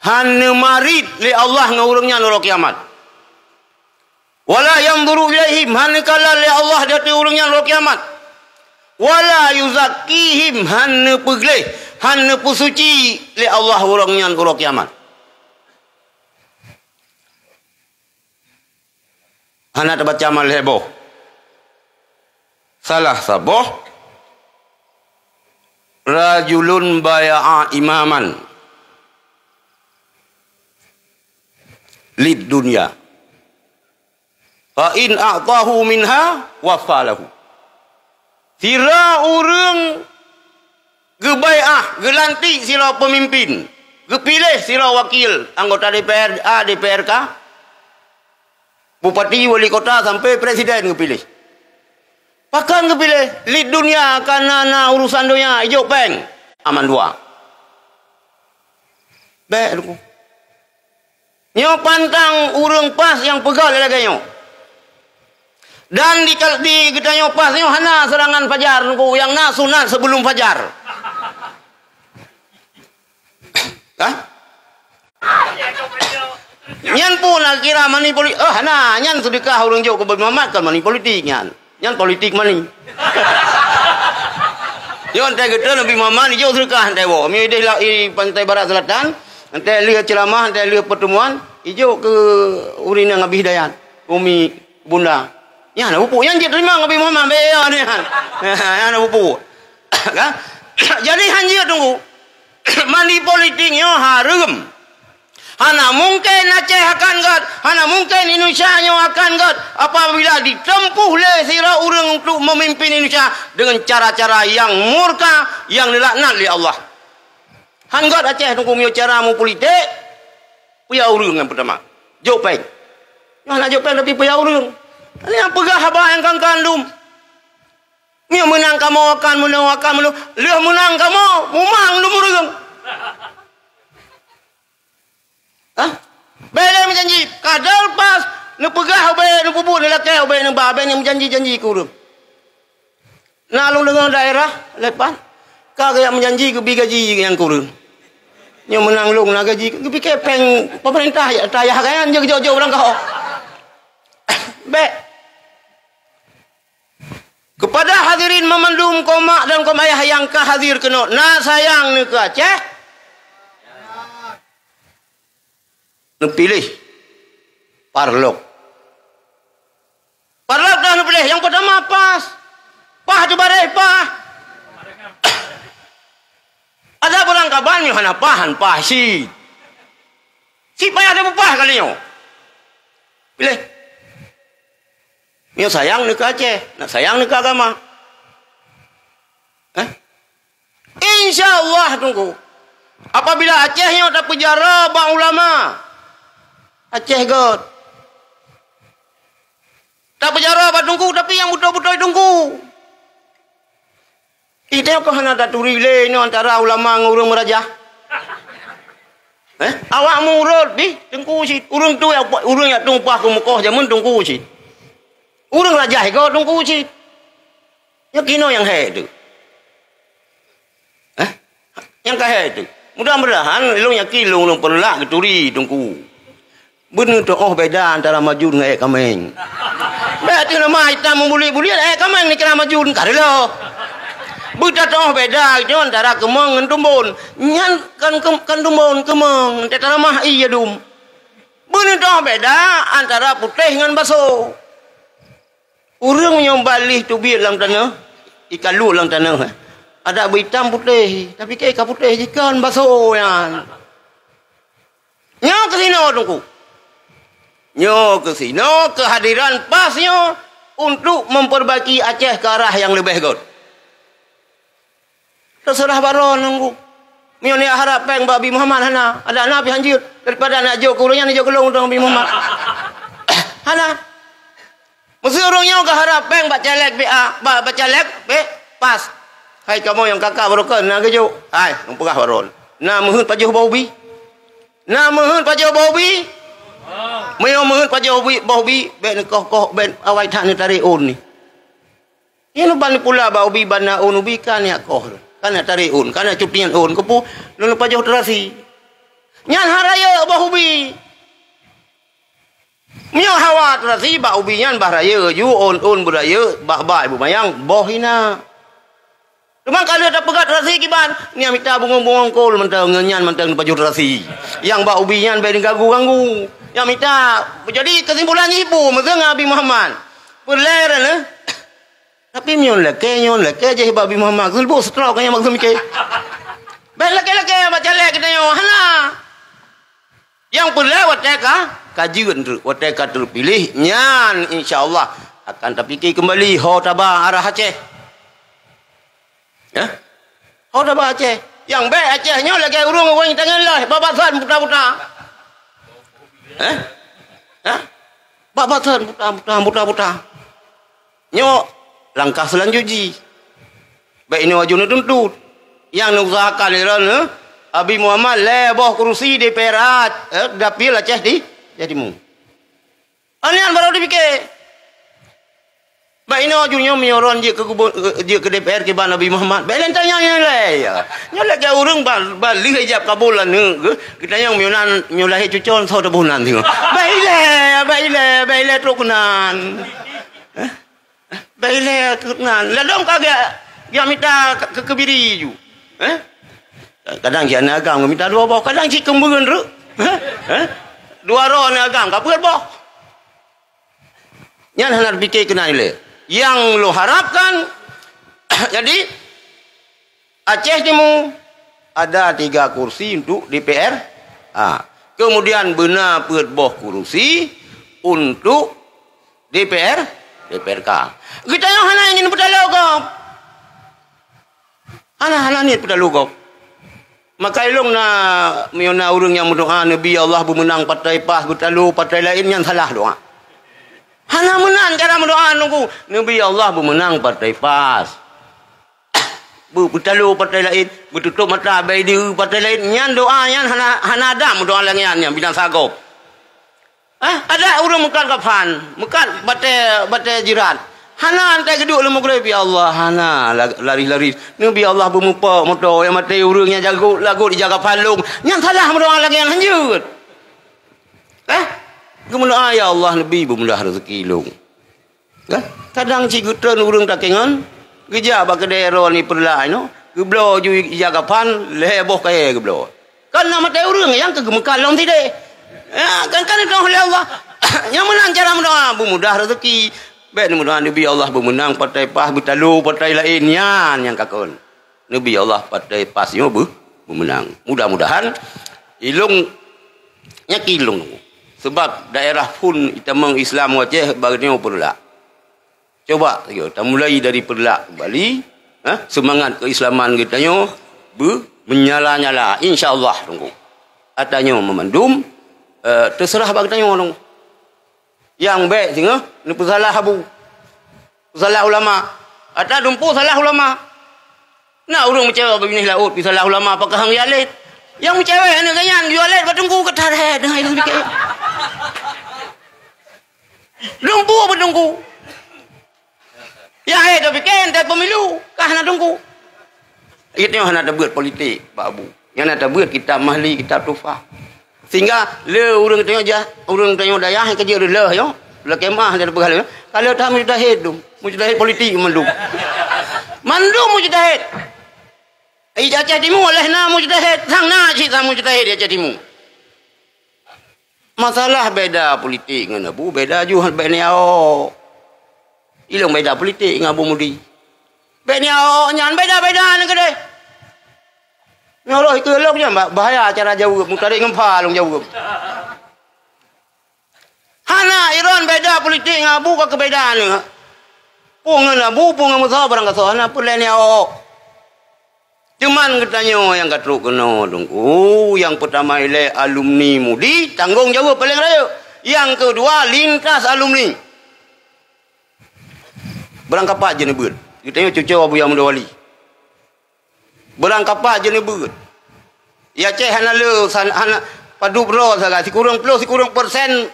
Hanya marid li Allah ngurungnya nurul kiamat. Wala yanzuru ilaihim hanya kala li Allah dati urungnya nurul kiamat. Wala yuzakkihim hanya pegleh hanya pusuci li Allah urungnya nurul kiamat. Hanya terbaca mal heboh. Salah saboh rajulun baya'a imaman lid dunya fa in a'tahu minha wafalahu. Sira urang gebaiah, gelantik sira pemimpin, gepilih sira wakil, anggota DPR A, DPRK, bupati, wali kota sampai presiden gepilih. Pakan gepilih lid dunia karena urusan dunia hijau peng aman dua. Baik aku. Nyo pantang urang pas yang pegal lagi nyo. Dan di kita nyo pas nyo hana serangan fajar nunggu yang nak sunat sebelum fajar. Hah? Nyan pun kira mani politik. Hana nyan sedekah urang jauh ke Muhammad kan mani politik nyan. Nyan politik mani. Nyan tak kita Nabi Muhammad jauh sedekah hantai wo. Mi di pantai barat selatan, hantai lihat ceramah, hantai lihat pertemuan, hijau ke urina Nabi Hidayat. Umi bunda. Ya nak pupuk yang terima Nabi Muhammad beya ni kan. Ya nak pupuk. Kan? Jadi hanjir tunggu. Mani politiknya harum. Hana mungkin Aceh akan gat, hana mungkin Indonesia nyo akan gat apabila ditempuh oleh sira urang untuk memimpin Indonesia dengan cara-cara yang murka, yang dilaknat oleh Allah. Han gat Aceh tunggu mio cara mu politik, puya urang yang pertama. Jopeng. Nak jopeng tapi puya urang. Ini yang pegah abah yang kan kandum. Mio menang kamu akan menang. Lihat menang kamu, mumang lumurung. Hah? Bele menjanji, kadal pas nu pegah obe nu pupuk nu laki obe nu babe yang menjanji-janji ku urang. Nalung dengan daerah lepas kagak menjanji ke gaji yang ku urang. Nyo menang lung na gaji ke kepeng pemerintah ya tayah kan jauh-jauh orang kau. Be kepada hadirin memandum komak dan komayah yang kehadir kena nak sayang ni ke Aceh nak pilih Parlok dah nak pilih yang pertama pas coba deh ada orang kaban ni hana pah si payah ada pah kali nyo pilih. Mio sayang ni ke Aceh, nak sayang ni ke agama. InsyaAllah tunggu. Apabila Aceh nyo tak penjara bang ulama. Aceh god. Tak penjara bang tunggu, tapi yang betul-betul tunggu. Kita kau hana tak turile ni antara ulama dengan urang merajah. Awak mu urut di tunggu si. Urang tu yang tumpah ke Mekah zaman tunggu si. Urang rajah kau tunggu si. Ya kino yang hai tu. Yang kahai tu. Mudah-mudahan lu yakin lu perlah keturi tunggu. Benar tu beda antara maju dengan kameng. Berarti nama hitam membuli-buli kameng ni kena maju kan lo. Buta tu beda itu antara kemeng dengan tumbon. Nyan kan tumbon kemeng. Tetap mah iya dum. Benar tu beda antara putih dengan baso. Urang yang balik tu biar dalam tanah, ikan lu dalam tanah. Ada hitam putih, tapi ke ikan putih ikan baso yang. Nyo ke sini tunggu. Nyo ke sini kehadiran pasnya untuk memperbaiki Aceh ke arah yang lebih good. Terserah baron nunggu. Mio ni harap peng Nabi Muhammad hana. Ada Nabi hanjir daripada nak jauh kurungnya ni jauh kelong untuk Nabi Muhammad. Hana. Mesti orangnya ke harap peng baca lek baca lek pas. Hai kamu yang kakak barokan nak kejo. Hai, numpah baron. Nak mehun pajuh baubi. Nak mehun pajuh baubi. Meo mehun pajuh baubi ben koh ben awai tak ni tarik on ni. Ini ban pula baubi bana on ubi kan ya koh. Kan tarik on, kan cutian on kepu lu pajuh terasi. Nyan haraya baubi. Mio hawa terasi baubi nyan bahraya ju on budaya bah ibu mayang bohina. Cuma kalau ada pegat rasi kiban, ni amita bungong-bungong kol mentang ngenyan mentang baju rasi. Yang bak ubian bae ganggu-ganggu. Yang minta jadi kesimpulan ibu mesti Nabi Muhammad. Berleran Tapi nyon leke je Babi Muhammad. Zulbu setrok yang maksud mikir. Baik leke baca lek kita yo hana. Yang perlu wateka kajian tu, wateka terpilih nyan insyaallah akan terpikir kembali ho tabah arah Aceh. Ya? Ho tabah Aceh. Yang baik Aceh nyo lagi urung orang tangan lah babatan buta-buta. Babatan buta-buta. Nyo langkah selanjutnya. Baik ini wajuna tuntut. Yang nak usahakan iran Abi Muhammad leboh kursi DPR dapil Aceh di jadimu. Anian baru dipikir. Baik ini wajunnya mioron je ke DPR ke ban Abi Muhammad. Baik lentanya yang lain. Nyolek ke urang balik hijab kabulan kita yang miolahi cucon saudara bulan tu. Baiklah trukunan. Baiklah trukunan. Ladong kagak dia minta kebiri ju. Kadang dia agam minta dua boh, kadang cik kemburan tu. Dua roh ni agam kapur boh. Yang hendak fikir kena ile. Yang lo harapkan jadi Aceh Timur ada 3 kursi untuk DPR. Kemudian benar boh kursi untuk DPRK. Kita yang hana ingin pedalogop. Hana ni pedalogop. Maka ilung na miona urang yang berdoa Nabi Allah bermenang partai PAS bertalu partai lain yang salah doa. Hana menang cara berdoa nunggu Nabi Allah bermenang partai PAS. Bertalu partai lain bertutup mata bayi diri partai lain yang doa yang hana ada berdoa langian yang bidang sagop. Ada urang mekan kapan mekan batai jiran. Hana antai geduk lemu grepi Allah hana lari-lari Nabi Allah bermupa motor yang mati urangnya jago lagu dijaga palung yang salah berdoa lagi yang hanjut. Kemudian ya Allah Nabi bermudah rezeki long. Kadang cigutan urang takengan geja bak daerah ni perlah no geblo ju jaga pan leboh kaya geblo. Kan nama mati urang yang kegemekan long tidak. Kan itu oleh Allah yang menang cara berdoa bermudah rezeki. Baik mudah Nabi Allah bermenang partai PAS bertalu partai lainnya yang kakon. Nabi Allah partai PAS yo bermenang. Mudah-mudahan ilung nyakilung. Sebab daerah pun itamang Islam Aceh bagusnya perlak. Coba kita mulai dari perlak kembali, semangat keislaman kita yo menyala-nyala insyaallah tunggu. Atanya memandum terserah bagusnya orang. Yang baik singa ni salah abu. Salah ulama. Ada dumpu salah ulama. Nah urang mencewek begini laut salah ulama apakah hang yalit. Yang mencewek ni ganyan yalit batungku ketaret dengan itu fikir. Dumpu batungku. Ya itu fikir tak pemilu kah nak tunggu. Itu yang nak buat politik Pak Abu. Yang nak buat kitab mahli kitab tufah. Sehingga le urang tanya dayah kerja le yo le kemah dia berhala kalau dah mujtahid politik mandum mujtahid Aceh Timur oleh na mujtahid sang na cik sang mujtahid Aceh Timur masalah beda politik dengan Abu beda juga beniao ilung beda politik dengan Abu Mudi beniao nyan beda-beda ni kedai. Ya Allah itu eloknya bahaya cara jauh mutarik ngempal jauh. Hana Iran beda politik ngabu ke kebedaan ni. Pungan abu pungan musa barang kasar hana pun lain ya. Cuman katanya yang katruk kena tunggu yang pertama ile alumni Mudi tanggung jawab paling raya. Yang kedua lintas alumni. Berangkat apa je ni ber. Kita cucu Abu Yang Muda Wali. Berangkat apa je ni ber. Ya Aceh hana padu bro saga si kurang plus si kurang persen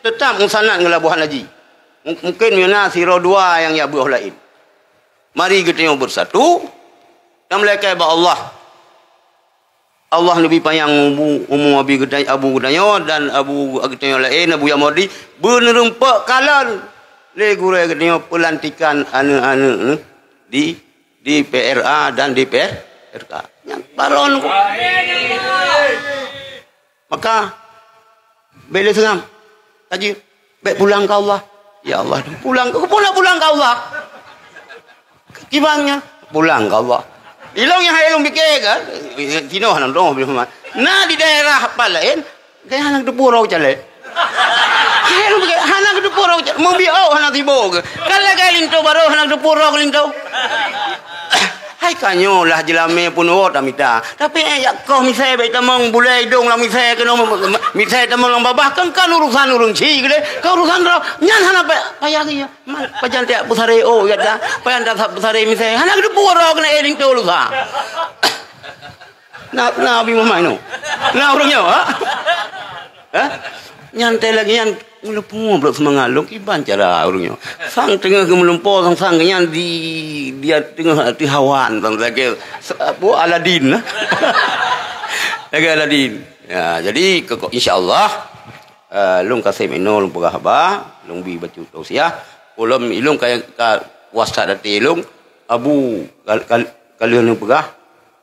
tetap musanat ngelabuhan haji. Mungkin mina si dua yang ya buah lain. Mari kita bersatu dan melekat ba Allah. Allah lebih payang umum Abi Gedai Abu Gedayo dan Abu Gedayo lain Abu Yamodi benerempak kalan le gure Gedayo pelantikan anu-anu di PRA dan DPRK. Yang baron maka bela seram haji baik pulang ke Allah ya Allah pulang ke Allah Kibannya pulang ke Allah. Ilong yang hayalong fikir kan? Tino hanang dong bila mana? Nah di daerah apa lain? Kayak hanang tu purau cale. Hayalong fikir hanang tu purau cale. Mau biau hanang tibo ke? Kalau kaya linto baru hanang tu purau linto. Hai kanyo lah jelame pun wot amita. Tapi ya kau misai baik tamang bulai dong lah misai kena misai tamang lang babah kan urusan urung ci gede. Kau urusan ro nyan hana payah ya. Pajan tiap pusare oh ya dah. Pajan tak pusare misai. Hana gede puro kena eling tu lusa. Na abi mamai no. Na urungnya ha? Ha? Nyantai lagi nyan melepung belum semangat long iban cara urungnya. Sang tengah ke melempo sang nyan dia tengah di hawan sang lagi bu Aladin lah. Lagi Aladin. Ya, jadi insyaallah long kasih meno long pegahaba long bi baca tausiah ulum ilung kaya wasta dati ilung abu kalian long pegah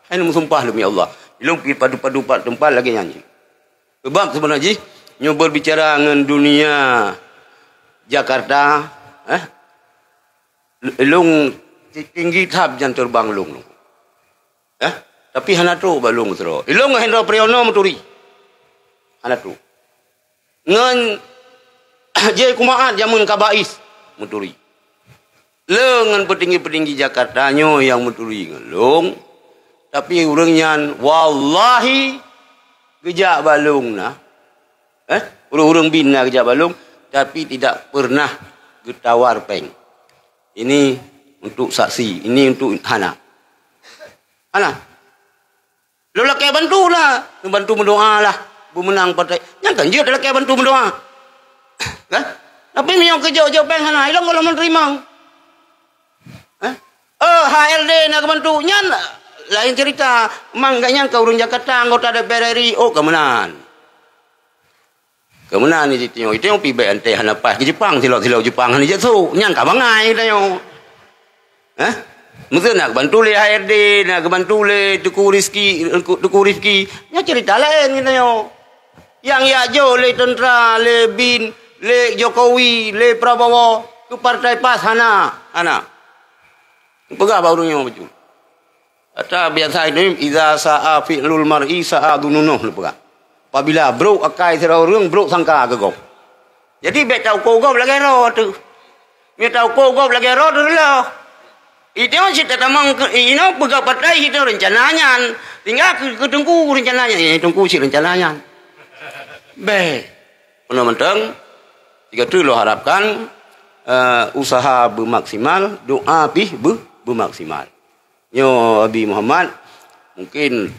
hai sumpah demi Allah ilung pi padu-padu tempat lagi nyanyi. Sebab sebenarnya nyo berbicara dengan dunia Jakarta, lung tinggi tab jan terbang lung. Tapi hana tu balung tero. Ilung Hendra Priyono menturi. Hana tu. Ngan je kumaat jamun kabais menturi. Lengan petinggi-petinggi Jakarta nyo yang menturi ngelung. Tapi urangnya wallahi gejak balung nah. Urung-urung bina kejap balung tapi tidak pernah getawar peng. Ini untuk saksi, ini untuk Hana. Hana. Lo laki bantu lah, bantu mendoa lah, menang partai. Yang kan je laki bantu mendoa. Kan? Tapi yang kerja peng Hana, ilang kalau menerima. HLD nak bantu nyan lain cerita. Mangganya kau urung Jakarta anggota DPR RI, oh kemenan. Kemudian ni itu yang pi baik ante hanapas ke Jepang silau Jepang ni jatuh nyan ka bangai tanya. Mungkin nak bantu le HRD, nak bantu le Tuku Rizki. Nya cerita lain kita yo. Yang ya jo le tentera, le bin, le Jokowi, le Prabowo ke partai PAS hana. Pegah barunya betul. Ata biasa ini iza sa'a fi'lul mar'i sa'a dununuh lu pegah. Apabila bro akai serau rung bro sangka ke gop. Jadi bet tau ko gop lagi ro tu. Mi tau ko gop lagi ro tu lah. Itu cerita tamang ino pegak partai itu rencananya. Tinggal ke tunggu rencananya. Tunggu si rencananya. Be. Ono mentang jika tu lo harapkan usaha bermaksimal, doa bermaksimal. Yo Abi Muhammad mungkin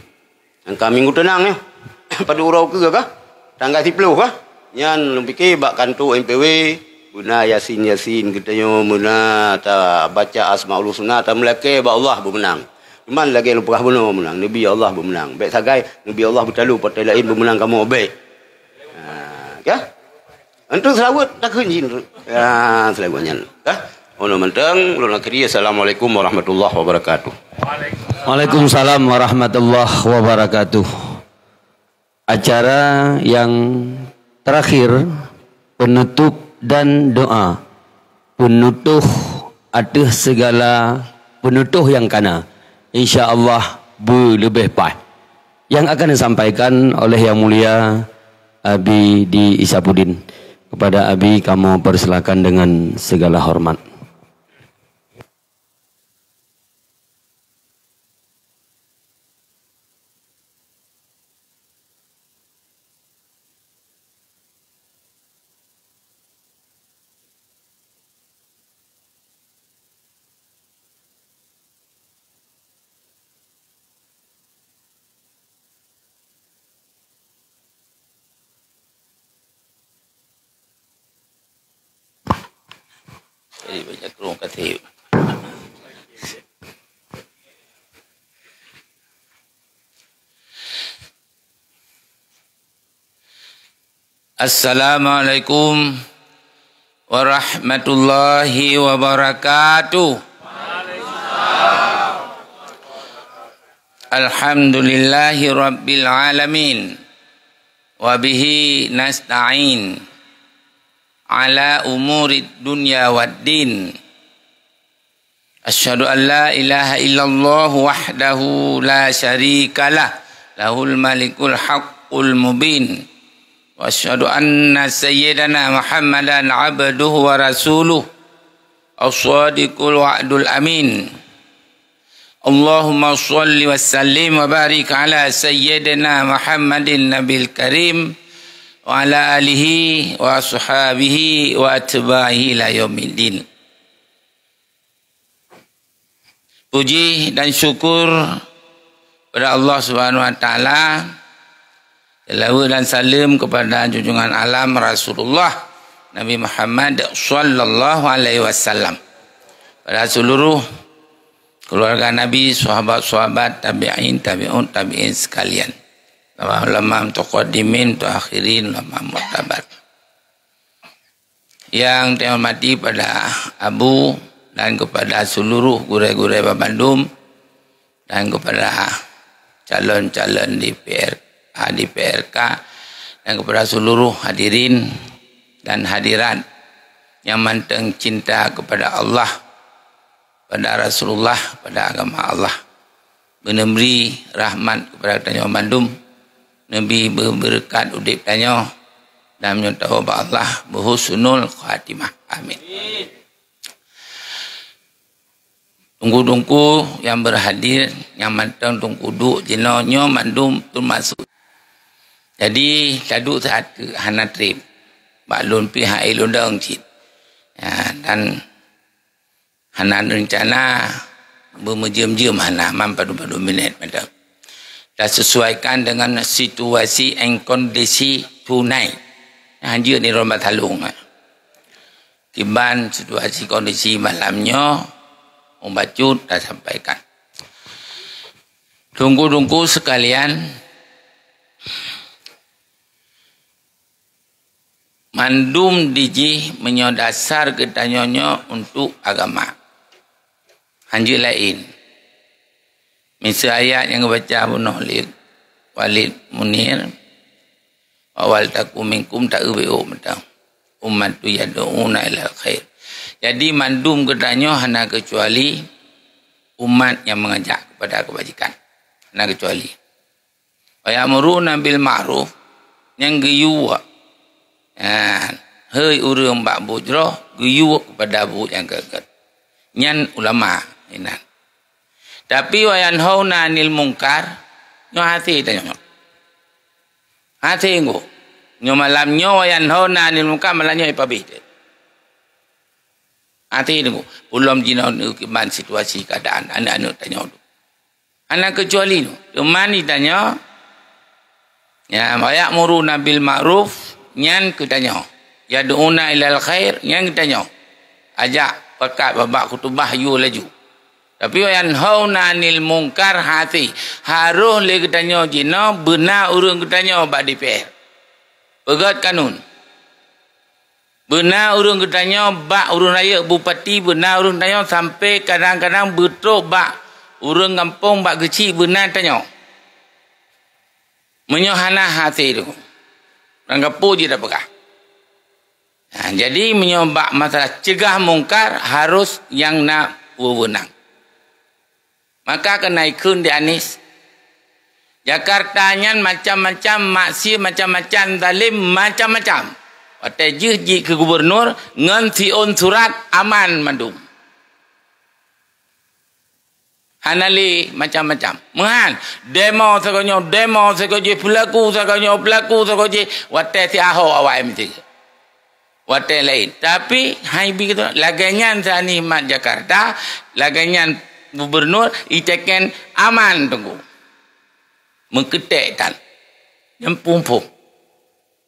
angka minggu tenang ya. Pada urau ke kah? Tanggal 10 kah? Nyan fikir bak kantor MPW guna yasin kita yo muna ta baca asmaul husna ta melake ba Allah bermenang. Iman lagi lupa benar menang. Nabi Allah bermenang. Baik sagai Nabi Allah bertalu partai lain bermenang kamu baik. Kah? Antu selawat tak kunjin. Ya, selawatnya. Kah? Ono mentang ulun akhiri assalamualaikum warahmatullahi wabarakatuh.
Waalaikumsalam warahmatullahi wabarakatuh. Acara yang terakhir penutup dan doa. Penutuh atas segala penutuh yang kana. InsyaAllah lebih baik. Yang akan disampaikan oleh Yang Mulia Abi di Isapudin. Kepada Abi kamu persilakan dengan segala hormat.
Jadi banyak kurung kata. Assalamualaikum warahmatullahi wabarakatuh. Alhamdulillahi rabbil alamin. Wabihi nasta'in ala umurid dunya waddin.
Asyhadu an la ilaha illallah wahdahu la syarikalah lahul malikul haqqul mubin wa asyhadu anna sayyidana Muhammadan abduhu wa rasuluh as-sadiqul wa'dul amin. Allahumma shalli wa sallim wa barik ala sayyidina Muhammadin nabil karim wa ala alihi wa ashabihi wa atba'ihi ila yaumiddin. Puji dan syukur kepada Allah Subhanahu wa taala. Selawat dan salam kepada junjungan alam Rasulullah Nabi Muhammad sallallahu alaihi wasallam. Pada seluruh keluarga Nabi, sahabat-sahabat, tabi'in, tabi'un, tabi'in sekalian. Ulama mutaqaddimin, mutakhirin, ulama mu'tabar. Yang saya hormati pada Abu dan kepada seluruh guru-guru Bandung dan kepada calon-calon di PRK dan kepada seluruh hadirin dan hadirat yang manteng cinta kepada Allah, pada Rasulullah, pada agama Allah. Memberi rahmat kepada tanya Bandung, Nabi berberkat udip tanya dan menyatakan bahwa Allah berhusnul khatimah. Amin. Tunggu-tunggu yang berhadir, yang mantang tunggu duk jenonyo mandum tu masuk. Jadi kaduk saat hana trip. Baklun pihak ilundang cit. Ya, dan hana rencana bermejam-jam hana mampadu-padu minit macam. Dan sesuaikan dengan situasi dan kondisi tunai. Hanya ni Rombat Halung. Kiban situasi kondisi malamnya Bacut dah sampaikan. Tunggu-tunggu sekalian, mandum diji menyodasar ketanyanya untuk agama. Hanji lain. Misal ayat yang baca bunuh Walid Munir. Awal taku minkum tak ubi'u matang. Umat tu yadu'una ilal khair. Jadi mandum ketanya hanya kecuali umat yang mengajak kepada kebajikan. Hanya kecuali. Wa ya'muruna bil ma'ruf yang geyuwa. Hei urang bak bujroh geyuwa kepada bu yang kekat. Nyan ulama inan. Tapi wa yanhauna 'anil munkar nyo hati tanya. Hati ngo. Nyo malamnyo wa yanhauna 'anil munkar malamnyo ipabih. Hati tunggu. Belum jina ukiman situasi keadaan. Anak-anak tanya tu. Anak kecuali tu. Teman ni tanya. Ya, bayak muru nabil ma'ruf. Nyan ku tanya. Yadu'una ilal khair. Nyan ku tanya. Ajak pekat babak kutubah yu laju. Tapi yang hauna anil mungkar hati. Harus le ketanya jina. Benar urang ketanya bak DPR. Pegat kanun. Benar urang ketanya bak urang raya bupati, benar urang tanya sampai kadang-kadang betul bak urang kampung bak kecil benar tanya. Menyohana hati tu. Orang kampung je dah pegah. Nah, jadi menyobak masalah cegah mungkar harus yang nak wewenang. Maka kena ikun di Anis. Jakarta nyan macam-macam maksiat, macam-macam zalim, macam-macam. Watai ji ke gubernur ngan tion surat aman mandum. Hanali macam-macam. Mengan demo sekonyo pelaku sekonyo watai si aho awak mesti. Watai lain. Tapi hai begitu laganyan sani mat Jakarta, laganyan gubernur itekan aman tunggu. Mengketekkan. Yang pumpuk.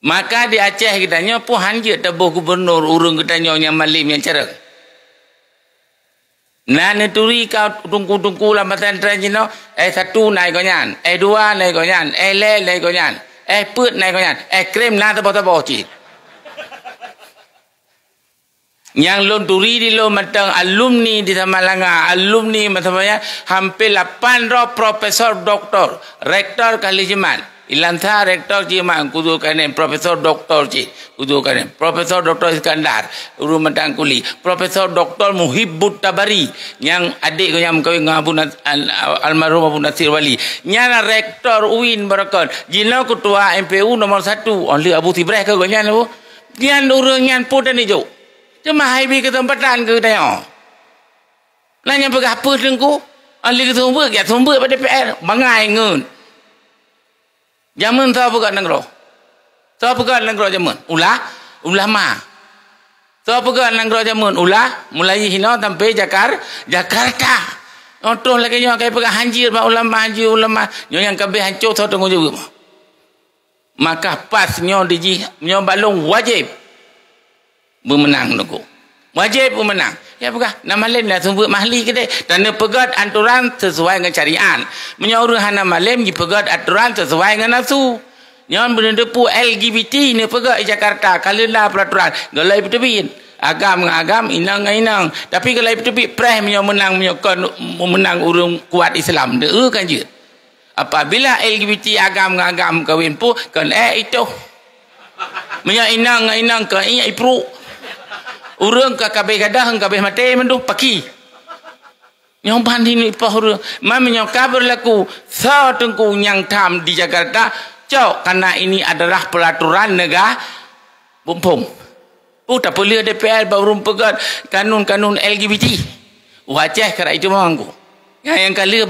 Maka di Aceh kitanya pun hanya tabuh gubernur urung kitanya yang malim yang cerek. Nah neturi kau tungku-tungku lah masa trajino. Satu naik konyan. Dua naik konyan. Le naik konyan. Put naik konyan. Krem na tabo-tabo cik. Yang lonturi di lo matang alumni di Samalanga. Alumni macamnya hampir 800 profesor doktor. Rektor kali jemat.
Ilansa rektor ji mang kudu kanen Profesor Doktor ji kudu kanen Profesor Doktor Iskandar Urung Matang Kuli Profesor Doktor Muhibbut Tabari yang adik yang kawin dengan almarhum Abu Nasir Wali nyana rektor UIN Barakon jina ketua MPU nomor 1 oleh Abu Tibreh ke nyan Abu nyan urang nyan putan hijau cuma haibi ke tempatan ke tayang nanya pegah apa tengku oleh ke sumber ya sumber pada DPR bangai ngun Jaman tahu pegat negara. Tahu pegat negara jaman. Ulama. Tahu pegat negara jaman. Mulai hina sampai Jakarta. Contoh lagi yang kayak pegat hancur ulama. Yang kabeh hancur tahu tunggu juga. Maka pas nyo diji nyo balung wajib bermenang nunggu. Wajib bermenang. Ya pegat nama lain dah sumber mahli kedai dan pegat aturan sesuai dengan syariat. Menyorong hana malam di pegat aturan sesuai dengan nafsu. Nyon berdepu LGBT ni pegat Jakarta kalena peraturan galai betebin. Agam inang. Tapi galai betebin preh menang urung kuat Islam. Deu kan je. Apabila LGBT agam kawin pu kan itu. Inang ke ipru. Urang ka kabeh gadah kabeh mati mendu paki. Nyong pandi ni pahur mamnya kabar laku sa tengku yang tam di Jakarta cok karena ini adalah peraturan negara bumpum. Tak boleh DPR baru pegat kanun LGBT. Wajah kira itu mangku. Yang kali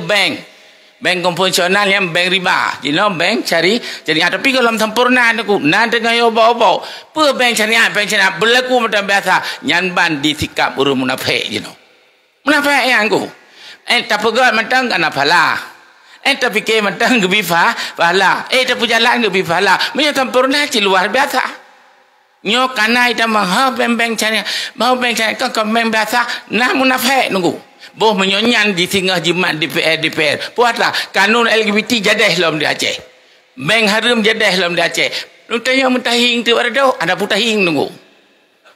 bank konvensional yang bank riba. Jino bank cari tapi kalau sempurna aku nanti dengan obo pe bank syariah berlaku macam biasa nyanban di sikap urung munafik jino. Munafik yang aku. Tak pegat matang kana phala. Tak fikir matang gebi phala. Tak jalan gebi phala. Punya sempurna ci luar biasa. Nyo kana ita mah bank syariah. Mau bank syariah kan bank biasa nah munafik nunggu. Boh menyonyan di tengah jimat DPR. Puatlah kanun LGBT jadah dalam di Aceh. Bank haram jadah dalam di Aceh. Nutanya mutahing tu ada putahing nunggu.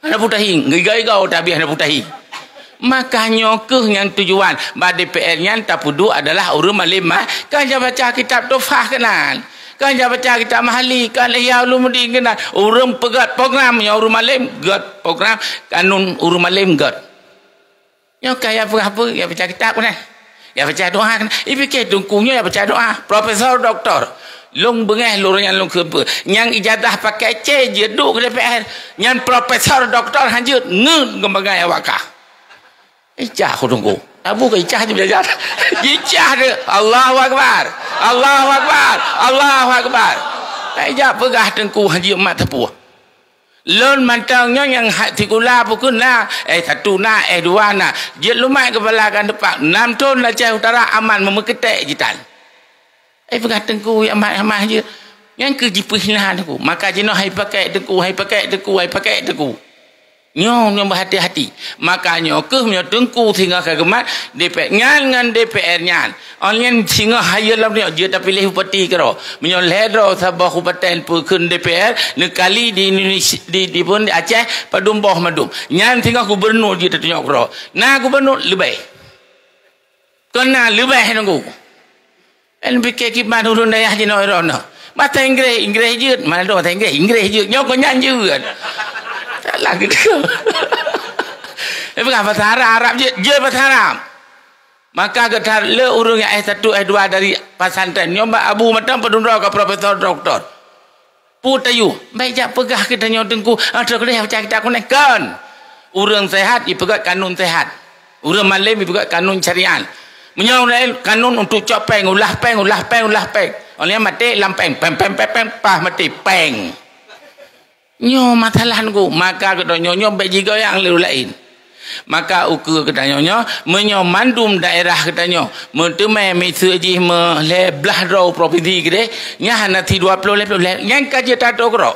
Ada putahing. Gigau tapi ada putahing. Makanya yang tujuan bad DPR yang tapudu adalah urus malimah. Kan dia baca kitab Tufah kenal. Kan dia baca kitab Mahali. Kan Ihya Ulumuddin kenal. Urus pegat program yang urus malim. Gat program kanun urus malim gat. Yang kaya apa ya baca kitab kan ya baca doa kan fikir tungkunya ya baca doa Profesor Doktor long bengah lorong yang long kepa yang ijazah pakai C je duk ke DPR yang Profesor Doktor hanjut ngun gembagai awakah ijah aku tunggu abu ke ijah je belajar ijah dia Allahu Akbar ijah pegah tengku hanjut mat tepuh lon mantangnya yang tikula pukul na satu na dua na je lumai kepala kan depan 6 tahun Aceh Utara aman memeketek jitan pegat tengku aman je yang ke jipusna aku maka jeno hai pakai tengku nyo berhati-hati makanya ke nyo tengku sehingga kagemat DPR ngan DPR nyan onyen sehingga hayalam dia je tak pilih bupati kero menyo ledro sabah kabupaten pukun DPR nekali di Indonesia di pun di Aceh padum bawah madum nyan sehingga gubernur je tunjuk kero nah gubernur lebih kena lebih nunggu en fikir kiban urun dayah jeno rono bahasa Inggeris je mana do bahasa Inggeris je nyo ko nyan je salah gitu. Bukan bahasa Arab je bahasa Arab. Maka ketar le urung yang S1 S2 dari pesantren nyoba abu matang pedundra ke Profesor Doktor. Putayu, baik jak pegah kita nyo tengku, ada kelih baca kita kunekan. Urang sehat ipegat kanun sehat. Urang malam ipegat kanun syariat. Menyau lain kanun untuk cop peng, ulah peng. Oleh mati lampeng, peng pah mati peng. Nyo masalah ku maka kita nyo bejiga yang lain maka ukur kita nyo menyo mandum daerah kita nyo mentemai mesuji meleblah draw provinsi gede nya hana ti 20 level yang kaje tato kro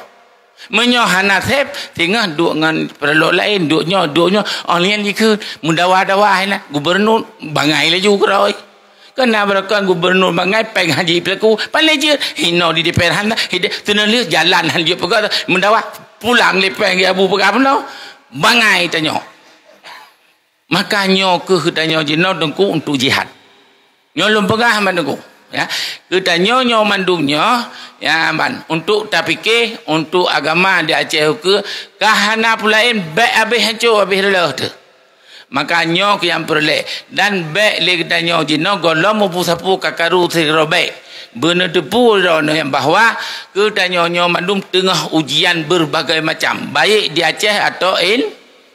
menyo hana sep tengah duk ngan perlu lain duknya online ke mudawa-dawa na gubernur bangai laju kro kena berakan gubernur bangai peng haji pelaku paling je hino di DPR hana teneli jalan han dia pegat mendawa pulang lepeng ya abu pegat pun bangai tanyo makanya ke tanyo jino dengku untuk jihad nyo lum pegah man dengku ya kita nyo mandumnya ya man untuk tak fikir untuk agama di Aceh ke kahana pulain baik habis hancur habis lelah tu makanya yang perle dan baik le kita nyo jino golom mu sapu kakaru sirobek benar tepu yang bahawa kita nyo mandum tengah ujian berbagai macam baik di Aceh atau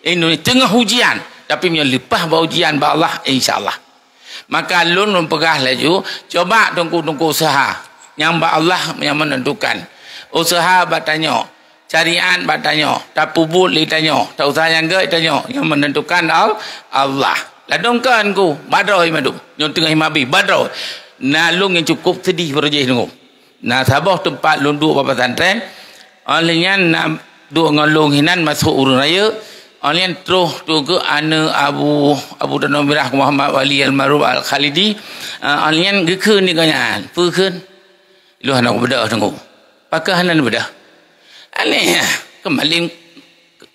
Indonesia tengah ujian tapi punya lepas ujian ba Allah insyaallah. Maka lun pegah laju coba tunggu usaha yang ba Allah yang menentukan usaha batanyo carian batanyo tapubul litanyo tak usaha yang ge tanyo yang menentukan Allah ladongkan ku badroi madu nyo tengah himabi badroi na lung yang cukup sedih berjih nunggu na sabah tempat lun duk bapa pesantren olehnya na duk ngolong hinan masuk urun raya Alian terus tu ke ana Abu Tanah Merah Muhammad Wali Al-Maruf Al-Khalidi alian gekun ni kanyan pukun lu anak beda tunggu pakah hanan beda ani kemalim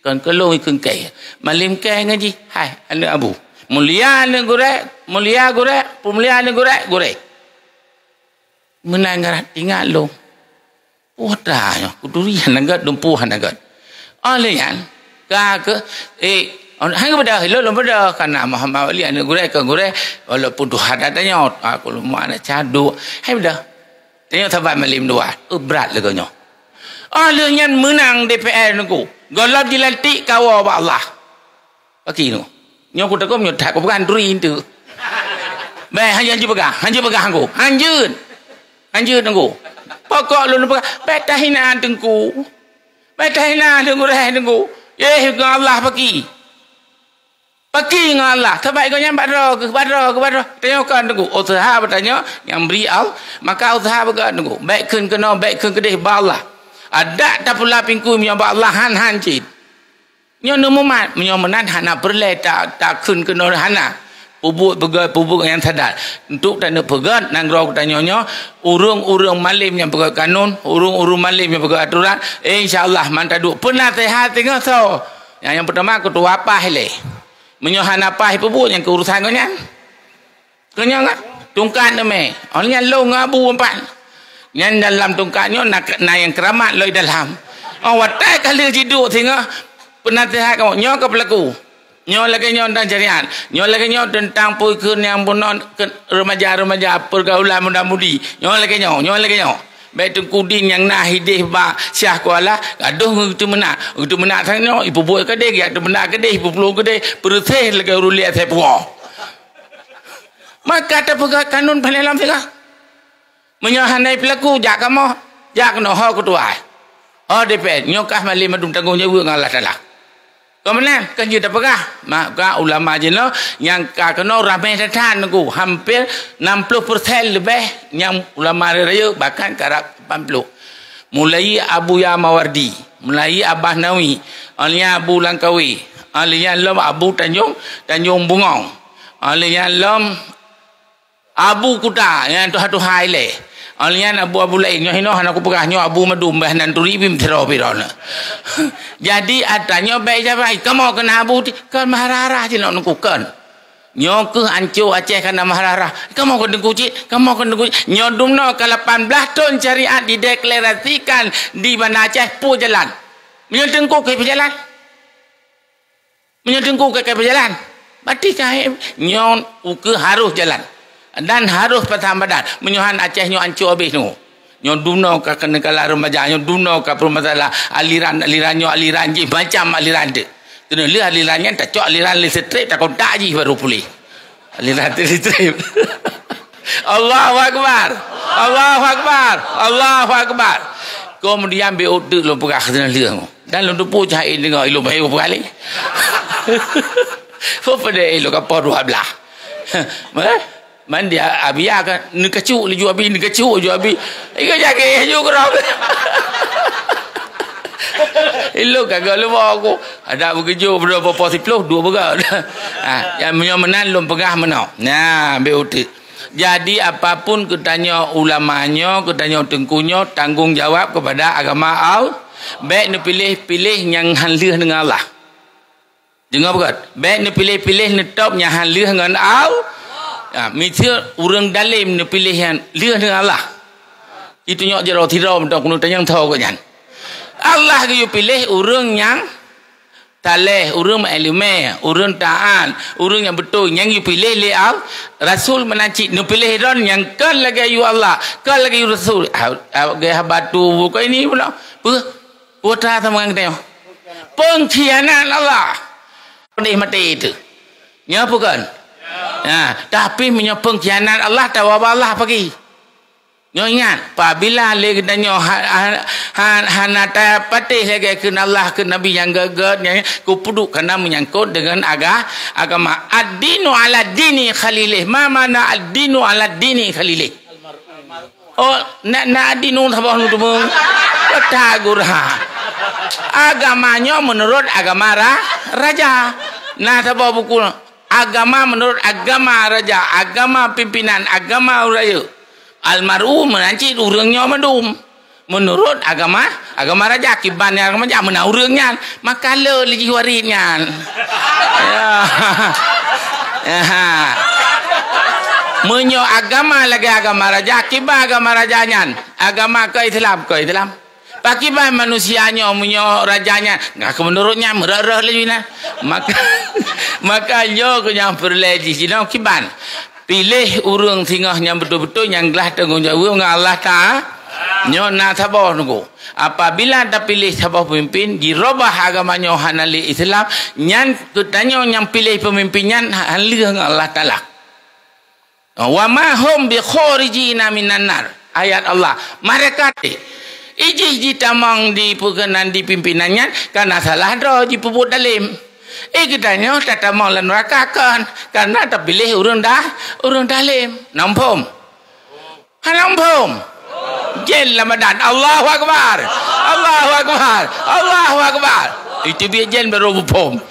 kan kelong ikun kai malim kai ngaji hai ana Abu mulia ana gore pemulia ana gore menang tinggal lu potanya kudurian nagat dumpuhan nagat alian ke hang beda lo beda karena Muhammad Ali ane gure walaupun Tuhan adanya aku lu mana cadu hai beda tanya sahabat malim dua berat lagunya alnya menang DPR nunggu golab dilantik kawa ba Allah bagi nu nyo ku takom nyo tak bukan duri itu baik hanjur pegang aku hanjur nunggu pokok lu pegang betahina tengku tengku dengan Allah pergi dengan Allah sebab kau yang badro tengokkan tunggu usaha bertanya yang beri al maka usaha berkat tunggu baik kena kedih ba Allah ada tak pula pingku yang ba Allah han cit nyo numumat nyo menan hana perle tak kena hana pubuk yang sadar untuk tanda pegat nang rau tanyanya urung malim yang pegat kanun urung malim yang pegat aturan insyaallah mantaduk penasihat tengok so yang pertama ketua apa le menyohan apa pubuk yang keurusan kanya kan tungkat me onnya lo ngabu empat yang dalam tungkatnya nak yang keramat loi dalam watai kali jiduk tengok penasihat kau nyo ke pelaku nyo lagi nyo tentang jarian nyo lagi nyo tentang pukun yang punon remaja pergaulan muda-mudi nyo lagi nyo baik tengkudin yang nah hidih ba syah kuala gaduh itu menak tanya ibu buat kedai ya tu menak kedai ibu peluk kedai peruteh lagi uruliat saya puah maka ada pegang kanun paling lam sila menyohanai pelaku jak kena hak ketua DPR nyokah malim madum tanggung jawab ngalah salah kemudian kan juga pegah maka ulama jenuh yang kena ramai datang nunggu hampir 60% lebih yang ulama raya bahkan karab 80 mulai Abu Yamawardi mulai Abah Nawi alinya Abu Langkawi alinya Lom Abu Tanjung Bungong alinya Lom Abu Kuta yang tuhai le alian abu lain nyo hino hana ku pegah nyo abu madum bah nan turi bim thero pirona jadi adanya baik jabai kamu kena abu kan mahararah je nak nuku kan nyo ke ancu Aceh kana mahararah kamu kena kuci nyo dumno ke 18 tahun syariat dideklarasikan di Bandar Aceh pu jalan menyetengku ke berjalan berarti kan nyo ke harus jalan dan harus patah badan menyuhan Aceh nyo ancur habis nyo dumno ka kena kala remaja nyo dumno ka permasalah aliran je macam aliran dia kena li alirannya tak cok aliran listrik tak kontak je baru pulih aliran listrik Allahu akbar kemudian be uduk lo pegah kena liang dan lo dupu cahai dengar ilo baik berkali pada ilo kapal 12 man dia abia kan nekacu li ju abi ika jage ju kerang ilo kagak lu aku ada begitu berapa posisi 2 begal yang menyomenan lum pegah menau nah beut jadi apapun ketanya ulamanya ketanya tengkunya tanggung jawab kepada agama Allah baik ni pilih yang halih dengan Allah dengar begat baik ni pilih ni top yang halih dengan Allah Mithir urang dalim ni pilihan lihat dengan Allah. Itu nyok jero tiro mentok kuno tanyang tahu kan. Allah ke pilih urang yang taleh, urang ilmu, urang taat, urang yang betul yang you pilih li al Rasul menaci nu pilih ron yang kan lagi you Allah, kan lagi you Rasul. Gaya batu bukan ini pula. Putra sama yang tengok. Pengkhianat Allah. Ini mati itu. Ya bukan? Tapi punya pengkhianat Allah tahu apa Allah pergi. Nyo ingat, apabila lagi danyo hanata patih lagi ke Allah ke Nabi yang gagat yang kupuduk karena menyangkut dengan agama ad-dinu ala dini khalilih. Ma mana ad-dinu ala dini khalilih? Oh, nak ad-dinu sabah nu tumung. Petagurha. Agamanya menurut agama raja. Nah, sabah buku agama menurut agama raja, agama pimpinan, agama raya. Almaru menanci urangnya medum menurut agama raja kibannya agama raja menau urangnya maka le lagi warinnya menyo agama lagi agama raja kiban agama rajanya agama ke Islam pakiban manusianya menyo rajanya nggak menurutnya merah lagi nah maka yo yang berlegi sini kiban pilih urang tingah yang betul-betul yang gelah tanggungjawab dengan Allah Ta'ala. Nyo na sabar nunggu. Apabila dah pilih sabar pemimpin, dirubah agamanya hanali Islam, nyan ketanya yang pilih pemimpinnya hanali dengan Allah Ta'ala. Wa ma hum bi kharijina minan nar. Ayat Allah. Mereka iji tamang di pegenan di pimpinannya karena salah dah di puput dalim. Kitanya tak mau neraka kan karena tak pilih urang dalim. Nampum. Nampum. Jel Ramadan. Allahu Akbar. Allahu Akbar. Allahu Akbar. Itu biar jel baru pom.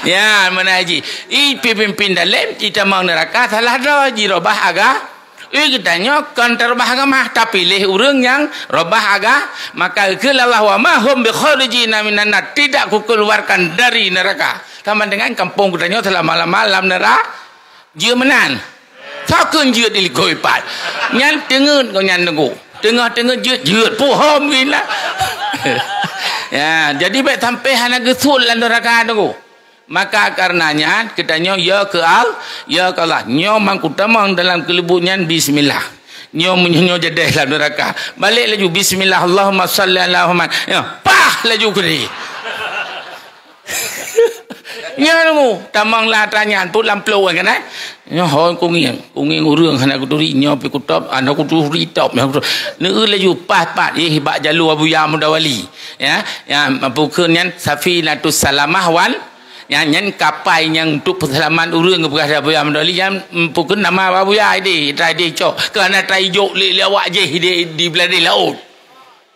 Ya, mana haji. Pimpin dalim kita mau neraka salah dah dirubah agak. Kitanya kan terubah agama tapi pilih urang yang rubah agama maka kelallah wa ma hum bi kharijina minan nar tidak kukeluarkan dari neraka sama dengan kampung kitanya telah malam-malam neraka dia menan takun dia dilikoi pat nyan tengen kau nyan nunggu tengah-tengah jeut pohom gila ya jadi baik sampai hana gesul neraka nunggu maka karenanya kitanya ya ke Allah nyo mangkutamang dalam kelebunnya bismillah nyo menyo jadi dalam neraka balik laju bismillah Allahumma salli ala Muhammad ya pah laju kiri nyo nunggu tamang latanya pun lamplau kan nyo hon kunging urang hana kuturi nyo pi kutop anak kuturi top neu laju pah bak jalu Abu Ya Mudawali ya bukannya Safinatus Salamah wal yang kapal yang untuk perselamat urang kepada Abu Ya Mudawali yang pukul nama Abu Ya ini tadi cok kerana tajuk lewat je di belakang laut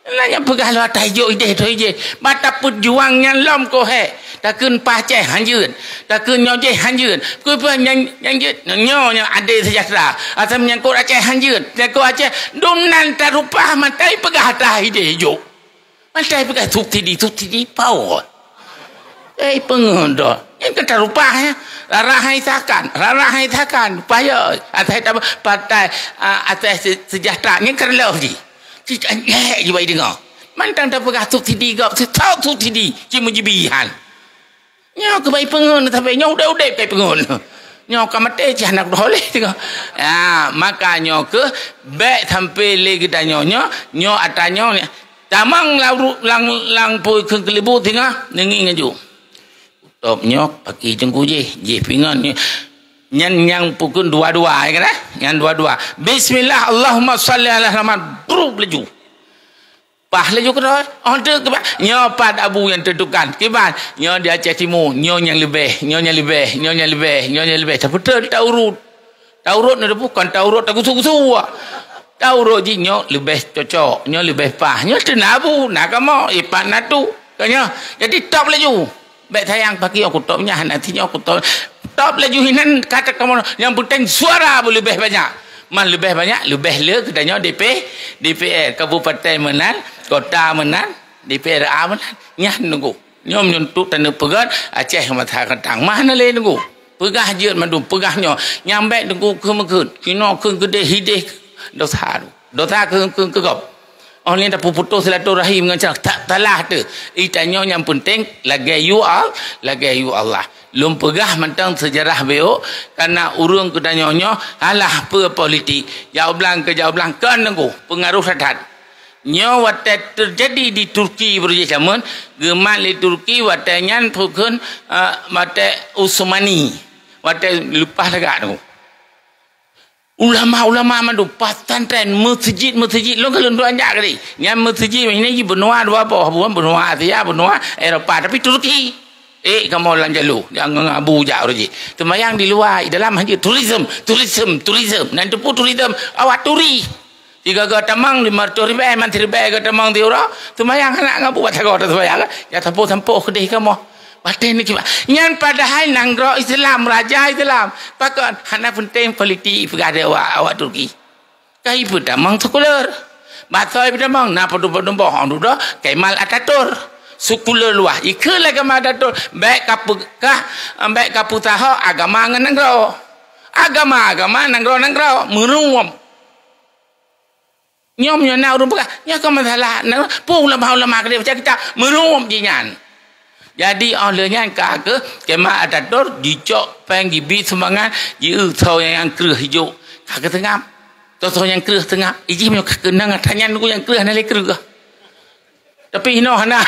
nanya pegah lewat tajuk ide mata perjuangnya lom ko he takun paceh hanjun takun nyoje hanjun kuipan yang nyo ada sejahtera asam yang ko Aceh hanjun ko Aceh dumnan tarupah matai pegah tah ide jo matai pegah tuti di pau pengondo yang kata rupanya rahai takan upaya atas partai atas sejahtera ni kerana lagi tidak je baik dengar mantang tak pegah tu tidi gap tahu tu tidi cuma jibihan nyo ke baik pengondo tapi nyo udah baik pengondo nyo ka mate je anak boleh tengok maka nyo ke baik sampai lagi tanya nyo atanya tamang lang pui ke kelibu tengah nengi ngaju top nyok pakai jengku je pingan yang pukul dua-dua kan yang dua-dua bismillah Allahumma salli ala Muhammad bruk laju pah laju kedua order ke nyo pad abu yang tentukan kiban nyo di Aceh Timur nyo yang lebih tapi taurut ni bukan taurut tak kusu taurut je nyo lebih cocok nyo lebih pah nyo tenabu nak kamu ipan natu kanya jadi top laju baik sayang pakai aku topnya nantinya aku top laju hinan kata kamu yang penting suara boleh lebih banyak lebih banyak lebih le katanya DPR kabupaten menan kota menan DPR menan nyah nunggu nyom nyuntuk tanah pegat Aceh mata kentang mana le nunggu pegah je mandum pegahnya nyambek dengku ke mekut kino ke gede hidih dosa ke gop orang yang tak putus silaturahim dengan cara tak talah tu itanya yang penting lagi you Allah lum pegah mentang sejarah beo karena urung kedanyonya alah politik jauh belang kan nengku pengaruh sadat nyo watet terjadi di Turki berjaman gemat di Turki watenyan pukun watet Utsmani watet lupa lagak tu ulama mandu pesantren masjid lo kalau dua anjak kali yang masjid ini benua dua apa benua Asia benua Eropah tapi Turki kamu orang jalu jangan abu jauh je temayang di luar dalam hanya tourism nanti pun tourism awak turi 3 ga tamang 500 ribu menteri ribu ga tamang dia orang temayang anak ngapu baca kau temayang ya tampo kedai kamu batin ni nyan padahal nanggro Islam raja Islam pakon hana penting politik pegada awak Turki kai pun tamang sekuler batoi pun tamang na padu-padu bohong tu dah Kemal Ataturk sekuler luah ikut lagi madatur baik kaputaho agama nganangro agama nangro meruam nyom nyana urung pegah nya ko masalah pu ulama kedai macam kita meruam jinyan jadi olehnya ke Kemal Ataturk dicok peng gibi sembangan jiu thau yang kerah hijau ke tengah thau yang kerah tengah iji myo kenang tanyan ku yang kerah nale kerah tapi ino hana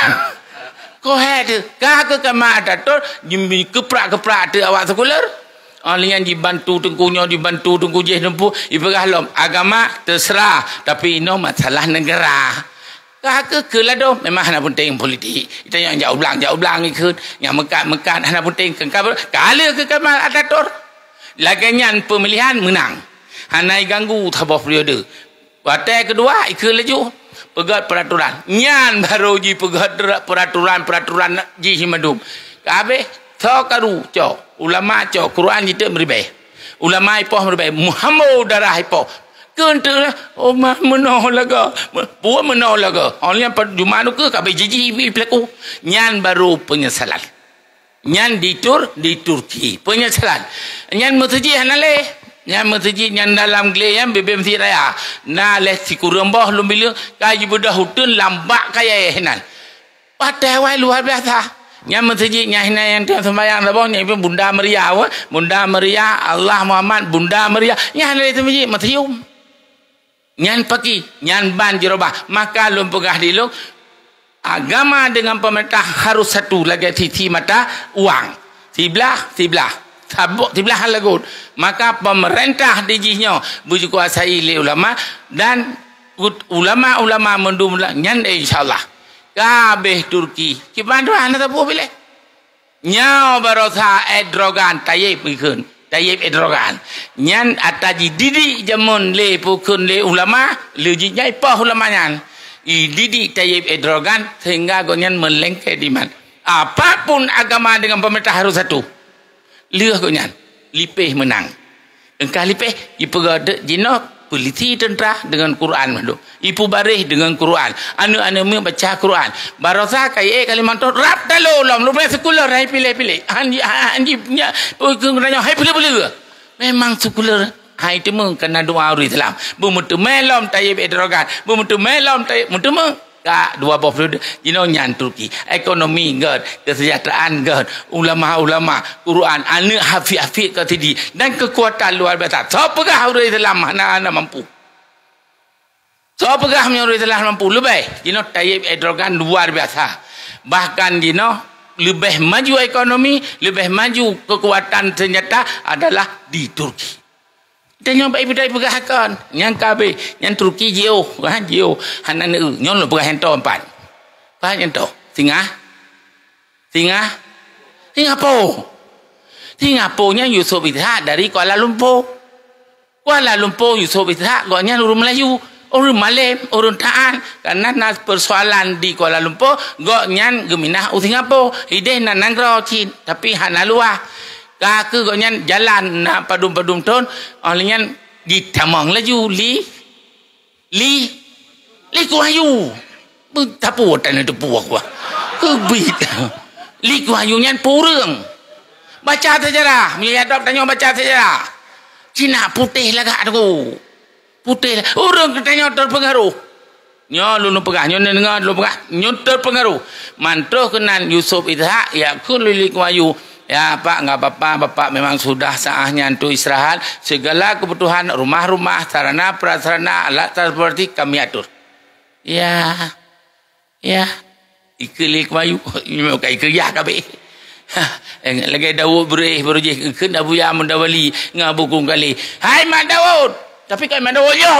ko head ke Kemal Ataturk jimbi keprak tu awak sekuler alian dibantu tengku je nempu ibagah lom agama terserah tapi ino masalah negara ke lado memang hana penting politik kita yang jauh belang ikut yang mekat hana penting kala ke Kemal Ataturk laganyan pemilihan menang hana ganggu tabah periode watai kedua ikut laju pegat peraturan nyan baru ji pegat peraturan ji himadum kabeh karu ulama Quran kita meribeh ulama ipoh meribeh Muhammad darah ipoh kentelah menol laga buat menol laga orang yang jumanu ke kabeh jiji pelaku nyan baru penyesalan nyan di Turki penyesalan nyan masjid hanale nyan masjid nyan dalam gele yang BBM raya na leh sikurembah lumbil kaji budah hutun lambak kaya henan patai wai luar biasa nyan masjid nyahina yang tiap sembahyang labah nyai Bunda Maria Allah Muhammad Bunda Maria nyahina itu masjid nyan pagi nyan ban jerobah maka lum pegah dilung agama dengan pemerintah harus satu lagi titi mata uang tiblah sabuk tiblah halagut maka pemerintah dijihnya bujuk kuasai oleh ulama dan ulama mendum nyan insyaallah kabeh Turki kibandu ana tapu bile nyao barosa Erdogan Tayyip Erdogan nyan ataji didi jamun le pukun le ulama le jinyai pa ulama nyan didi Tayyip Erdogan sehingga gonyan melengke di man apapun agama dengan pemerintah harus satu leh gonyan lipeh menang engkau lipeh ipegade jinok polisi tentera dengan Quran madu ipu barih dengan Quran anu baca Quran barosa kai Kalimantan rap dalo lom lu sekuler hai pilih anji nya pengranya hai pilih memang sekuler hai temu kena doa Islam bumutu melom Tayyip Erdogan bumutu melom Tayyip mutu ka dua boflu jino nyan Turki ekonomi gad kesejahteraan gad ulama Quran anu hafiz ke tidi dan kekuatan luar biasa siapakah orang Islam mana mampu siapakah orang Islam mampu lebih jino Tayyip Erdogan luar biasa bahkan jino lebih maju ekonomi lebih maju kekuatan senjata adalah di Turki kita nyoba ibadai pegahakan yang kabe yang Turki jauh hanan nyon lo pegah hento empat pa hento Singapura nya Yusof Ishak dari Kuala Lumpur Yusof Ishak gonya urun Melayu urun Malay urun Taan karena nas persoalan di Kuala Lumpur gonya geminah Singapura hideh nanangro Chin tapi hanaluah ke gonyan jalan na padum ton olehnya ditamang laju li kuayu tapu tan itu puak wa ke bit li kuayu nyan purung
Baca sejarah. Mila Yaakob tanya baca sejarah. Cina putih lagak tu. Putih. Orang tanya terpengaruh. Nyo lu pegah, nyo dengar lu pegah, nyo terpengaruh. Mantuh kenan Yusuf Ishak, ya kun lilik wayu. Ya Pak, enggak apa-apa, Bapak memang sudah saatnya untuk istirahat. Segala kebutuhan rumah-rumah, sarana prasarana, alat transportasi kami atur. Ya. Ikelik wayu, memang ikel ya kabe. Lagi Daud bereh berujih ke Abu Ya mendawali ngabukung kali. Hai Mak Daud. Tapi kan Mak Daud yo.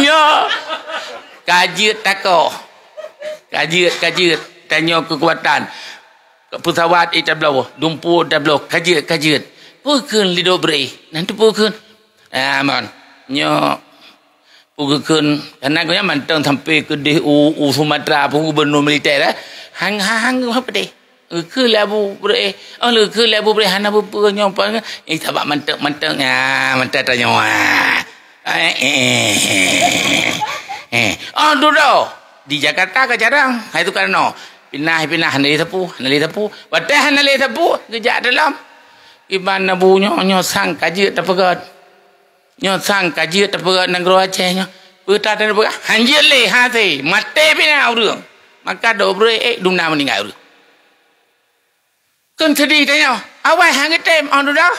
Yo. Kajut tako. Kajut tanya kekuatan. Pesawat tablau, dumpu tablau, kajut. Pukun lido bereh. Nanti pukun. Aman. Nyo pukun karena kau yang mantang sampai ke di Sumatera pun gubernur militer dah hang apa deh ke labu bre ke labu bre hana apa nyompa tak mantang mantang tanya dulu di Jakarta ke jarang itu karena pindah nali tepu watah nali tepu kejak dalam iban nabu nyo sang kaji tapagat nyo sang kaji tapagat negara Aceh nyo putar dan buka hanjir le hati mate pina urang maka dobre dumna meninggal urang kan sedih tanya awai hang tem on dah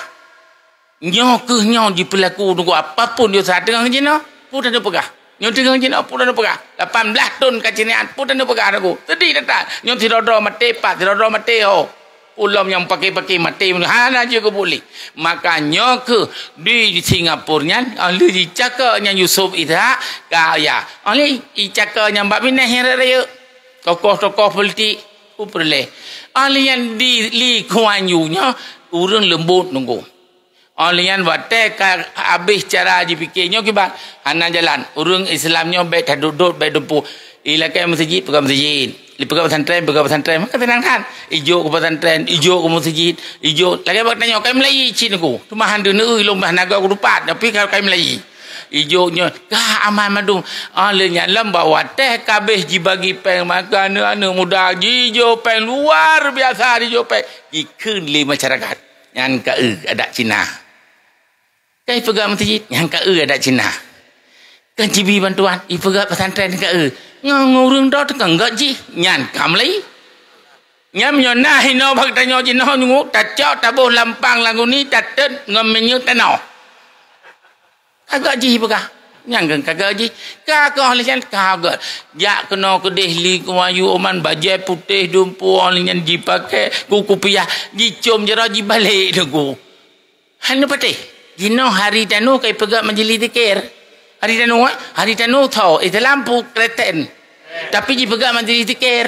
nyo ke nyo di pelaku tunggu apapun dia sadang jino putar dan buka nyo dengan jino putar dan buka 18 ton kacinian putar dan buka aku sedih datang nyo tirodo mate pat tirodo mate ho ulam yang pakai mati hana juga boleh makanya ke di Singapura oleh dicakanya Yusuf Ishak kaya oleh dicakanya Mbak Minah yang raya tokoh-tokoh politik boleh oleh yang di Lee Kuan Yew nya urang lembut nunggu oleh yang watak habis cara dipikirnya kibat hana jalan urang Islamnya baik duduk baik dempu ilakai masjid pegang masjid pegang pesantren maka tenang kan ijo ke pesantren ijo ke masjid ijo lagi bak tanya kai Melayu cin aku tumahan deuna lombah naga aku dupat tapi kalau kai Melayu ijo nya ka aman madum alenya lamba wateh kabeh dibagi peng makan anu muda ijo peng luar biasa ijo peng ikeun li masyarakat yang ka ada Cina kai pegang masjid yang ka ada Cina kan cibi bantuan pegang pesantren ka ngurung đó cần gỡ gì nhàn cảm lấy nhắm nhon na no bạc ta nho chỉ no ngủ ta cho ta bồ làm bằng là ngủ ní ta tên ngầm mình như ta nọ ta gỡ gì bạc nhàn gần ta gỡ gì ka con lên ka gỡ dạ cái no cái dehli kuayu oman bajai putih dumpu orang yang dipakai kuku pia dicom jera di balik tu hanu pate jino hari tanu kai pegang majlis zikir hari tanu tahu itu lampu kereten tapi di pegang majlis zikir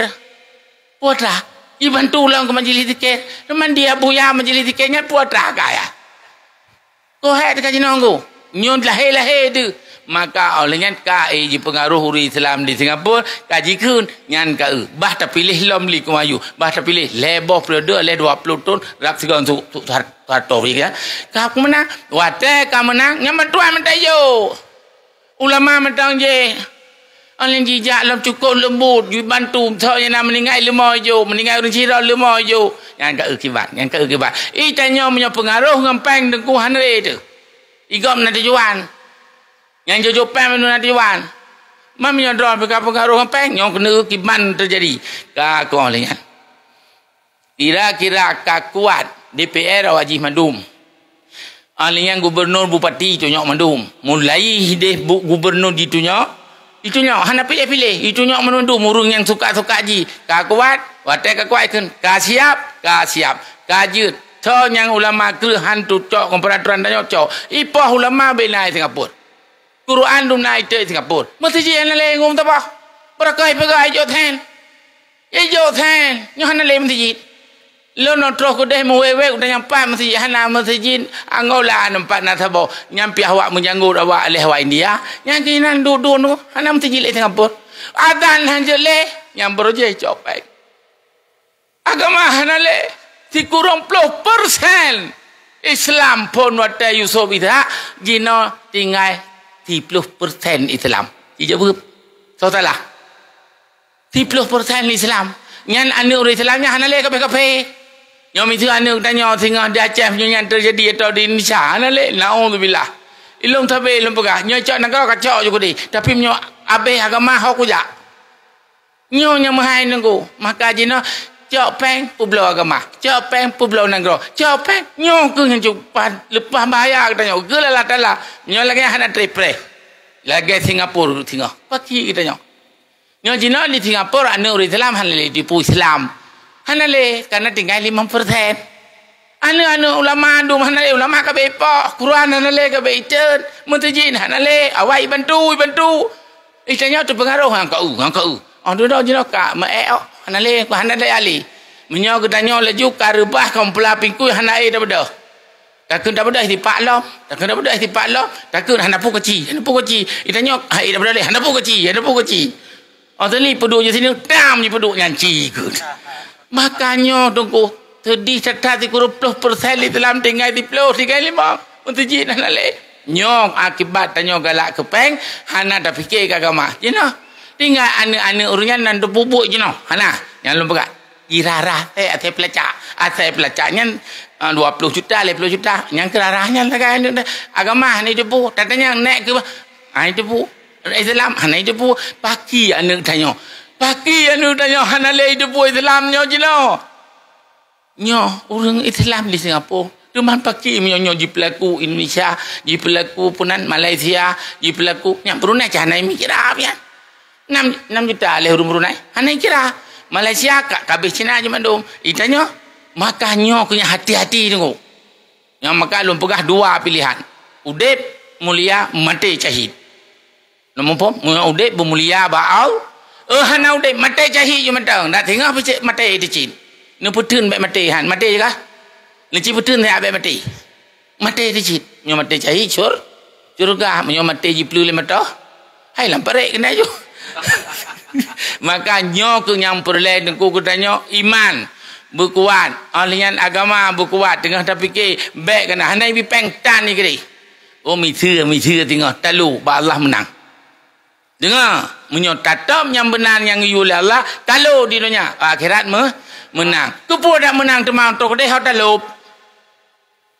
putra dibantu ulang ke majlis zikir teman dia buya majlis zikirnya putra kaya kau hai dekat jinonggu nyon lahir tu maka olehnya kai di pengaruh huri Islam di Singapura kaji kun nyan ka bah ta pilih lom li kuayu bah ta pilih lebo periode le 20 tahun rak segon tu tatori ya ka mana wate ka menang nyama tuan mentayo ulama mentang je orang jijak lam cukup lembut you bantu so yang meninggal lemah jo meninggal orang cira lemah jo yang ka akibat tanya punya pengaruh ngempeng dengku hanre tu igom nanti juan yang jojo pem nanti juan mami yang drone pengaruh ngempeng yang kena kiban terjadi ka ko lihat kira-kira ka kuat DPR wajib mandum alian gubernur bupati tunjuk mandum mulai deh gubernur ditunjuk hana pilih ditunjuk mandum urung yang suka-suka ji ka kuat watai ka kuat kan ka siap kajut so yang ulama ke hantu cok peraturan tanya cok ipah ulama benai Singapura Quran dum naik te Singapura mesti ji ana le ngum ta ba berakai pegai jo then nyo hana le mesti ji lo no tro ko deh wewe udah nyampai masjid hana masjid angola nampak na thabo nyampi awak menjanggut awak leh wa India yang kinan dudu no hana masjid le Singapura adan hanjele yang beroje copek agama hana le si kurang 10% Islam pun wata Yusuf Ishak jino tinggal 30% Islam ija bup so salah 30% Islam Nyan anak orang Islamnya hanale kafe. Yang itu anak tanya tengah di Aceh yang terjadi atau di Indonesia hanale. Naudzubillah. Ilung tabe ilung pegah. Nyo cak negara kacau juga di. Tapi nyo abe agama hok kuja. Nyo yang mahai nengku. Maka jino cak peng pulau agama. Cak peng pulau negara. Cak peng nyo ke yang cukup lepas bahaya kita nyo. Gelala tala. Nyo lagi hana tripre. Lagi Singapura tinggal. Pagi kita nyo. Nyo jino di Singapura anak orang Islam hanale di pu Islam. Hanale karena tinggal 5%. Anak-anak ulama dum hanale ulama ka bepo, Quran hanale ka beicen, muntajin hanale awai bantu. Isanya tu pengaruh hang kau. Orang dah jino ka maeo hanale ali. Menyo gedanyo laju karubah kompla pingku hanai dah bedah. Takun dah bedah di pak lo. Takun hanapu kecil. Itanyo hai dah bedah hanapu kecil. Oh tadi peduk je sini dam je peduk nyanci ke. Makanya tunggu sedih cetat 30% di dalam tinggal di puluh 35 untuk jin hanale. Nyong akibat tanyo galak kepeng hana dah fikir ke agama. Jino tinggal anak-anak urunyan nan bubuk jino. Hana yang lu pegat. Irarah ate pelacaknya 20 juta 50 juta. Yang kerarahnya lah kan agama ni debu. Tatanya naik ke ai debu. Islam hana debu paki anak tanyo. Hanale debu Islam nyo jino. Nyo orang Islam di Singapura. Cuma pakai nyo ji pelaku Indonesia, ji pelaku punan Malaysia, ji pelaku yang Brunei jangan mi kira pian. 6 juta le Brunei. Hanai kira Malaysia kabeh Cina je mandum. Itanya maka nyo punya hati-hati tengok. Yang maka lum pegah dua pilihan. Udip mulia mati syahid. Nombor udip bermulia ba'au. Hana udip mati syahid je mentang. Dak tengah mati dicin. Ni putun baik mati han. Mati je kah? Leci putun saya baik mati. Mati dicin. Nyo mati syahid surga. Nyo mati ji pelu le mata. Hai lamparek kena jo. Maka nyo ke yang perle dengku kutanya iman berkuat. Alian agama berkuat. Tengah tak fikir baik kena. Hanai bi peng tan ni kiri. Oh mi thưa tengah talu ba Allah menang. Dengar, menyotatap yang benar yang oleh Allah, talu di dunia, akhirat menang. Kepo dak menang temang tok deh talup.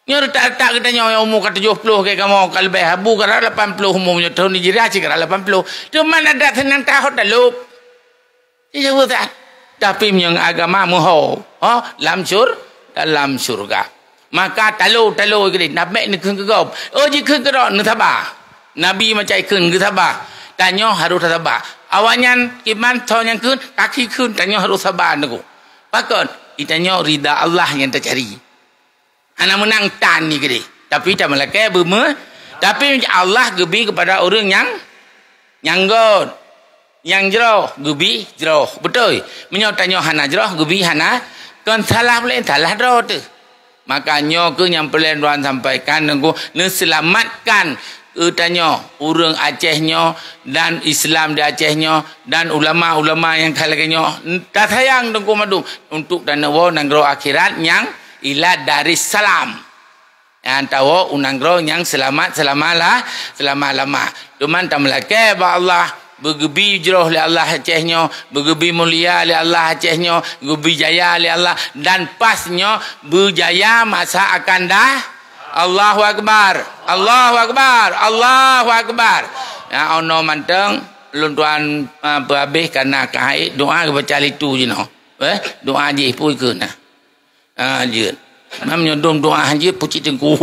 Nyo tak kita nyo umur kata 70 ke kamu kalau lebih habu kara 80 umumnya tahun ni jira cik kara 80. Cuma ada senang tahu talup. Dia jawab tak. Tapi yang agama muho, dalam surga. Maka talu gini, nabi ni kun kegop. Oh ji kun kerok ni tabah. Nabi macam kun ke tabah. Tanya harus sabar. Awalnya iman tahun yang kun, kaki kun tanya harus sabar aku. Pakon, itanya rida Allah yang tercari. Anak menang tan ni gede. Tapi tak melakai berme. Tapi Allah gebi kepada orang yang god. Yang jeroh, gebi jeroh. Betul. Menyotanya hana jeroh, gebi hana. Kan salah boleh salah jeroh tu. Makanya ke yang perlu tuan sampaikan aku selamatkan tanya orang Acehnya dan Islam di Acehnya dan ulama-ulama yang kalaganya tak sayang dengku madu untuk danawa nanggro akhirat yang ila dari salam yang tahu unanggro yang selamat selama-lama. Cuman tak melakai ba Allah bergebi jroh li Allah Acehnya, bergebi mulia li Allah Acehnya, bergebi jaya li Allah dan pasnya berjaya masa akan dah. Allahu Akbar. Ya ono manteng luntuan berhabis karena kahit doa kebaca itu je no. Doa je pun ke nah. Je. Namanya doa je pucit tengku.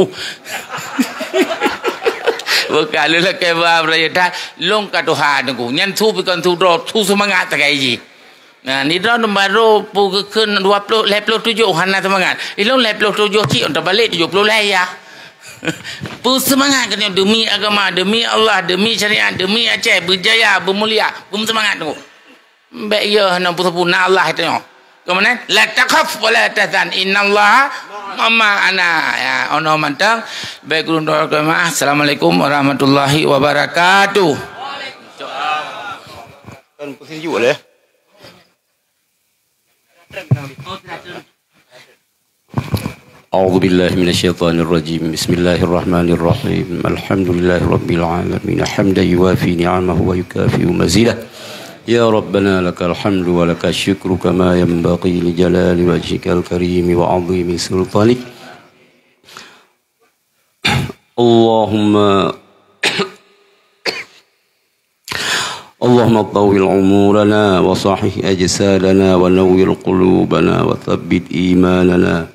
Kalau lah keba beraya dah long ka Tuhan tengku. Nyan tu bukan tu ro tu semangat tak ji. Nah, ni dah baru pukul 27 hana semangat. Ilong 27 cik untuk balik 70 lah ya. Pu semangat kena demi agama, demi Allah, demi syariat, demi Aceh berjaya, bermulia, semangat tu. Baik ya hana puna Allah itu. Kemudian la takhaf wa la tahzan innallaha ma'ana. Ya, ono mantang. Baik guru doa agama. Assalamualaikum warahmatullahi wabarakatuh.
Kan pusing juga lah.
أعوذ بالله من الشيطان الرجيم بسم الله الرحمن الرحيم الحمد لله رب العالمين حمدا يوافي نعمه ويكافئ مزيده يا ربنا لك الحمد ولك الشكر كما ينبغي لجلال وجهك الكريم وعظيم سلطانك. اللهم طول عمورنا وصحح أجسادنا ونور قلوبنا وثبت إيماننا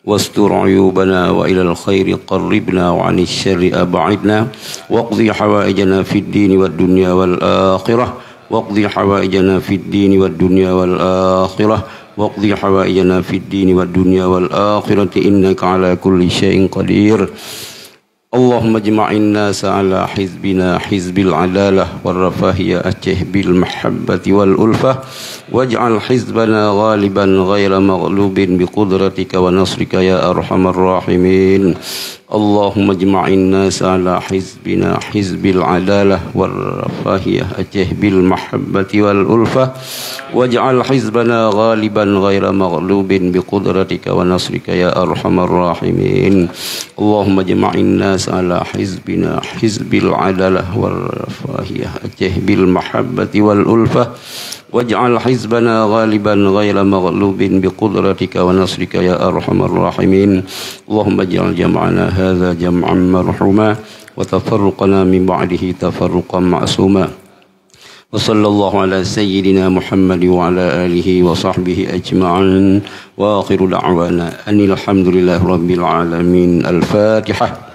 واستر عيوبنا وإلى الخير قربنا وعن الشر أبعدنا واقضي حوائجنا في الدين والدنيا والآخرة واقضي حوائجنا في الدين والدنيا والآخرة واقضي حوائجنا في الدين والدنيا والآخرة إنك على كل شيء قدير. اللهم اجمع الناس على حزبنا حزب العدالة والرفاهية بالمحبة والألفة واجعل حزبنا غالبا غير مغلوب بقدرتك ونصرك يا أرحم الراحمين. اللهم اجمع الناس على حزبنا حزب العدالة والرفاهية بالمحبة والألفة واجعل حزبنا غالبا غير مغلوب بقدرتك ونصرك يا أرحم الراحمين. اللهم اجمع الناس على حزبنا حزب العدالة والرفاهية بالمحبة والألفة واجعل حزبنا غالبا غير مغلوب بقدرتك ونصرك يا أرحم الراحمين. اللهم اجعل جمعنا هذا جمعا مرحوما وتفرقنا من بعده تفرقا معصوما. وصلى الله على سيدنا محمد وعلى آله وصحبه أجمعين وآخر دعوانا أن الحمد لله رب العالمين. الفاتحة.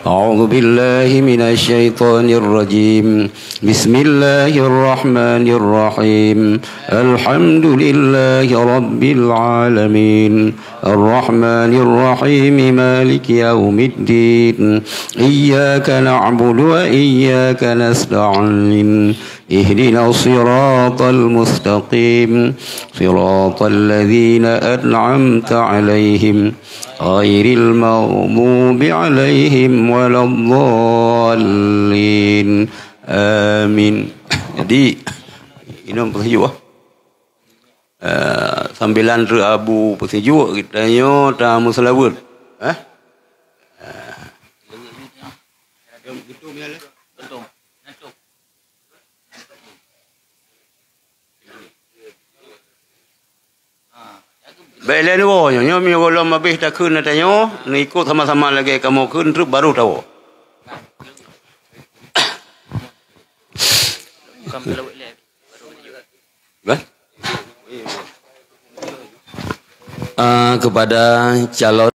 أعوذ بالله من الشيطان الرجيم. بسم الله الرحمن الرحيم. الحمد لله رب العالمين الرحمن الرحيم مالك يوم الدين إياك نعبد وإياك نستعين اهدنا الصراط المستقيم صراط الذين أنعمت عليهم غير المغضوب عليهم ولا الضالين آمين. Jadi ini pesejuk sambilan Abu pesejuk kitanya tamu selawat Baiklah ni boh, nyo mi kalau mabih tak kun nantinya, ni ikut sama-sama lagi kamu kun terus baru tahu. Kepada calon